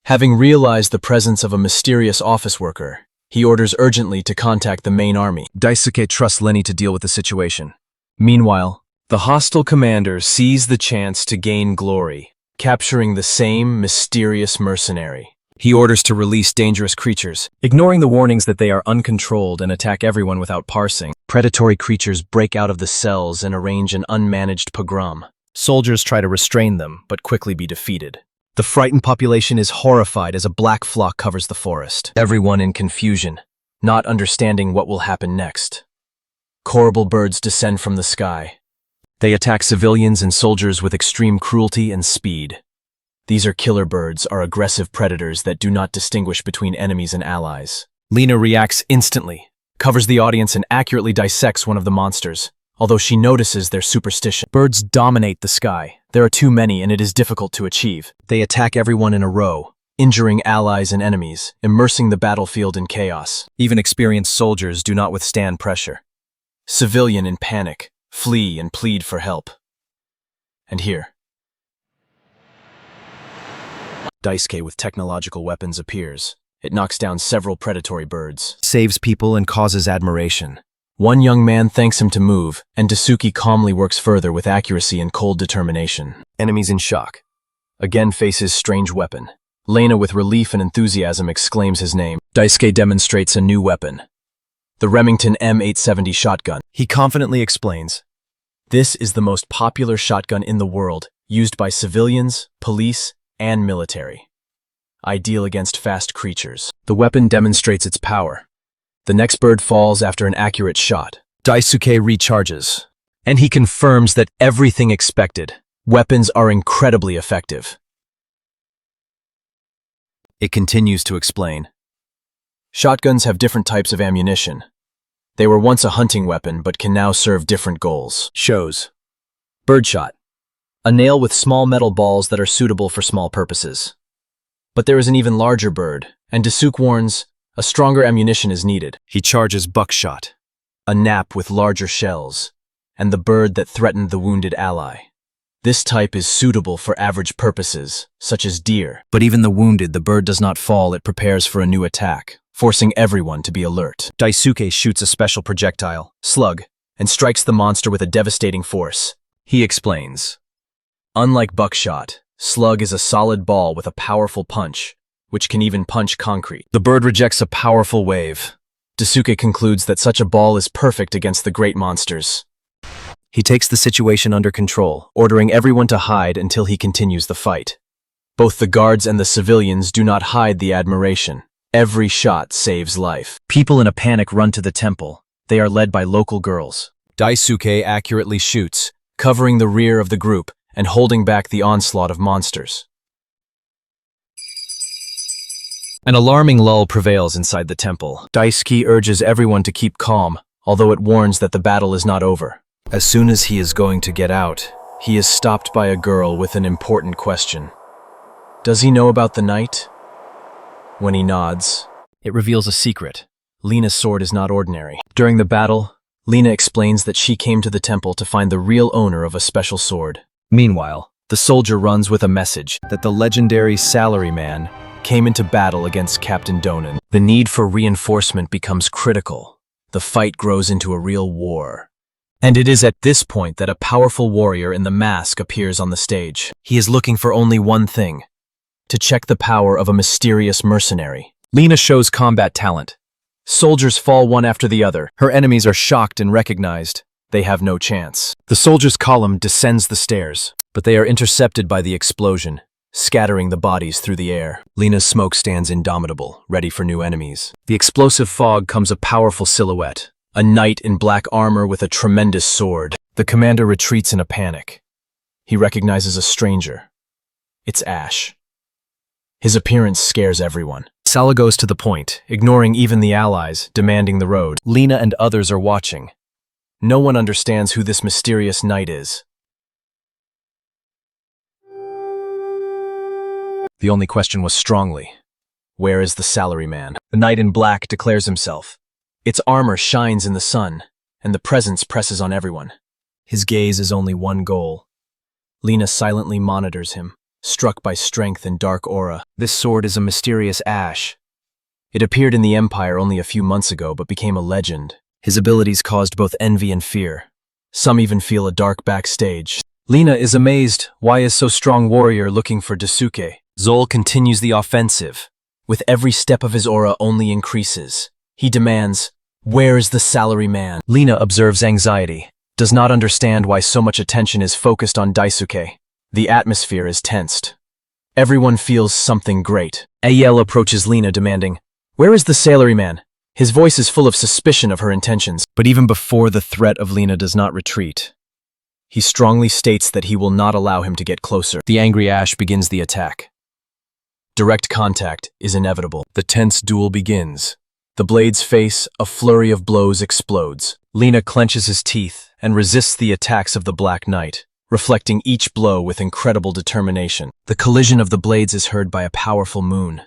Having realized the presence of a mysterious office worker, he orders urgently to contact the main army. Daisuke trusts Lenny to deal with the situation. Meanwhile, the hostile commander sees the chance to gain glory, capturing the same mysterious mercenary. He orders to release dangerous creatures, ignoring the warnings that they are uncontrolled and attack everyone without parsing. Predatory creatures break out of the cells and arrange an unmanaged pogrom. Soldiers try to restrain them, but quickly be defeated. The frightened population is horrified as a black flock covers the forest. Everyone in confusion, not understanding what will happen next. Horrible birds descend from the sky. They attack civilians and soldiers with extreme cruelty and speed. These are killer birds, are aggressive predators that do not distinguish between enemies and allies. Lena reacts instantly, covers the audience and accurately dissects one of the monsters, although she notices their superstition. Birds dominate the sky. There are too many and it is difficult to achieve. They attack everyone in a row, injuring allies and enemies, immersing the battlefield in chaos. Even experienced soldiers do not withstand pressure. Civilian in panic, flee and plead for help. And here, Daisuke with technological weapons appears. It knocks down several predatory birds, saves people and causes admiration. One young man thanks him to move, and Daisuke calmly works further with accuracy and cold determination. Enemies in shock. Again faces strange weapon. Lena with relief and enthusiasm exclaims his name. Daisuke demonstrates a new weapon, the Remington M870 shotgun. He confidently explains, "This is the most popular shotgun in the world, used by civilians, police, and military. Ideal against fast creatures." The weapon demonstrates its power. The next bird falls after an accurate shot. Daisuke recharges, and he confirms that everything expected. Weapons are incredibly effective. It continues to explain. Shotguns have different types of ammunition. They were once a hunting weapon but can now serve different goals. Shows. Birdshot. A nail with small metal balls that are suitable for small purposes. But there is an even larger bird, and Daisuke warns, a stronger ammunition is needed. He charges buckshot, a nap with larger shells, and the bird that threatened the wounded ally. This type is suitable for average purposes, such as deer. But even the wounded, the bird does not fall, it prepares for a new attack, forcing everyone to be alert. Daisuke shoots a special projectile, Slug, and strikes the monster with a devastating force. He explains, unlike buckshot, Slug is a solid ball with a powerful punch, which can even punch concrete. The bird rejects a powerful wave. Daisuke concludes that such a ball is perfect against the great monsters. He takes the situation under control, ordering everyone to hide until he continues the fight. Both the guards and the civilians do not hide the admiration. Every shot saves life. People in a panic run to the temple. They are led by local girls. Daisuke accurately shoots, covering the rear of the group and holding back the onslaught of monsters. An alarming lull prevails inside the temple. Daisuke urges everyone to keep calm, although it warns that the battle is not over. As soon as he is going to get out, he is stopped by a girl with an important question. Does he know about the night? When he nods, it reveals a secret. Lena's sword is not ordinary. During the battle, Lena explains that she came to the temple to find the real owner of a special sword. Meanwhile, the soldier runs with a message that the legendary salaryman came into battle against Captain Donan. The need for reinforcement becomes critical. The fight grows into a real war. And it is at this point that a powerful warrior in the mask appears on the stage. He is looking for only one thing: to check the power of a mysterious mercenary. Lena shows combat talent. Soldiers fall one after the other. Her enemies are shocked and recognized. They have no chance. The soldiers' column descends the stairs, but they are intercepted by the explosion, scattering the bodies through the air. Lena's smoke stands indomitable, ready for new enemies. The explosive fog comes a powerful silhouette, a knight in black armor with a tremendous sword. The commander retreats in a panic. He recognizes a stranger. It's Ash. His appearance scares everyone. Sala goes to the point, ignoring even the allies, demanding the road. Lena and others are watching. No one understands who this mysterious knight is. The only question was strongly, where is the salaryman? The knight in black declares himself. Its armor shines in the sun, and the presence presses on everyone. His gaze is only one goal. Lena silently monitors him, struck by strength and dark aura. This sword is a mysterious ash. It appeared in the Empire only a few months ago, but became a legend. His abilities caused both envy and fear. Some even feel a dark backstage. Lena is amazed. Why is so strong warrior looking for Daisuke? Zol continues the offensive. With every step of his aura only increases. He demands, where is the salaryman? Lena observes anxiety, does not understand why so much attention is focused on Daisuke. The atmosphere is tensed. Everyone feels something great. Ayel approaches Lena demanding, where is the salaryman? His voice is full of suspicion of her intentions. But even before the threat of Lena does not retreat, he strongly states that he will not allow him to get closer. The angry Ash begins the attack. Direct contact is inevitable. The tense duel begins. The blade's face, a flurry of blows explodes. Lena clenches his teeth and resists the attacks of the Black Knight, reflecting each blow with incredible determination. The collision of the blades is heard by a powerful moon.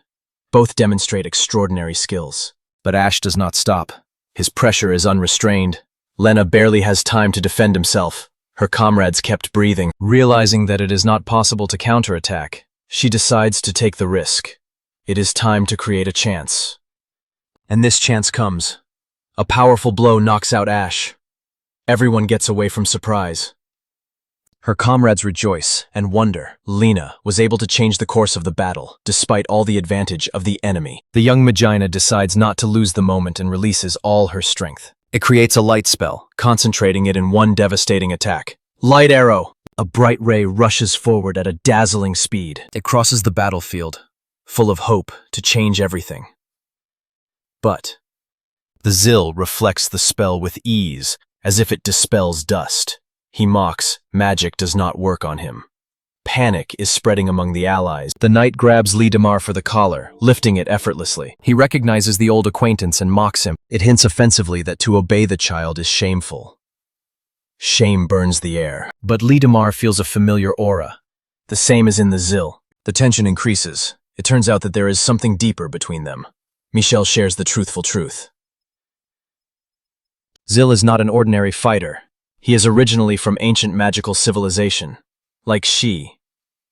Both demonstrate extraordinary skills. But Ash does not stop. His pressure is unrestrained. Lena barely has time to defend himself. Her comrades kept breathing. Realizing that it is not possible to counterattack, she decides to take the risk. It is time to create a chance. And this chance comes. A powerful blow knocks out Ash. Everyone gets away from surprise. Her comrades rejoice and wonder. Lena was able to change the course of the battle, despite all the advantage of the enemy. The young Magina decides not to lose the moment and releases all her strength. It creates a light spell, concentrating it in one devastating attack. Light arrow! A bright ray rushes forward at a dazzling speed. It crosses the battlefield, full of hope to change everything. But the Zil reflects the spell with ease, as if it dispels dust. He mocks, magic does not work on him. Panic is spreading among the allies. The knight grabs Lidamar for the collar, lifting it effortlessly. He recognizes the old acquaintance and mocks him. It hints offensively that to obey the child is shameful. Shame burns the air. But Lidamar feels a familiar aura. The same as in the Zil. The tension increases. It turns out that there is something deeper between them. Michel shares the truthful truth. Zil is not an ordinary fighter. He is originally from ancient magical civilization. Like she,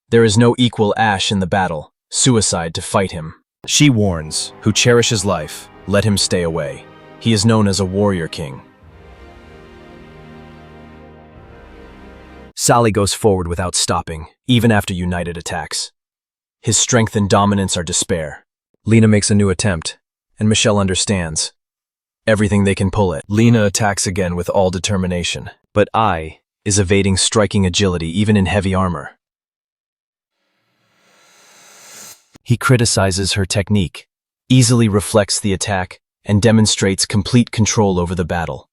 there is no equal Ash in the battle, suicide to fight him. She warns, who cherishes life, let him stay away. He is known as a warrior king. Sally goes forward without stopping, even after United attacks. His strength and dominance are despair. Lena makes a new attempt, and Michelle understands. Everything they can pull it. Lena attacks again with all determination, but I is evading striking agility even in heavy armor. He criticizes her technique, easily reflects the attack, and demonstrates complete control over the battle.